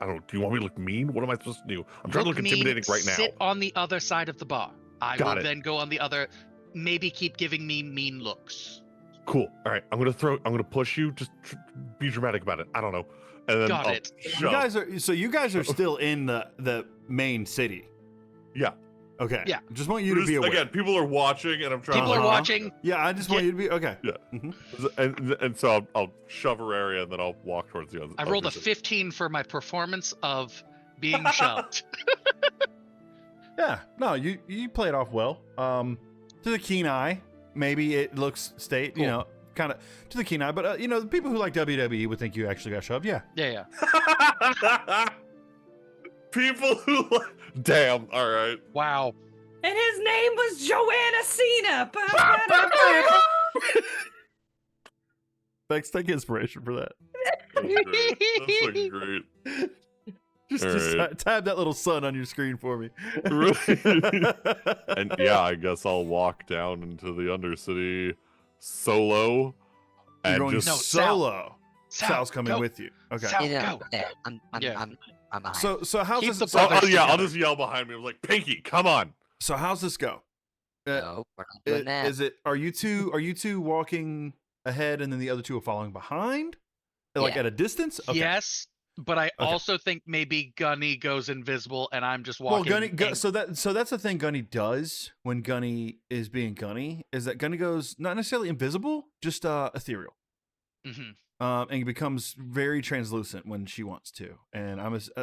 I don't. Do you want me to look mean? What am I supposed to do? I'm trying to look mean, intimidating right now. Sit on the other side of the bar. I Got will it. then go on the other. maybe keep giving me mean looks. Cool. All right, I'm gonna push you. Just be dramatic about it. I don't know. And then Got I'll it. shove. You guys are still in the main city. Yeah. Okay. Yeah. Just want you to be aware. Again, people are watching, and I'm trying. People to are watching. Yeah, I just want you to be okay. Yeah. Mhm. And so I'll shove her area, and then I'll walk towards the other. I rolled a other side. 15 for my performance of being shoved. Yeah. No, you play it off well. To the keen eye, maybe it looks Cool. kind of to the keen eye, but the people who like WWE would think you actually got shoved. Yeah. Yeah. People who. Damn. All right. Wow. And his name was Joanna Cena. Ba-ba-da-ba. Thanks. Take inspiration for that. That's great. That's fucking great. Just tab that little sun on your screen for me. And yeah, I guess I'll walk down into the Undercity solo You're and going just No, solo. Sal, Sal's coming go. with you. Okay. Sal. Yeah, Go. yeah, I'm Yeah. behind. So how's Keep this? the So, brothers yeah, I'll together. just yell behind me. I'm like, Pinky, come on. so how's this go? No, we're not doing that. Is it? Are you two walking ahead and then the other two are following behind, like Yeah. at a distance? Okay. Yes, but I also think maybe Gunny goes invisible and I'm just walking. Well, Gunny. So that's the thing Gunny does when Gunny is being Gunny is that Gunny goes not necessarily invisible, just ethereal. Mhm. And he becomes very translucent when she wants to, and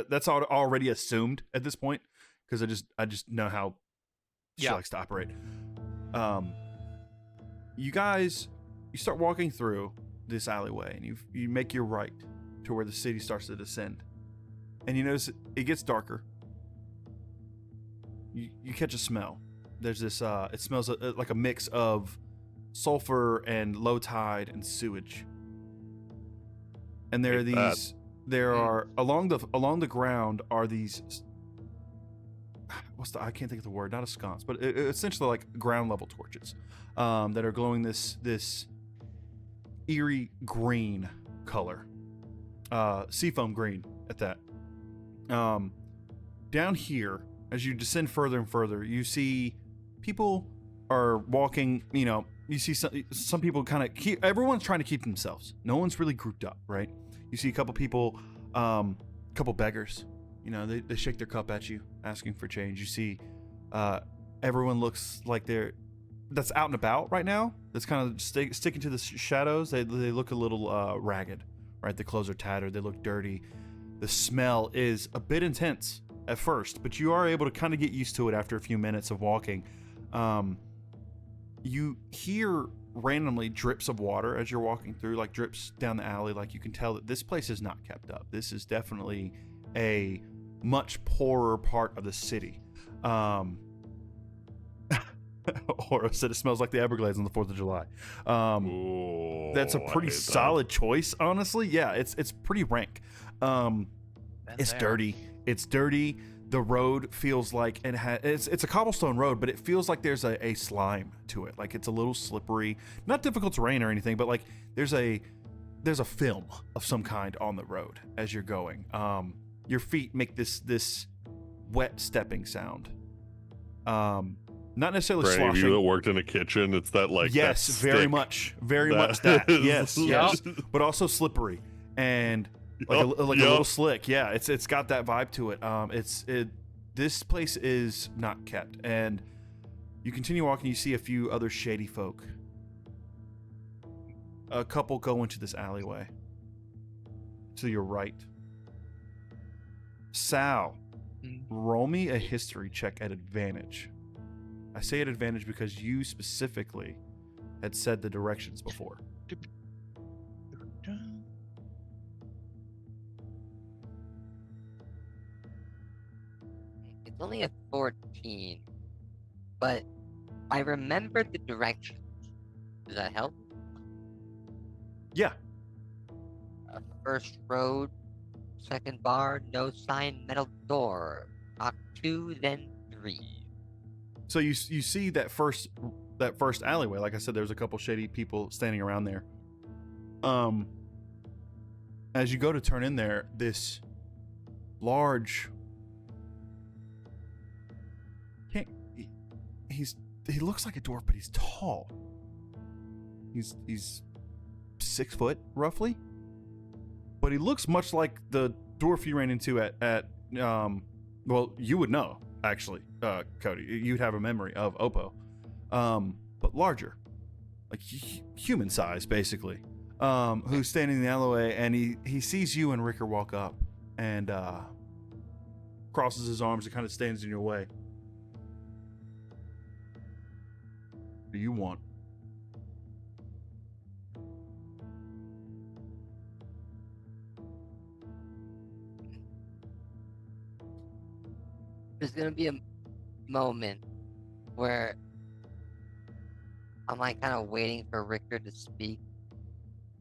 that's already assumed at this point because I just know how she Yeah. likes to operate. You guys, you start walking through this alleyway, and you make your right to where the city starts to descend, and you notice it gets darker. You catch a smell. There's this. It smells like a mix of sulfur and low tide and sewage. And there are Hate that. these. There are along the ground are these. I can't think of the word. Not a sconce, but essentially like ground level torches, that are glowing this eerie green color, seafoam green at that. Down here, as you descend further and further, you see people are walking. You see some people kind of everyone's trying to keep themselves. No one's really grouped up, right? You see a couple people, couple beggars. They shake their cup at you, asking for change. You see, everyone looks like that's out and about right now. That's kind of sticking to the shadows. They look a little ragged, right? The clothes are tattered. They look dirty. The smell is a bit intense at first, but you are able to kind of get used to it after a few minutes of walking. You hear randomly drips of water as you're walking through, like drips down the alley. Like you can tell that this place is not kept up. This is definitely a much poorer part of the city. Oro said it smells like the Everglades on the 4th of July. Ooh, That's a I pretty hate that. solid choice, honestly. Yeah, it's pretty rank. It's dirty. It's dirty. The road feels like it's a cobblestone road, but it feels like there's a slime to it. Like it's a little slippery. Not difficult terrain or anything, but like there's a film of some kind on the road as you're going. Your feet make this wet stepping sound. Not necessarily For any of you that sloshing. worked in a kitchen, it's that like Yes, that very stick. much That that. is- Yes, but also slippery and like a Yup. little slick. Yeah, it's got that vibe to it. This place is not kept, and you continue walking. You see a few other shady folk. A couple go into this alleyway to your right. Sal, roll me a history check at advantage. I say at advantage because you specifically had said the directions before. It's only a 14, but I remembered the directions. Does that help? Yeah. First road, second bar, no sign, metal door. Knock 2, then 3. So you see that first alleyway. Like I said, there's a couple shady people standing around there. As you go to turn in there, this large he looks like a dwarf, but he's tall. He's 6 foot roughly, but he looks much like the dwarf you ran into at well, you would know actually, Cody. You'd have a memory of Oppo, but larger, like human size basically. Who's standing in the alleyway, and he sees you and Ricker walk up, and crosses his arms and kind of stands in your way. What do you want? There's gonna be a moment where I'm like kind of waiting for Ricker to speak,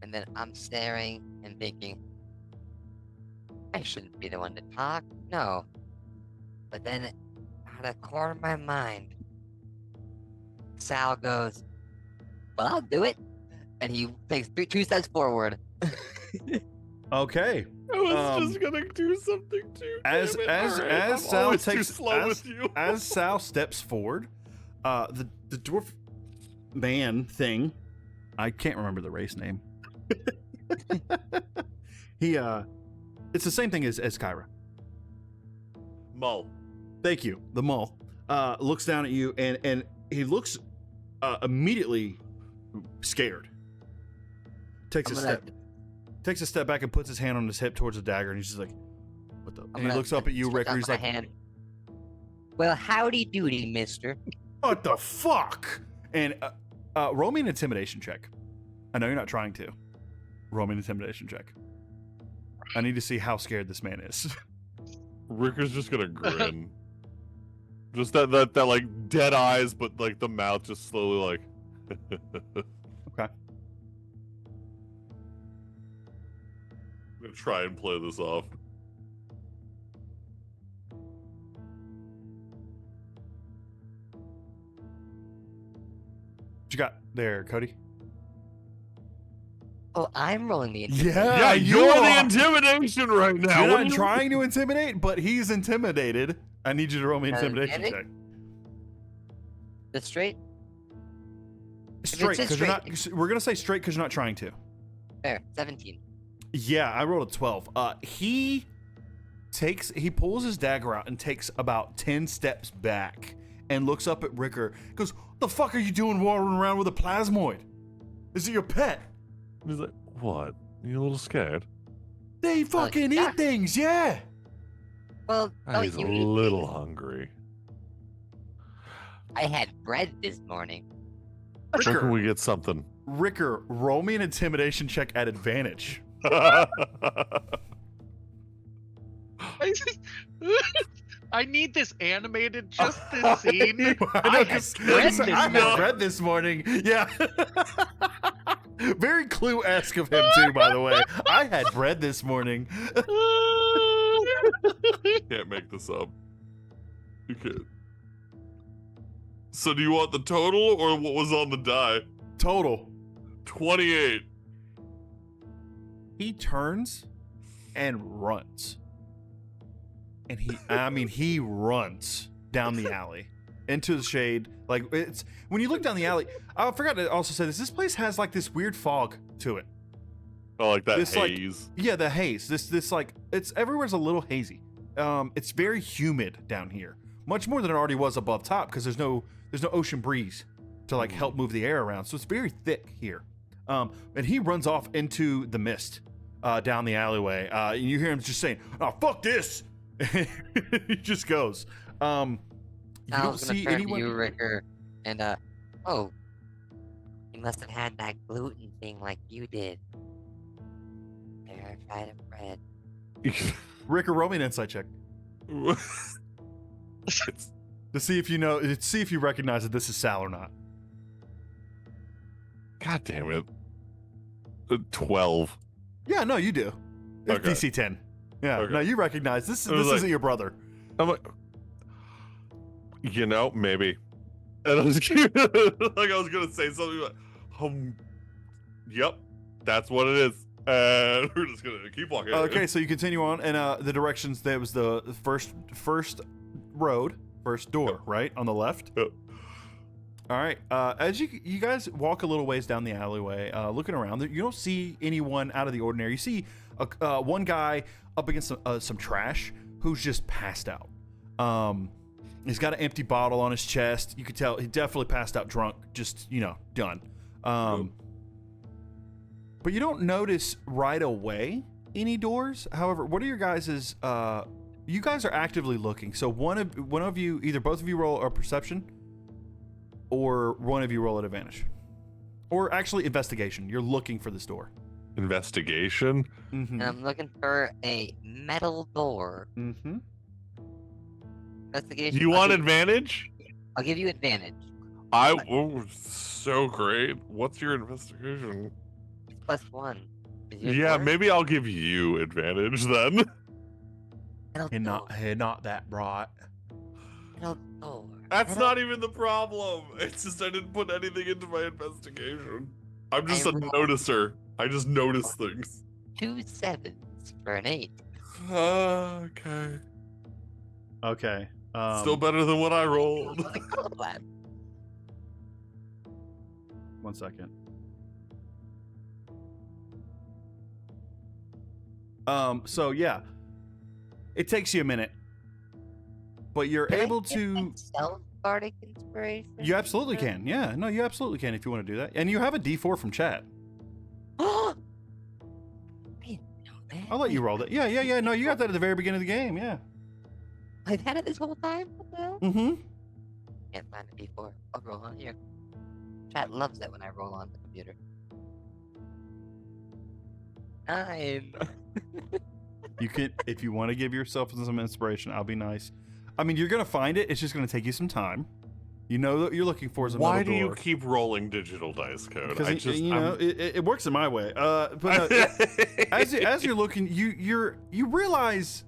and then I'm staring and thinking, I shouldn't be the one to talk, no. But then, out of the corner of my mind, Sal goes, well, I'll do it. And he takes 2 steps forward. Okay. I was just gonna do something too. As Sal takes as Sal steps forward, the dwarf man thing, I can't remember the race name. It's the same thing as Kyra. Mull. Thank you. The Mull looks down at you, and he looks immediately scared. Takes a step back and puts his hand on his hip towards the dagger, and he's just like, what the? And he looks up at you, Ricker. He's like, well, howdy doody, mister. what the fuck? And roll me an intimidation check. I know you're not trying to. Roll me an intimidation check. I need to see how scared this man is. Ricker's just gonna grin. Just that like dead eyes, but like the mouth just slowly like. Okay. I'm gonna try and play this off. What you got there, Cody? Oh, I'm rolling the Yeah, you're the intimidation right now. You're not trying to intimidate, but he's intimidated. I need you to roll me an intimidation check. The straight? Straight, because you're not. We're gonna say straight because you're not trying to. There, 17. Yeah, I rolled a 12. He pulls his dagger out and takes about 10 steps back and looks up at Ricker. Goes, "What the fuck are you doing wandering around with a plasmoid? Is it your pet?" He's like, "What? You a little scared?" They fucking eat things, yeah. Well, He's a little hungry. I had bread this morning. Where can we get something? Ricker, roll me an intimidation check at advantage. I need this animated, just this scene. I had bread this morning. Yeah. Very Clue-esque of him too, by the way. I had bread this morning. Can't make this up. You can't. So do you want the total or what was on the die? Total. 28. He turns and runs. And he runs down the alley into the shade. Like, it's when you look down the alley, I forgot to also say this place has like this weird fog to it. Oh, like that this, haze. Like, yeah, the haze. This like, it's everywhere's a little hazy. It's very humid down here. Much more than it already was above top because there's no ocean breeze to like help move the air around. So it's very thick here. And he runs off into the mist down the alleyway. And you hear him just saying, "Oh, fuck this." He just goes. You don't see anyone. You, Ricker, and oh, you must have had that gluten thing like you did. There, I tried a bread. Ricker, roll me an insight check to see if you recognize that this is Sal or not. God damn it. 12. Yeah, no, you do. It's Okay. DC 10. Yeah, Okay. no, you recognize this. This like- isn't your brother. I'm like, maybe. And I was like, I was gonna say something like, yep, that's what it is. And we're just gonna keep walking. Okay, so you continue on, and the directions. There was the first road, first door, right on the left. Yep. All right. As you guys walk a little ways down the alleyway, looking around, you don't see anyone out of the ordinary. You see one guy up against some trash who's just passed out. He's got an empty bottle on his chest. You could tell he definitely passed out drunk, just, done. But you don't notice right away any doors. However, what are your guys's, you guys are actively looking. So one of you, either both of you roll a perception or one of you roll at advantage. Or actually investigation. You're looking for this door. Investigation? Mm-hmm. I'm looking for a metal door. Mm-hmm. Investigation. You want advantage? I'll give you advantage. So great. What's your investigation? +1. Is yours Yeah, worse? maybe I'll give you advantage then. Metal door. Not that bright. Metal door. That's Metal- not even the problem. It's just I didn't put anything into my investigation. I'm just I a rolled- noticer. I just notice things. 2 7s for an 8. Okay. Okay. Still better than what I rolled. Like colorblind. 1 second. So yeah, it takes you a minute, but you're Can I able get to. myself bardic inspiration? You absolutely can. Yeah, no, you absolutely can if you want to do that. And you have a D4 from chat. I didn't know that. I'll let you roll that. Yeah. No, you got that at the very beginning of the game. Yeah. I've had it this whole time. What the hell? Mm-hmm. Can't find a D4. I'll roll on here. Chat loves it when I roll on the computer. 9. You can, if you want to give yourself some inspiration, I'll be nice. I mean, you're gonna find it. It's just gonna take you some time. You know what you're looking for is a Why metal do you door. keep rolling digital dice code? Because I just it works in my way. But no, as you're looking, you realize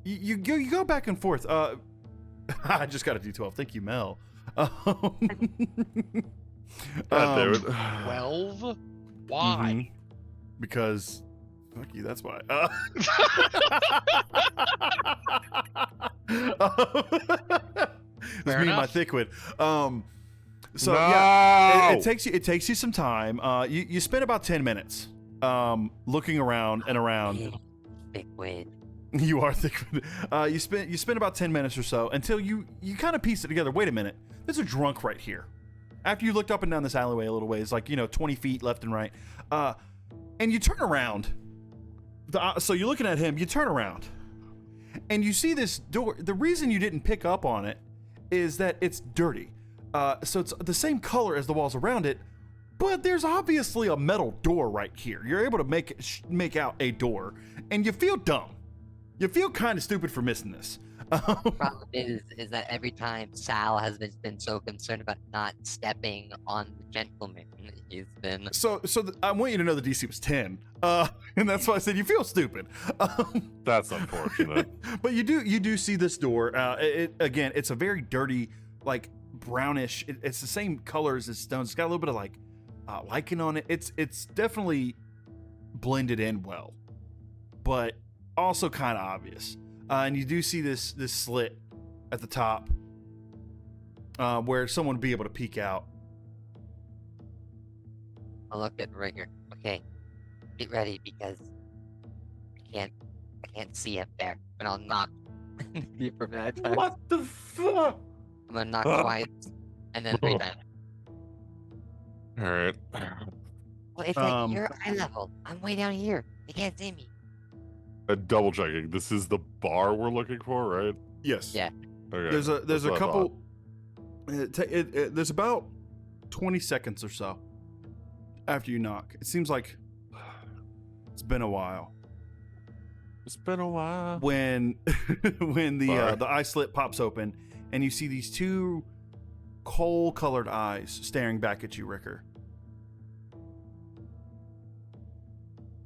you go back and forth. I just got a D12. Thank you, Mel. God damn it. 12? Why? Mhm. Because fuck you. That's why. It's me and my enough. thick-wit. So No! yeah, it takes you some time. You spend about 10 minutes looking around and around. Big win. You are thick. You spend about 10 minutes or so until you kind of piece it together. Wait a minute, there's a drunk right here. After you looked up and down this alleyway a little ways, like 20 feet left and right, and you turn around. So you're looking at him. You turn around, and you see this door. The reason you didn't pick up on it is that it's dirty. So it's the same color as the walls around it, but there's obviously a metal door right here. You're able to make out a door, and you feel dumb. You feel kind of stupid for missing this. Problem is that every time Sal has been so concerned about not stepping on the gentleman, he's been. So I want you to know the DC was 10, and that's why I said you feel stupid. That's unfortunate. But you do see this door. Again, it's a very dirty, like brownish. It's the same color as the stones. It's got a little bit of like lichen on it. It's definitely blended in well, but also kind of obvious. And you do see this slit at the top where someone would be able to peek out. I'll look at Ringer. Okay, get ready because I can't see up there, but I'll knock. Be for that time. What the fuck? I'm gonna knock twice, and then 3 times. All right. Well, it's like you're eye level. I'm way down here. They can't see me. Double checking. This is the bar we're looking for, right? Yes. Yeah. Okay. There's that's a what I couple. There's about 20 seconds or so after you knock. It seems like it's been a while. It's been a while. When when Sorry. the eye slit pops open and you see these two coal-colored eyes staring back at you, Ricker.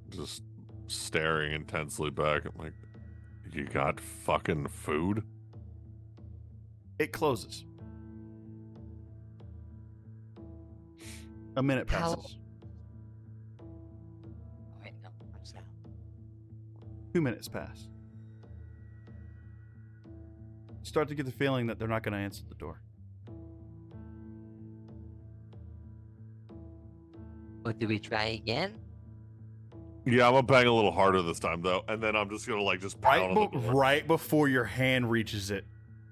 Just staring intensely back. I'm like, you got fucking food? It closes. A minute How- passes. Oh, wait, no, I'm Sal. 2 minutes pass. Start to get the feeling that they're not going to answer the door. do we try again? Yeah, I'm gonna bang a little harder this time though, and then I'm just gonna like just pound on the door. Right before your hand reaches it,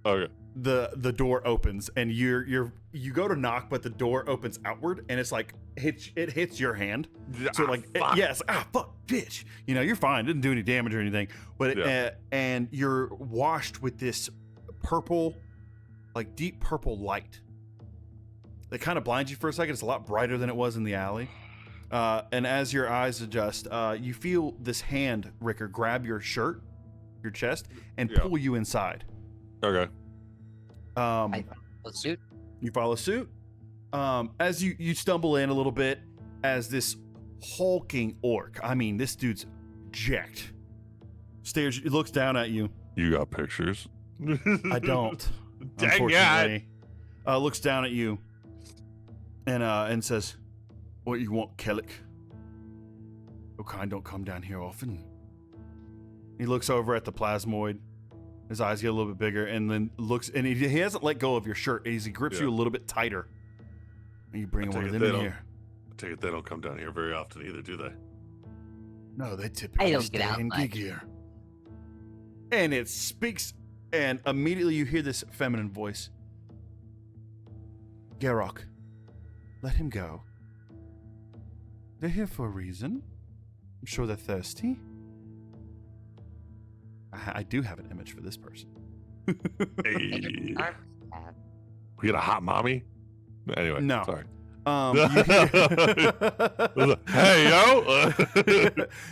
Okay. the door opens and you go to knock, but the door opens outward and it's like it hits your hand. So fuck, bitch. You know, you're fine. Didn't do any damage or anything. But and you're washed with this purple, like deep purple light. That kind of blinds you for a second. It's a lot brighter than it was in the alley. And as your eyes adjust, you feel this hand, Ricker, grab your shirt, your chest, and pull you inside. Okay. I follow suit. You follow suit. As you stumble in a little bit, as this hulking orc, I mean, this dude's jacked, looks down at you. You got pictures? I don't. Dang unfortunately. Looks down at you and says, "What you want, Kellic? Your kind don't come down here often." He looks over at the plasmoid. His eyes get a little bit bigger, and then looks, and he hasn't let go of your shirt. He grips you a little bit tighter. And you bring one of them in here. I take it they don't come down here very often either, do they? No, they typically don't stay get out in much. gig here. And it speaks, and immediately you hear this feminine voice. Garrock, let him go. They're here for a reason. I'm sure they're thirsty. I do have an image for this person. Hey. We got a hot mommy? Anyway, No. sorry. Hey yo!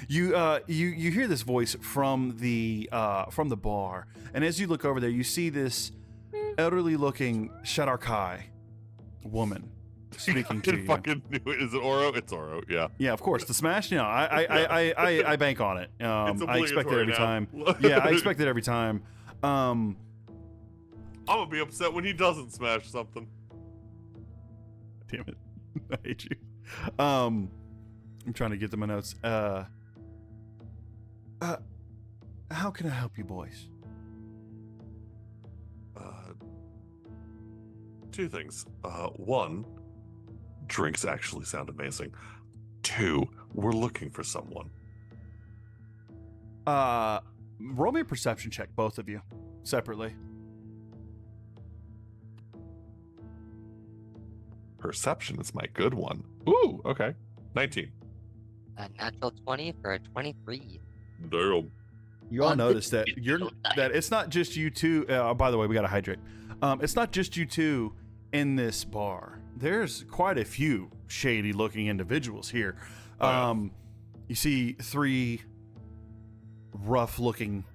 you hear this voice from the bar, and as you look over there, you see this elderly-looking Shadarkai woman speaking to you. Fucking knew it. Is it Oro? It's Oro. Yeah. Yeah, of course. The smash. No, I bank on it. I expect it every now. time. Yeah, I expect it every time. I'm gonna be upset when he doesn't smash something. Damn it. I hate you. I'm trying to get to my notes. How can I help you boys? Two things. One, drinks actually sound amazing. Two, we're looking for someone. Roll me a perception check, both of you, separately. Perception is my good one. Ooh, okay. 19. A natural 20 for a 23. Damn. You all On notice the that it's not just you two. By the way, we gotta hydrate. It's not just you two in this bar. There's quite a few shady-looking individuals here. You see three rough-looking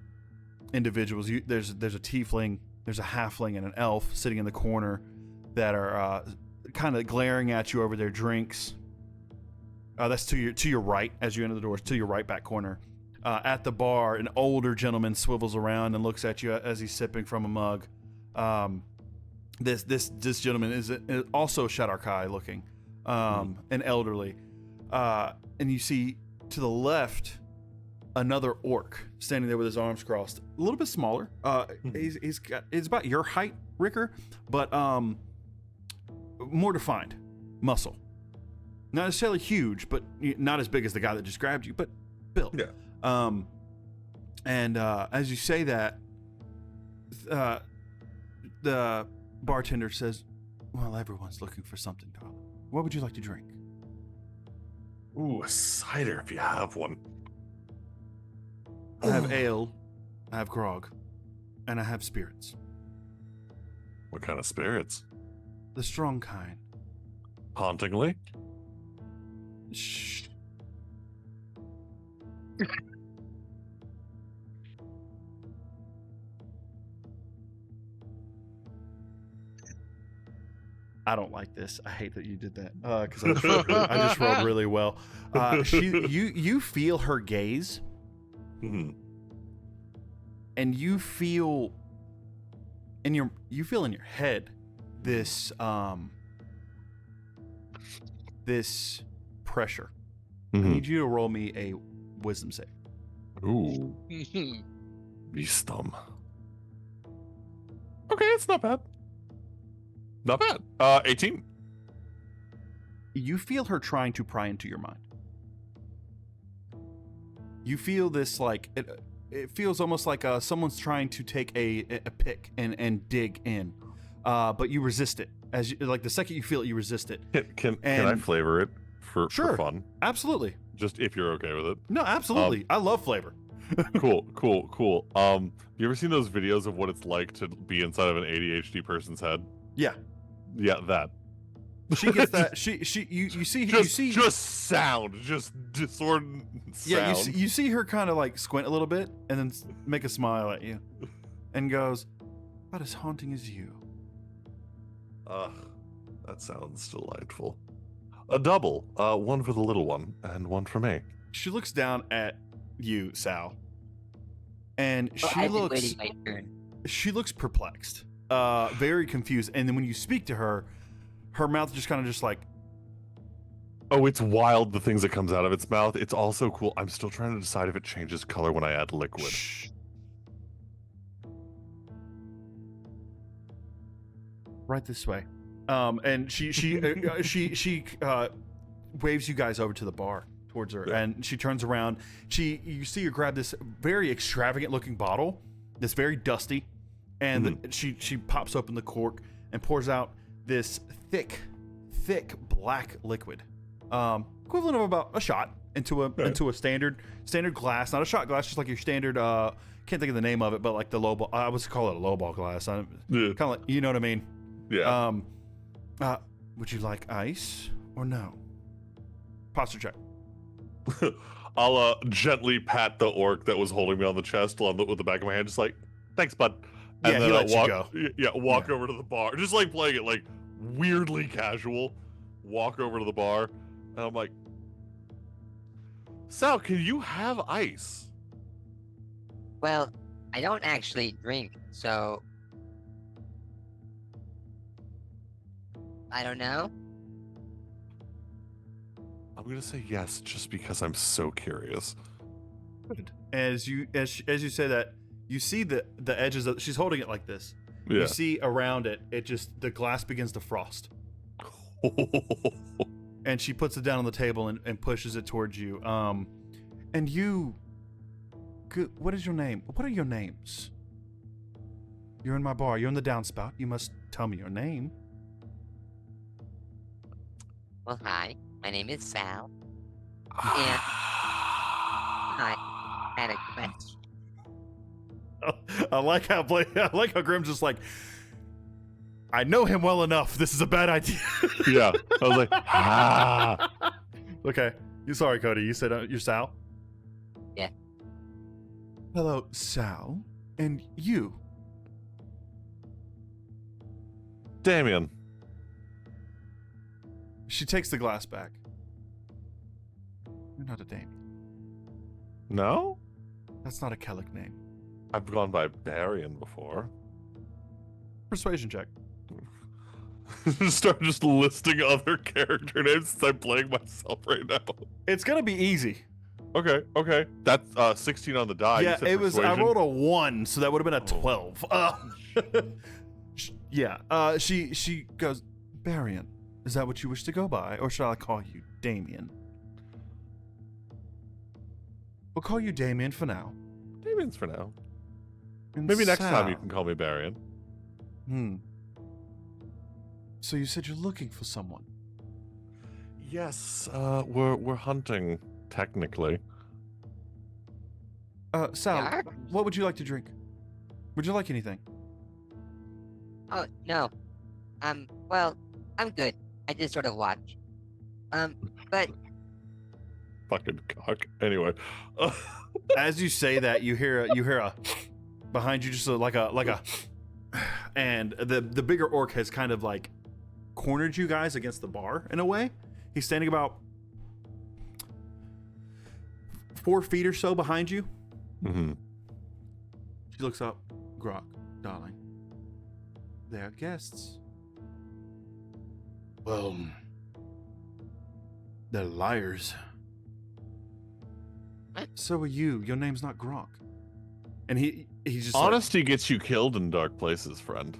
individuals. There's a tiefling, there's a halfling, and an elf sitting in the corner that are kind of glaring at you over their drinks. That's to your right as you enter the doors. To your right back corner. At the bar, an older gentleman swivels around and looks at you as he's sipping from a mug. This gentleman is also Shadarkai looking, and elderly. And you see to the left another orc standing there with his arms crossed, a little bit smaller. He's about your height, Ricker, but more defined muscle. Not necessarily huge, but not as big as the guy that just grabbed you, but built. Yeah. And as you say that, the bartender says, "Well, everyone's looking for something, darling. What would you like to drink?" Ooh, a cider if you have one. I have ale, I have grog, and I have spirits. What kind of spirits? The strong kind. Hauntingly? Shh. I don't like this. I hate that you did that because I just rolled really well. You feel her gaze, and you feel in your head this this pressure. I need you to roll me a wisdom save. Ooh, wisdom. Okay, it's not bad. Not bad. 18. you feel her trying to pry into your mind. You feel this like it feels almost like someone's trying to take a pick and dig in, but you resist it. As you, like the second you feel it, you resist it. Can I flavor it for fun? Absolutely. Just if you're okay with it. No, absolutely. I love flavor. Cool. You ever seen those videos of what it's like to be inside of an ADHD person's head? Yeah. Yeah, that. She gets that. You see just sound, just disordinate sound. Yeah, you see her kind of like squint a little bit and then make a smile at you, and goes, "About as haunting as you." That sounds delightful. A double, one for the little one and one for me. She looks down at you, Sal, and she looks perplexed, very confused. And then when you speak to her, her mouth just kind of just like, oh, it's wild, the things that comes out of its mouth. It's also cool. I'm still trying to decide if it changes color when I add liquid. Shh. Right this way. And she waves you guys over to the bar towards her, and she turns around. You see her grab this very extravagant looking bottle that's very dusty, and she pops open the cork and pours out this thick black liquid, equivalent of about a shot into a standard glass, not a shot glass, just like your standard. Can't think of the name of it, but like the low ball. I would call it a low ball glass. Kind of like, you know what I mean. Yeah. Would you like ice or no? Posture check. I'll gently pat the orc that was holding me on the chest with the back of my hand, just like, thanks, bud. And yeah, then he lets walk, you go. Yeah, walk over to the bar, just like playing it like weirdly casual. Walk over to the bar, and I'm like, Sal, can you have ice? Well, I don't actually drink, so I don't know. I'm gonna say yes, just because I'm so curious. Good. As you say that, you see the edges of. She's holding it like this. Yeah. You see around it, the glass begins to frost. And she puts it down on the table and pushes it towards you. And you. What is your name? What are your names? You're in my bar. You're in the downspout. You must tell me your name. Well, hi. My name is Sal. And I had a question. I like how Grim's just like, I know him well enough. This is a bad idea. Yeah. I was like, Okay. You sorry, Cody. You said you're Sal? Yeah. Hello, Sal. And you? Damien. She takes the glass back. You're not a Damien. No? That's not a Kellic name. I've gone by Barian before. Persuasion check. Start just listing other character names since I'm playing myself right now. It's gonna be easy. Okay. That's 16 on the die. Yeah, it was. I rolled a 1, so that would have been a 12. Yeah. She goes, Barian, is that what you wish to go by, or should I call you Damien? We'll call you Damien for now. Damien's for now. And Maybe next time Sal. you can call me Barian. So you said you're looking for someone. Yes, we're hunting, technically. Sal, Yeah? what would you like to drink? Would you like anything? Oh, no. Well, I'm good. I just sort of watch. But Fucking cock. Anyway. As you say that, you hear a behind you, just like a, and the bigger orc has kind of like cornered you guys against the bar in a way. He's standing about 4 feet or so behind you. Mm-hmm. She looks up. Grok, darling. They're guests. Well, they're liars. What? So are you. Your name's not Grok. And he's just Honesty gets you killed in dark places, friend.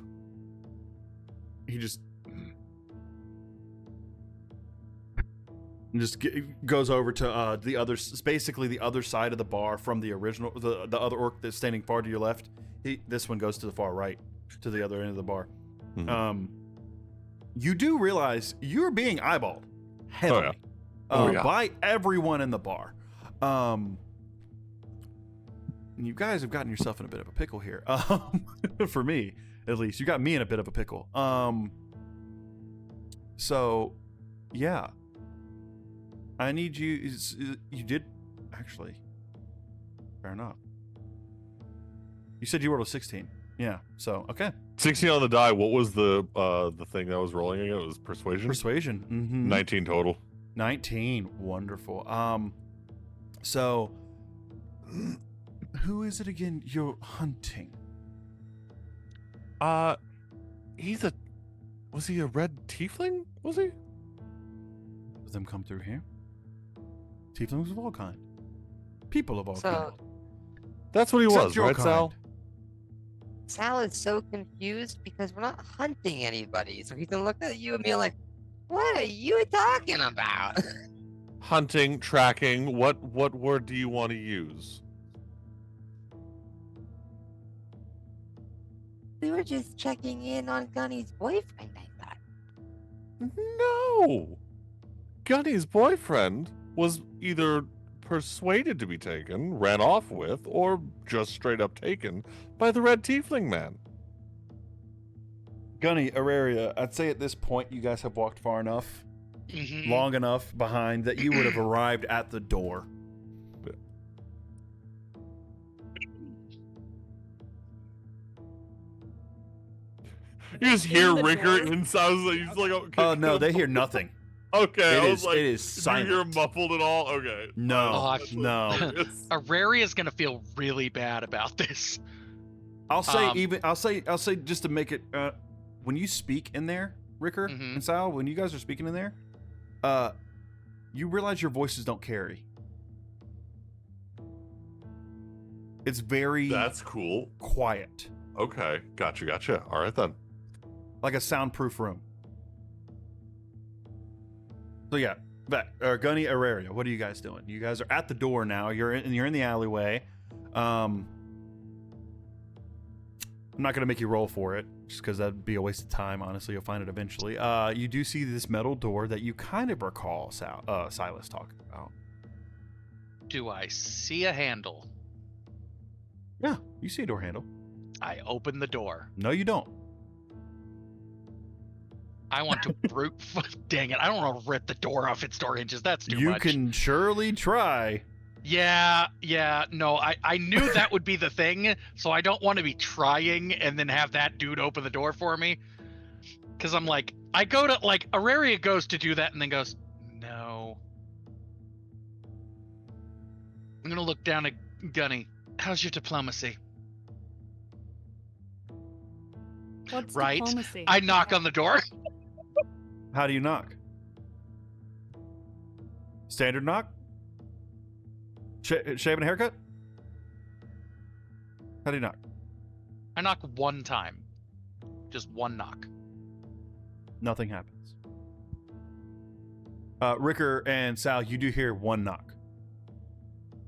he just And just goes over to the other, basically the other side of the bar from the original, the other orc that's standing far to your left. This one goes to the far right, to the other end of the bar. Mhm. You do realize you're being eyeballed heavily by everyone in the bar. And you guys have gotten yourself in a bit of a pickle here. For me, at least. You got me in a bit of a pickle. So, yeah. I need you... You did... Actually. Fair enough. You said you rolled a 16. Yeah, so, okay. 16 on the die. What was the thing that was rolling again? It was persuasion? Persuasion. Mm-hmm. 19 total. 19. Wonderful. So... Who is it again you're hunting? Was he a red tiefling? Was he? Does them come through here? Tieflings of all kind. People of all So- kind. That's what he Except was, your right, Sal? kind. Sal is so confused because we're not hunting anybody. So he's gonna look at you and be like, "What are you talking about?" Hunting, tracking. What word do you want to use? We were just checking in on Gunny's boyfriend, I thought. No. Gunny's boyfriend was either persuaded to be taken, ran off with, or just straight up taken by the red tiefling man. Gunny, Auraria, I'd say at this point you guys have walked far enough, Mhm. long enough behind that you would have arrived at the door. You just hear the Ricker door? inside. He's like, Oh, no, they hear nothing. Okay, It I is- was like, it is did you silent. hear muffled at all? Okay. No, Oh, no. Auraria is gonna feel really bad about this. I'll say Um, I'll say just to make it when you speak in there, Ricker Mhm. and Sal, when you guys are speaking in there, you realize your voices don't carry. It's very That's cool. quiet, Okay, gotcha. All right then. like a soundproof room. So yeah, Gunny, Auraria, what are you guys doing? You guys are at the door now. You're in the alleyway. I'm not gonna make you roll for it, just because that'd be a waste of time. Honestly, you'll find it eventually. You do see this metal door that you kind of recall Silas talking about. Do I see a handle? Yeah, you see a door handle. I open the door. No, you don't. I want to brute. Dang it! I don't want to rip the door off its door hinges. That's too You much. can surely try. Yeah. No, I knew that would be the thing, so I don't want to be trying and then have that dude open the door for me. Because I'm like, I go to like Auraria goes to do that and then goes, no. I'm gonna look down at Gunny. How's your diplomacy? What's Right. diplomacy? I knock on the door. How do you knock? Standard knock? Shaving a haircut? How do you knock? I knock one time. Just one knock. Nothing happens. Ricker and Sal, you do hear one knock.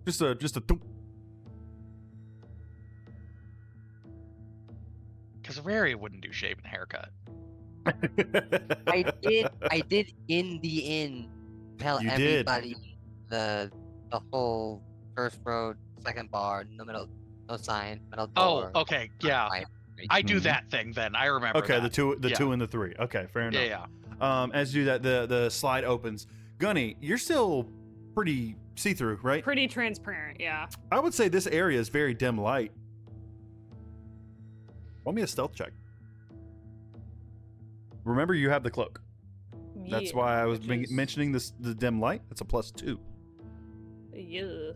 Just a thump. Because Auraria wouldn't do shaving haircut. I did in the inn tell You did. everybody the whole first road, second bar, no middle, no sign, middle Oh, door. okay, yeah. fire. I do Mhm. that thing then. I remember. Okay, that. the Yeah. 2 and the 3. Okay, fair enough. Yeah. As you do that, the slide opens. Gunny, you're still pretty see-through, right? Pretty transparent, yeah. I would say this area is very dim light. Roll me a stealth check. Remember, you have the cloak. That's Yeah, why I was which is- mentioning the dim light. That's a +2. Yeah.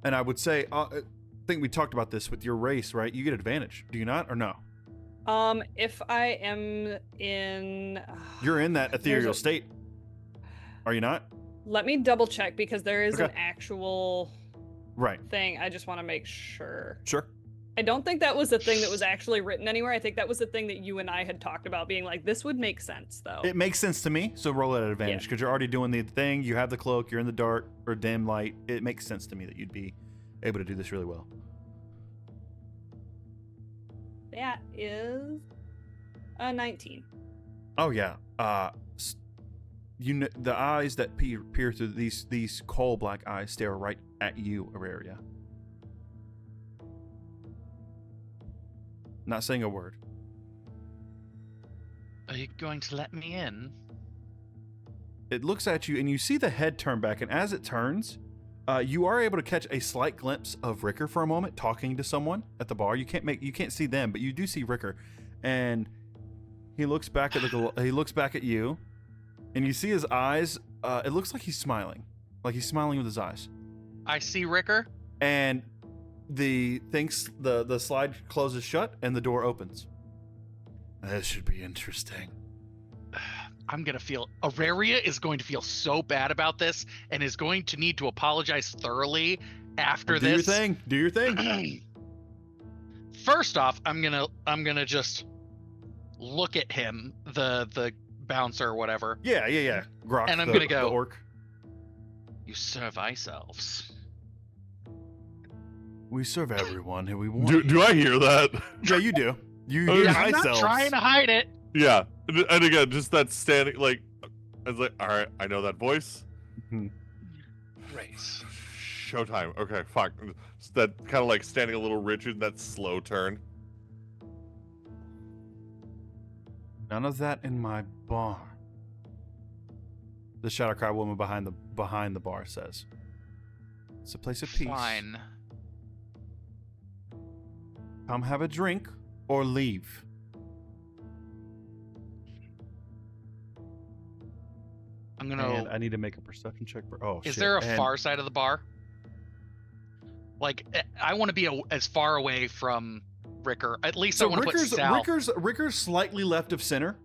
And I would say, I think we talked about this with your race, right? You get advantage, do you not, or no? If I am in, You're in that There's ethereal a- state. Are you not? let me double check because there is an Okay. actual Right. thing. I just want to make sure. Sure. I don't think that was the thing that was actually written anywhere. I think that was the thing that you and I had talked about being like, this would make sense, though. It makes sense to me, so roll it at advantage because you're already doing the thing. You have the cloak. You're in the dark or dim light. It makes sense to me that you'd be able to do this really well. That is a 19. Oh yeah. You know, the eyes that peer through these coal black eyes stare right at you, Ytheria. Not saying a word. Are you going to let me in? It looks at you, and you see the head turn back. And as it turns, you are able to catch a slight glimpse of Ricker for a moment, talking to someone at the bar. You can't see them, but you do see Ricker, and he looks back at you, and you see his eyes. It looks like he's smiling with his eyes. I see Ricker. And the slide closes shut, and the door opens. This should be interesting. I'm gonna feel Ytheria is going to feel so bad about this and is going to need to apologize thoroughly after this. Do your thing. First off, I'm gonna just look at him, the bouncer or whatever. Yeah. Grok, And I'm gonna go, the orc. You serve ice elves. We serve everyone who we want. Do I hear that? Yeah, you do. You Oh, hear yeah, I'm ice not elves. trying to hide it. Yeah, and again, just that standing, like, I was like, all right, I know that voice. Great. Showtime. Okay, fuck. It's that kind of like standing a little rigid, that slow turn. None of that in my bar. The Shadowcry woman behind the bar says. It's a place of peace. Fine. Come have a drink or leave. I'm gonna. And I need to make a perception check for. Oh, Is shit. there a And far side of the bar? Like, I want to be as far away from Ricker. At least I So want to put Sal. Ricker's slightly left of center,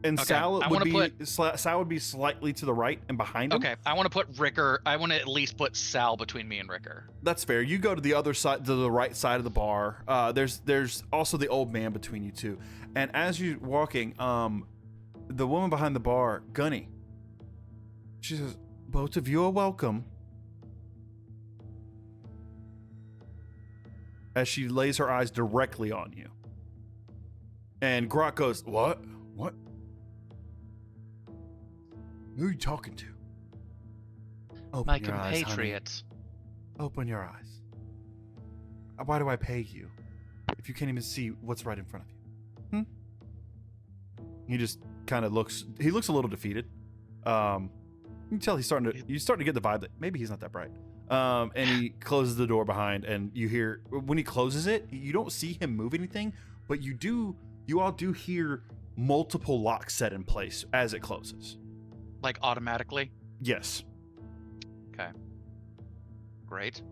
and Okay, Sal I would wanna be Sal would be slightly to the right and behind him. Okay, I want to put Ricker. I want to at least put Sal between me and Ricker. That's fair. You go to the other side, to the right side of the bar. There's also the old man between you two, and as you're walking, the woman behind the bar, Gunny, she says, "Both of you are welcome." As she lays her eyes directly on you, and Grok goes, "What? What? Who are you talking to?" Open My your eyes, honey. compatriot. Open your eyes. Why do I pay you if you can't even see what's right in front of you? He just kind of looks. He looks a little defeated. You can tell he's starting to get the vibe that maybe he's not that bright. And he closes the door behind, and you hear when he closes it, you don't see him move anything, but you all do hear multiple locks set in place as it closes. Like automatically. Yes. Okay. Great.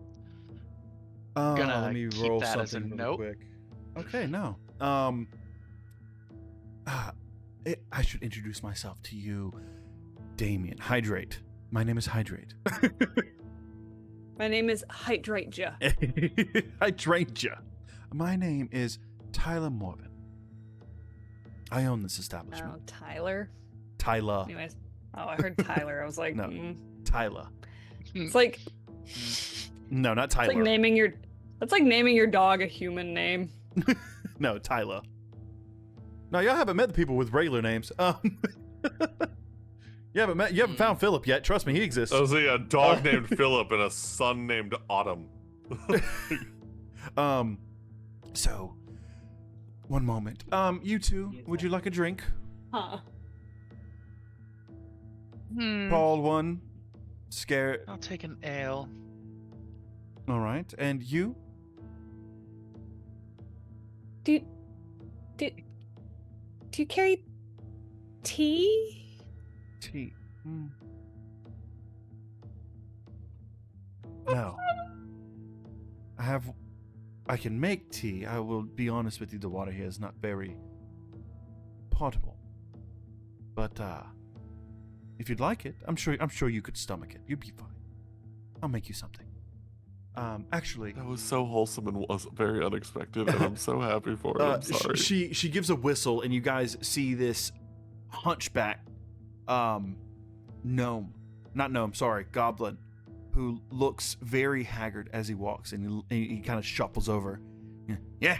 Let Gonna me keep roll that as a something really note. quick. Okay, no. I should introduce myself to you, Damien. Hydrate. My name is Hydrate. My name is Hydrateja. Hydrateja. My name is Tyler Morvan. I own this establishment. Oh, Tyler. Tyler. Anyways. Oh, I heard Tyler. I was like, No. Tyler. It's like No, not Tyler. It's like naming your. That's like naming your dog a human name. No, Tyler. No, y'all haven't met the people with regular names. You haven't found Philip yet. Trust me, he exists. I was like a dog named Philip and a son named Autumn. So, one moment. You two, would you like a drink? Huh. Paul, one. Scare. I'll take an ale. All right, and you? Do you carry tea? Tea. No. I can make tea. I will be honest with you, the water here is not very potable. But if you'd like it, I'm sure you could stomach it. You'd be fine. I'll make you something. Actually, That was so wholesome and was very unexpected, and I'm so happy for it. I'm sorry. she gives a whistle, and you guys see this hunchback, goblin, who looks very haggard as he walks, and he kind of shuffles over. Yeah.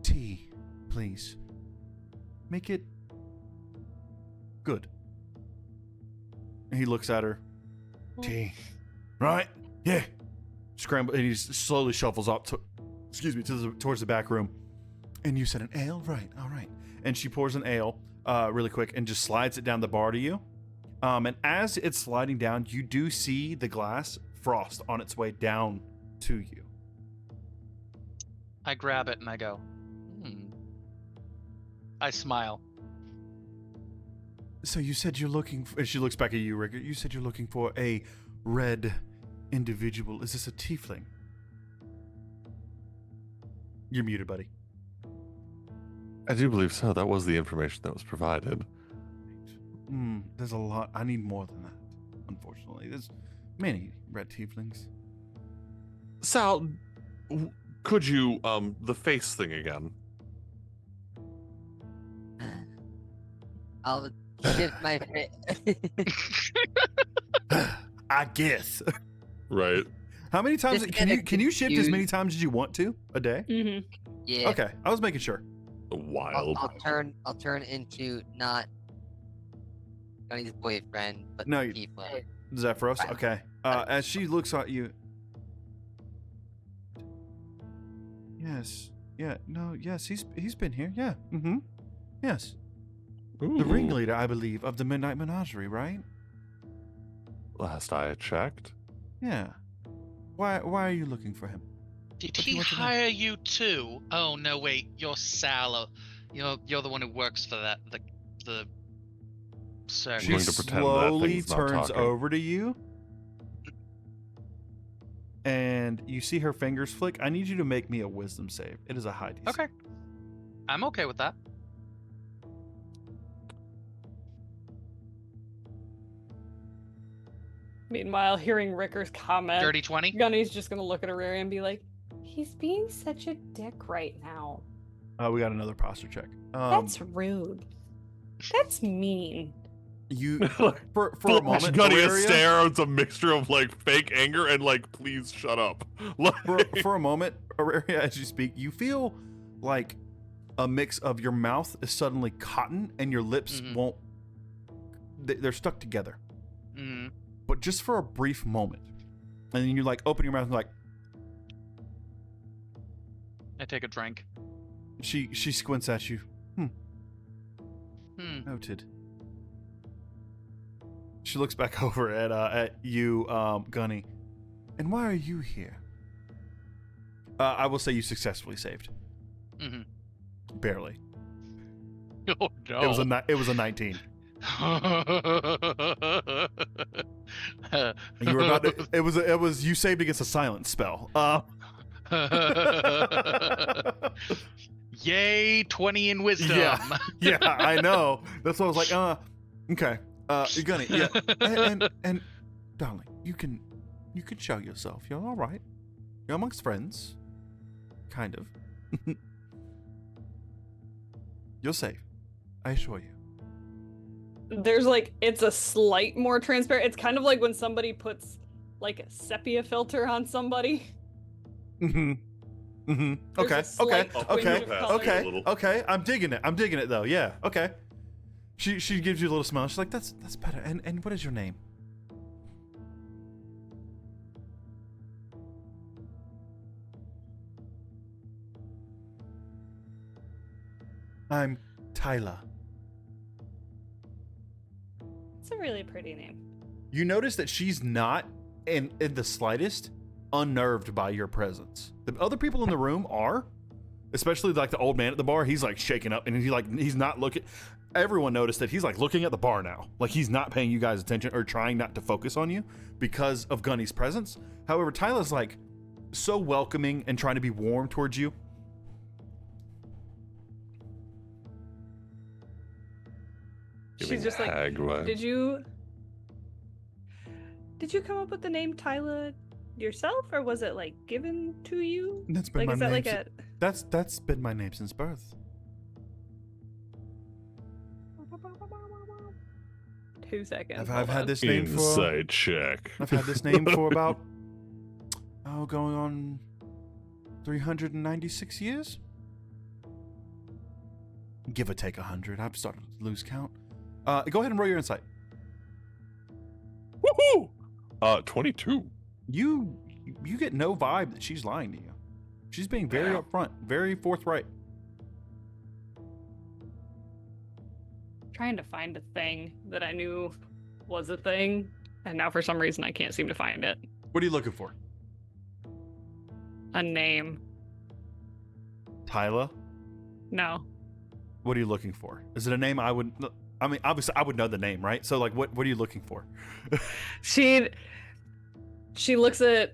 Tea, please. Make it good. And he looks at her. Tea, right? Yeah. Scramble, and he slowly shuffles up towards the back room. And you said an ale, right? All right. And she pours an ale, really quick, and just slides it down the bar to you. And as it's sliding down, you do see the glass frost on its way down to you. I grab it and I go, I smile. So you said you're looking for, and she looks back at you, Ricker. You said you're looking for a red individual. Is this a tiefling? You're muted, buddy. I do believe so. That was the information that was provided. There's a lot. I need more than that, unfortunately. There's many red tieflings. Sal, could you, the face thing again? I'll shift my I guess. Right. How many times Just can you shift as confused. many times as you want to a day? Mm-hmm. Yeah. Okay, I was making sure. Wild. I'll turn into not Gunny's boyfriend, but No, the tiefling. Zephyros. Right. Okay. As she looks at you. Yes. Yeah. No. Yes. He's been here. Yeah. Mm-hmm. Yes. The Ooh. ringleader, I believe, of the Midnight Menagerie, right? Last I checked. Yeah. Why are you looking for him? Did What do he you want to know? hire you too? Oh no, wait, you're Sal. You're the one who works for the circus. She going to pretend that slowly thing's not turns talking. over to you. And you see her fingers flick. I need you to make me a wisdom save. It is a high DC. Okay. I'm okay with that. Meanwhile, hearing Ricker's comment, Dirty 20. Gunny's just gonna look at Auraria and be like, "He's being such a dick right now. We got another posture check. That's rude. That's mean." You for a Flash moment, Gunny a Auraria, stare. It's a mixture of like fake anger and like, please shut up. for a moment, Auraria, as you speak, you feel like a mix of your mouth is suddenly cotton and your lips Mhm. won't. They're stuck together, Mm. but just for a brief moment, and then you like open your mouth and like I take a drink. she squints at you. Hmm. Noted. She looks back over at you, Gunny. And why are you here? I will say you successfully saved. Mm-hmm. Barely. Oh no. It was a 19. And you were about to, it was you saved against a silence spell. Yay, 20 in wisdom. Yeah, I know. That's why I was like, okay. Gunny, yeah. And darling, you can show yourself. You're all right. You're amongst friends. Kind of. You're safe. I assure you. There's like, it's a slight more transparent. It's kind of like when somebody puts like a sepia filter on somebody. Mm-hmm. Mm-hmm. There's Okay. a slight Okay. twinge of color. Okay. I'm digging it though. Yeah. Okay. She gives you a little smile. She's like, that's better. And what is your name? I'm Tyler. It's a really pretty name. You notice that she's not in the slightest unnerved by your presence. The other people in the room are, especially like the old man at the bar. He's like shaking up and he's not looking. Everyone noticed that he's like looking at the bar now. Like he's not paying you guys attention or trying not to focus on you because of Gunny's presence. However, Tyler's like so welcoming and trying to be warm towards you. She's just like, hag vibes. did you come up with the name Tyler yourself, or was it like given to you? That's been Like, my is that name. like a? That's been my name since birth. 2 seconds. I've hold had on. this name for. Inside check. I've had this name for about going on 396 years. Give or take 100. I've started to lose count. Go ahead and roll your insight. Woohoo! 22. You get no vibe that she's lying to you. She's being very upfront, very forthright. Trying to find a thing that I knew was a thing, and now for some reason I can't seem to find it. What are you looking for? A name. Tyla? No. What are you looking for? Is it a name I would... I mean, obviously, I would know the name, right? So, like, what are you looking for? She looks at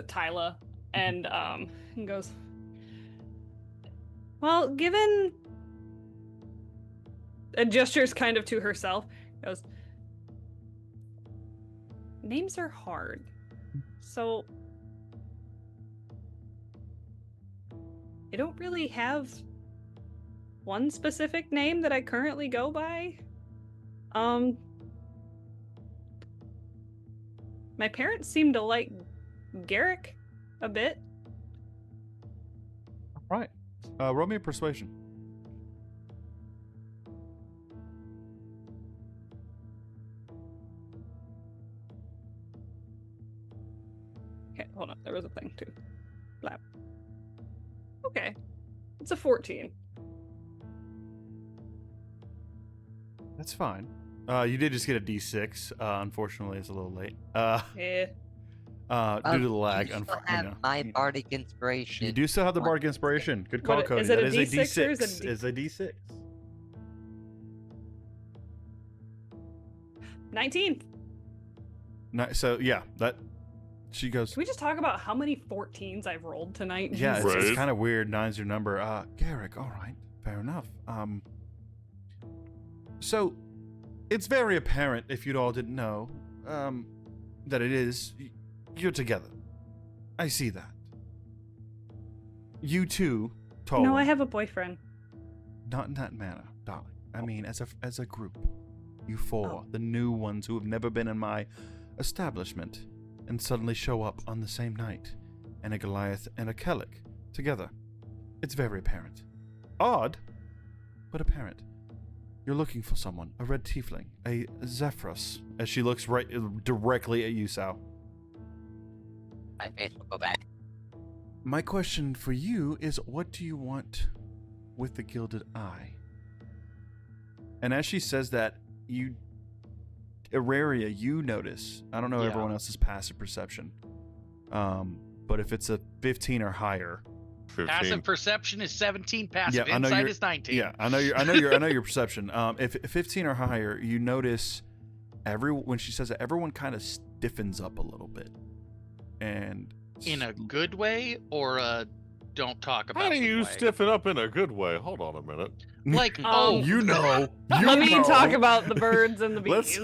Tyla and goes, well, given, and gestures kind of to herself, goes, names are hard, so I don't really have one specific name that I currently go by. My parents seem to like Garrick a bit. Right. Roll me a persuasion. Okay, hold on. There was a thing too. Blap. Okay. It's a 14. That's fine. You did just get a D6. Unfortunately, it's a little late. Yeah. Due to the lag, You still unfortunately. have my bardic inspiration. You do still have the One bardic inspiration. Good call, What, Cody. is it a That is a D6 or is it D6. a D- It's a D6. 19. So yeah, that she goes. Can we just talk about how many 14s I've rolled tonight? Yeah, Jesus. it's Right. kind of weird. 9's your number. Garrick. All right, fair enough. So it's very apparent, if you all didn't know, that it is you're together. I see that. You too, Tola. No, I have a boyfriend. Not in that manner, darling. I mean, as a group, you four, Oh. the new ones who have never been in my establishment, and suddenly show up on the same night, and a Goliath and a Kellic together. It's very apparent. Odd, but apparent. You're looking for someone, a red tiefling, a Zephrus, as she looks right directly at you, Sal. My face will go back. My question for you is, what do you want with the Gilded Eye? And as she says that, Ytheria, you notice, I don't know Yeah. everyone else's passive perception, but if it's a 15 or higher, 15. Passive perception is 17. Passive I know insight you're- is 19. yeah, I know your perception. If 15 or higher, you notice when she says that, everyone kind of stiffens up a little bit, and In a good way or a don't talk about How do them you way? stiffen up in a good way? Hold on a minute. Like, you know, Let me talk about the birds and the bees.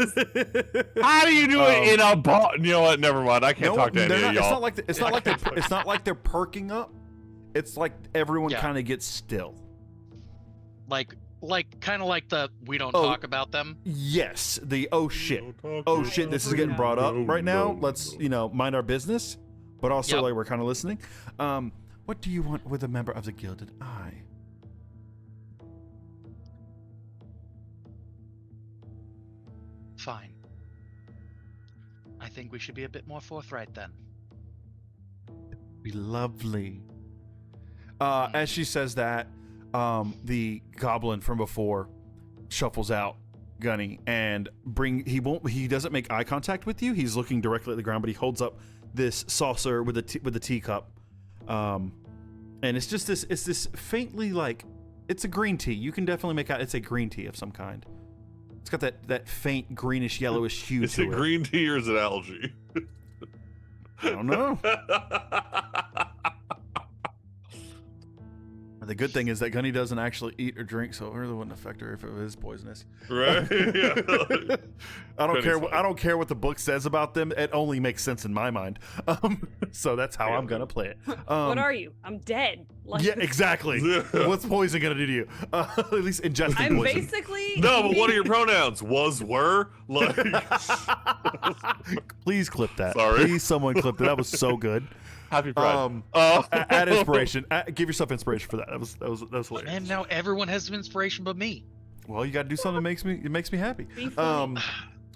How do you do it in a ball? You know what? Never mind. I can't talk to any of It's y'all. not like it's not like they're perking up. It's like everyone Yeah. kind of gets still. like kind of like the we don't Oh. talk about them. Yes, oh shit, this is freak getting out. brought up right now. Let's mind our business, but also Yep. like we're kind of listening. What do you want with a member of the Gilded Eye? Fine. I think we should be a bit more forthright then. Be lovely. As she says that, the goblin from before shuffles out, Gunny, and he doesn't make eye contact with you. He's looking directly at the ground, but he holds up this saucer with a teacup, and it's this faintly like, it's a green tea. You can definitely make out it's a green tea of some kind. It's got that faint greenish yellowish hue Is to it it. green tea or is it algae? I don't know. The good thing is that Gunny doesn't actually eat or drink, so it really wouldn't affect her if it was poisonous. Right? Yeah. I don't Gunny's care. fine. I don't care what the book says about them. It only makes sense in my mind. So that's how I'm gonna play it. What are you? I'm dead. Like, Yeah, exactly. What's poison gonna do to you? At least ingesting I'm poison. basically No, but what are your pronouns? Was, were? Like, Please clip that. Sorry. Please, someone clip that. That was so good. happy Pride. Add inspiration. Give yourself inspiration for that. That was hilarious. And now everyone has some inspiration but me. Well, you got to do something that makes me happy. Be funny.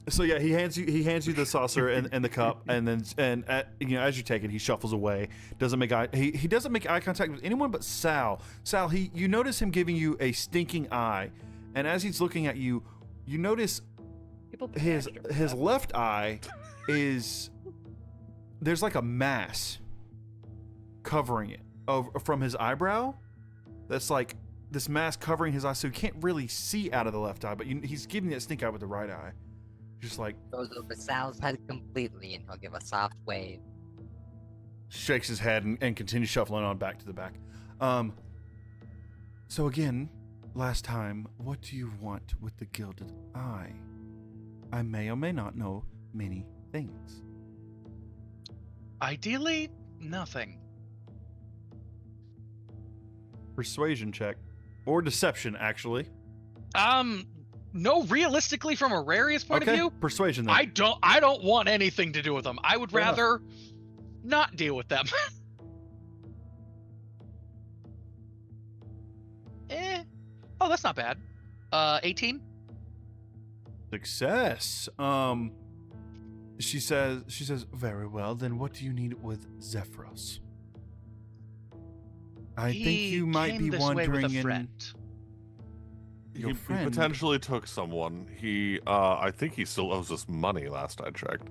So yeah, he hands you the saucer and the cup, and then as you take it, he shuffles away. Doesn't make he doesn't make eye contact with anyone but Sal. Sal, you notice him giving you a stinking eye, and as he's looking at you, you notice People pay his extra for his that. left eye is there's like a mass covering it from his eyebrow. That's like this mask covering his eye, so you can't really see out of the left eye. But he's giving you that stink eye with the right eye. Just like Goes over Sal's head completely, and he'll give a soft wave. shakes his head and continues shuffling on back to the back. So again, last time, what do you want with the gilded eye? I may or may not know many things. Ideally, nothing. Persuasion check. Or deception, actually. No, realistically, from a Rarius point Okay, of view, persuasion then. I don't want anything to do with them. I would Fair enough. rather not deal with them. Oh, that's not bad. 18. Success. She says, very well, then what do you need with Zephyros? I think you might be this way wondering with a in friend. your He friend. potentially took someone. I think he still owes us money. Last I checked.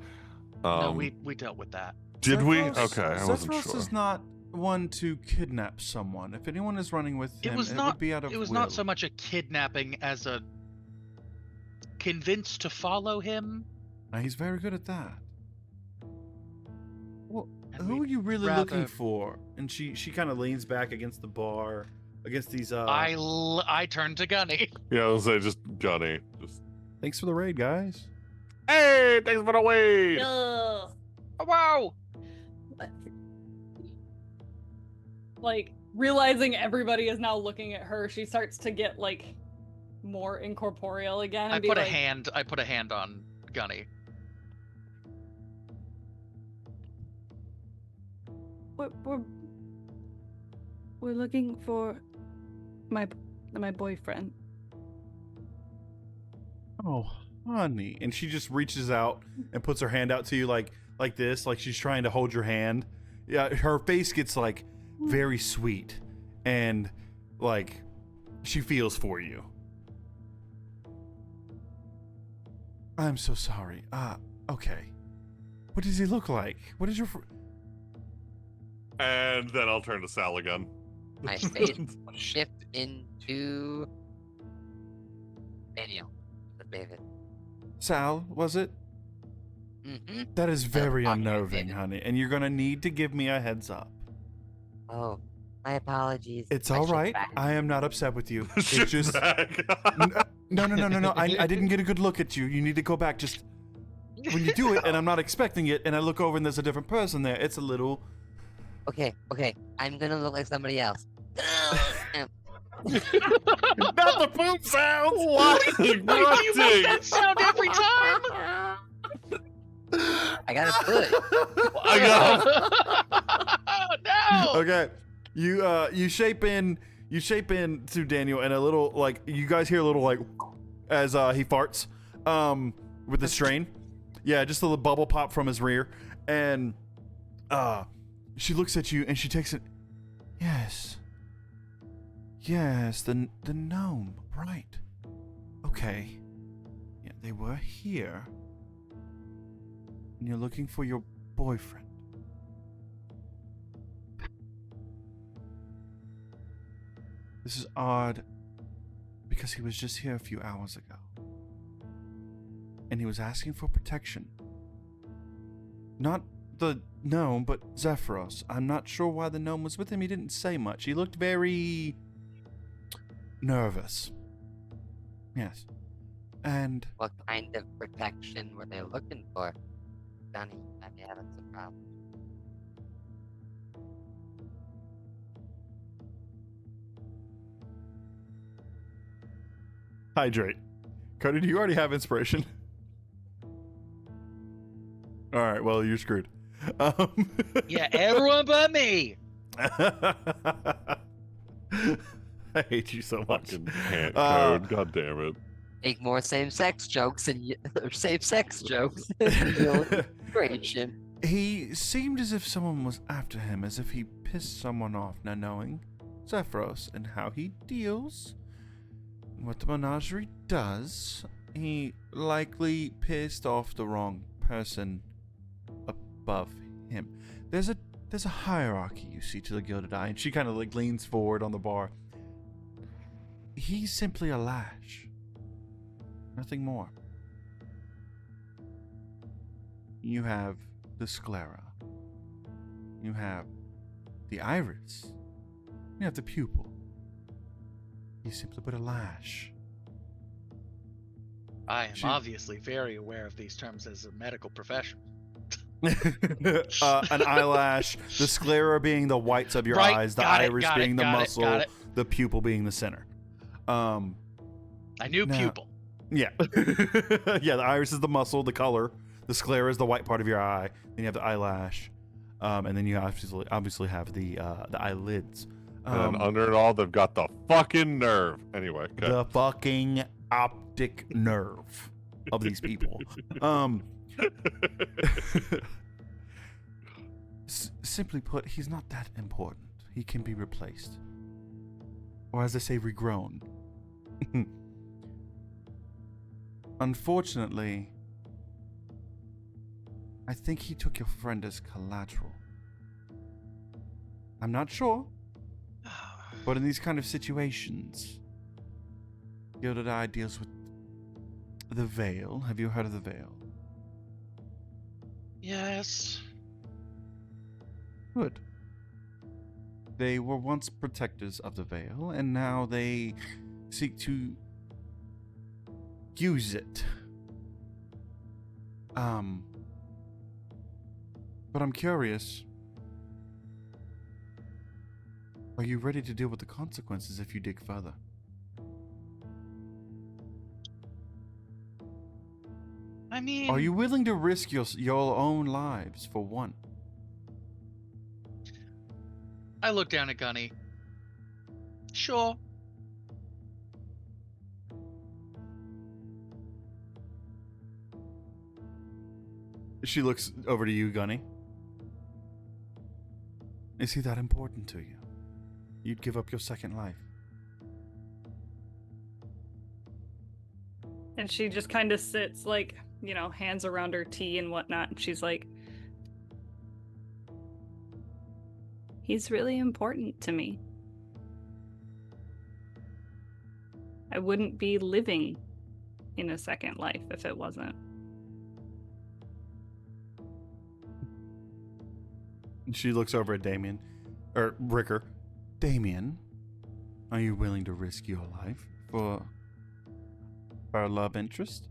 No, we dealt with that. Did we? Zephyros- Okay, I wasn't Zephyros sure. is not one to kidnap someone. If anyone is running with him, It was would not. be out of It was will. not so much a kidnapping as a convinced to follow him. Now, he's very good at that. Well, And who are we'd you really looking rather- for? And she kind of leans back against the bar, against these. I turned to Gunny. Yeah, I was say just Gunny. Just Thanks for the raid, guys. hey, thanks for the wait. Ugh. Oh, wow. Like realizing everybody is now looking at her, she starts to get like more incorporeal again. And I be put a like, hand. I put a hand on Gunny. We're looking for my boyfriend. Oh, honey. And she just reaches out and puts her hand out to you like this, like she's trying to hold your hand. Yeah, her face gets like very sweet and like she feels for you. I'm so sorry. Okay. What does he look like? What is your And then I'll turn to Sal again. My face will shift into Daniel. David. Sal, was it? Mm-hmm. That is very talking to unnerving, David. honey, and you're going to need to give me a heads up. Oh, my apologies. It's I all should right. back. I am not upset with you. It's Shift just back. No. I didn't get a good look at you. You need to go back. Just when you do it, and I'm not expecting it, and I look over and there's a different person there. It's a little. Okay. I'm gonna look like somebody else. Not the poop sounds. What? Why do you make that sound every time? I got a foot. I got No. Okay, you shape in to Daniel, and a little like you guys hear a little like as he farts with the strain. Yeah, just a little bubble pop from his rear, and she looks at you and she takes it. Yes, the gnome, right? Okay, yeah, they were here, and you're looking for your boyfriend. This is odd because he was just here a few hours ago. And he was asking for protection. Not the gnome, but Zephyros. I'm not sure why the gnome was with him. He didn't say much. He looked very nervous. Yes. And What kind of protection were they looking for? Johnny, might be having some problems. hydrate. Cody, do you already have inspiration? All right, well, you're screwed. Yeah, everyone but me. I hate you so much. Fucking can't code. God damn it. Make more same-sex jokes and same-sex jokes. Inspiration. He seemed as if someone was after him, as if he pissed someone off. Now, knowing Zephyros and how he deals, what the menagerie does, he likely pissed off the wrong person above him. There's a hierarchy, you see, to the Gilded Eye, and she kind of like leans forward on the bar. He's simply a lash. Nothing more. You have the sclera. You have the iris. You have the pupil. He's simply but a lash. I am She- obviously very aware of these terms as a medical professional. An eyelash, the sclera being the whites of your Right, eyes, the got it, iris got it, being the got it, muscle, got it. the pupil being the center. I knew Now- pupil. Yeah. Yeah, the iris is the muscle, the color. The sclera is the white part of your eye. Then you have the eyelash. And then you obviously have the eyelids. And then under it all, they've got the fucking nerve. Anyway, okay. The fucking optic nerve of these people. Simply put, he's not that important. He can be replaced. Or as they say, regrown. Unfortunately, I think he took your friend as collateral. I'm not sure, but in these kind of situations, Gilded Eye deals with the Veil. Have you heard of the Veil? Yes. Good. They were once protectors of the Veil, and now they seek to use it. But I'm curious. Are you ready to deal with the consequences if you dig further? I mean, Are you willing to risk your own lives for one? I look down at Gunny. Sure. She looks over to you, Gunny. Is he that important to you? You'd give up your second life. And she just kind of sits, like, you know, hands around her tea and whatnot. And she's like, he's really important to me. I wouldn't be living in a second life if it wasn't. She looks over at Damien, or Ricker. Damien, are you willing to risk your life for our love interest?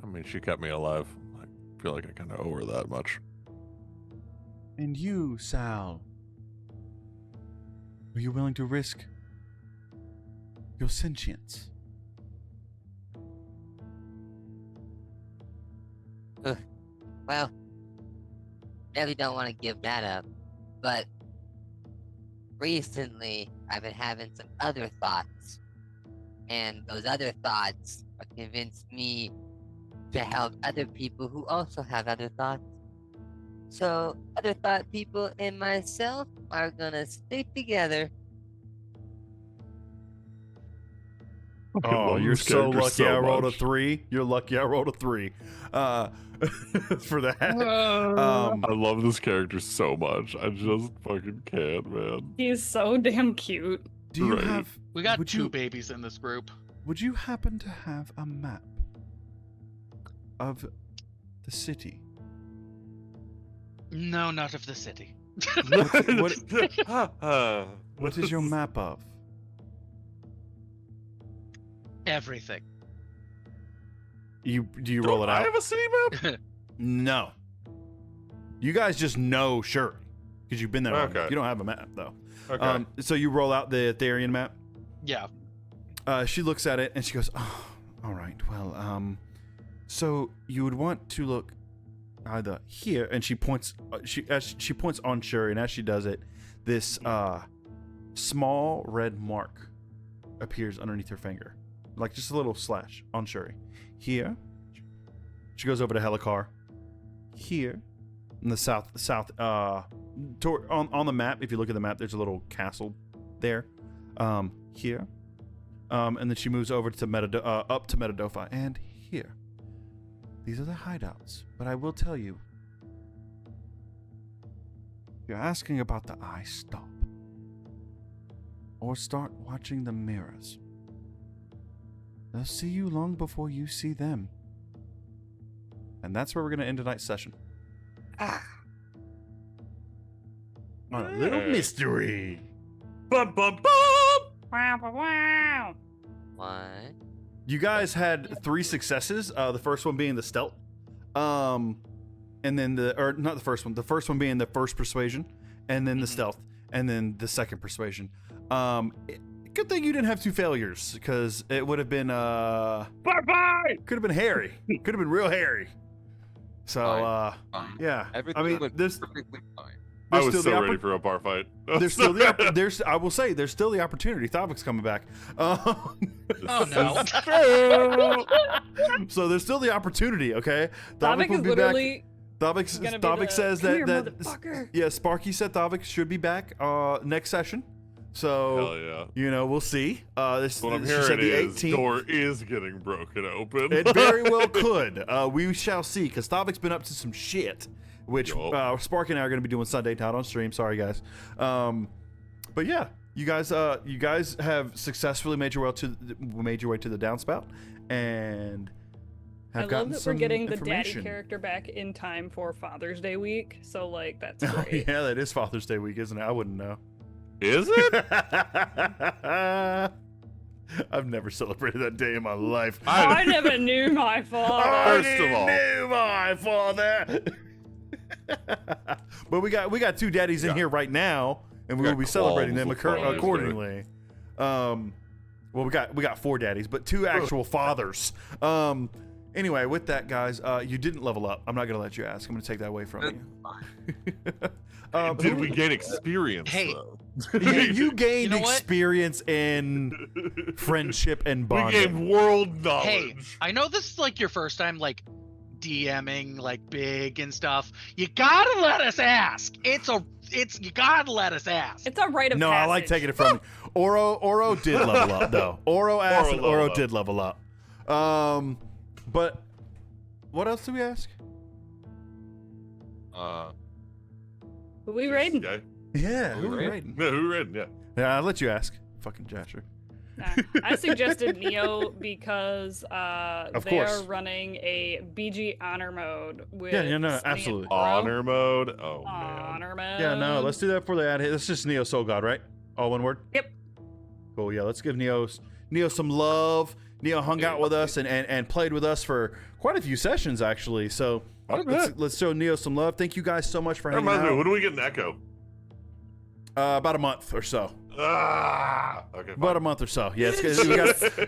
I mean, she kept me alive. I feel like I kind of owe her that much. And you, Sal, are you willing to risk your sentience? Well, really don't want to give that up, but recently I've been having some other thoughts, and those other thoughts have convinced me to help other people who also have other thoughts. So, other thought people and myself are gonna stick together. I Oh, love you're this so character lucky I rolled much. a 3. You're lucky I rolled a 3. For that. I love this character so much. I just fucking can't, man. He's so damn cute. Do you Right. have... We got would two you, babies in this group. Would you happen to have a map of the city? No, not of the city. What is your map of? Everything. Do you roll it I out? have a city map. No. You guys just know Shuri because you've been there. long enough. Okay. You don't have a map though. Okay. So you roll out the Ytherian map. Yeah. She looks at it and she goes, "Oh, all right. Well, so you would want to look either here," and she points. She points on Shuri, and as she does it, this small red mark appears underneath her finger, like just a little slash on Shuri. Here. She goes over to Helikar. Here, in the south, on the map. If you look at the map, there's a little castle there. Here. And then she moves over to up to Metadofa, and here. These are the hideouts, but I will tell you, if you're asking about the eye, stop. Or start watching the mirrors. They'll see you long before you see them. And that's where we're going to end tonight's session. On a little mystery. Bum, bum, bum. Wow, wow, wow. What? You guys had 3 successes. The first one being the stealth, and then not the first one. The first one being the first persuasion, and then the stealth, and then the second persuasion. Good thing you didn't have 2 failures, because it would have been Bye-bye. could have been hairy. Could have been real hairy. So Fine. yeah. Everything I mean, went there's perfectly fine. I was still so the ready for a bar fight. there's still the there's I will say there's still the opportunity. Thavic's coming back. Oh no. So there's still the opportunity, okay? Thavik will is be literally back. gonna be Thavik says "Come here, that motherfucker." yeah, Sparky said Thavik should be back next session. So Hell yeah. you know, we'll see. This What I'm she said hearing the is 18th. door is getting broken open. It very well could. We shall see, because Thavik's been up to some shit, which Yup. Sparky and I are going to be doing Sunday night on stream. Sorry, guys. But yeah, you guys have successfully made your way to the downspout, and I have love gotten that we're some getting the daddy information. character back in time for Father's Day week. So like that's Oh, great. yeah, that is Father's Day week, isn't it? I wouldn't know. Is it? I've never celebrated that day in my life. I never knew my father. First of all- knew my father. But we got 2 daddies in Yeah. here right now, and we We will got be celebrating them qualms with fathers, accordingly. Well, we got 4 daddies, but 2 actual fathers. Anyway, with that, guys, you didn't level up. I'm not gonna let you ask. I'm gonna take that away from That's you. fine. Did we gain experience? Hey. though? You gained You know what? experience in friendship and We bonding. gained world knowledge. Hey, I know this is like your first time like DMing like big and stuff. You gotta let us ask. You gotta let us ask. It's a rite of No, passage. I like taking it from you. Oro did level up though. Oro asked, and leveled Oro up. did level up. But what else do we ask? Who we raiding? Yeah. Yeah, Who who we we raiding? raiding? Yeah, who read? Yeah. Yeah, I'll let you ask. Fucking Jasher. Nah, I suggested Neo because Of they course. are running a BG honor mode with Yeah, no, Sunny and absolutely. Bro. Honor mode. Oh man. Honor mode. Yeah, no, let's do that before they add it. That's just Neo Soul God, right? All one word? Yep. Cool, yeah, let's give Neo some love. Neo hung out with us and played with us for quite a few sessions, actually. So I bet. let's show Neo some love. Thank you guys so much for That hanging reminds me, out. when do we get an echo? About a month or so. Okay. About a Fine. month or so. Yeah,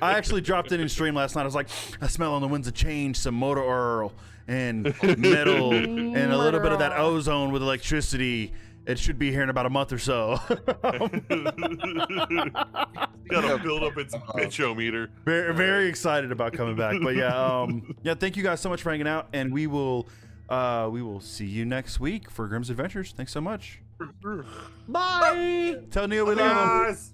I actually dropped it in stream last night. I was like, I smell on the winds of change, some motor oil and metal and a little bit of that ozone with electricity. It should be here in about a month or so. Gotta build up its bitch-o-meter. Very excited about coming back. But yeah, thank you guys so much for hanging out, and we will see you next week for Grimm's Adventures. Thanks so much. Bye. Tell Neil we love him. Guys.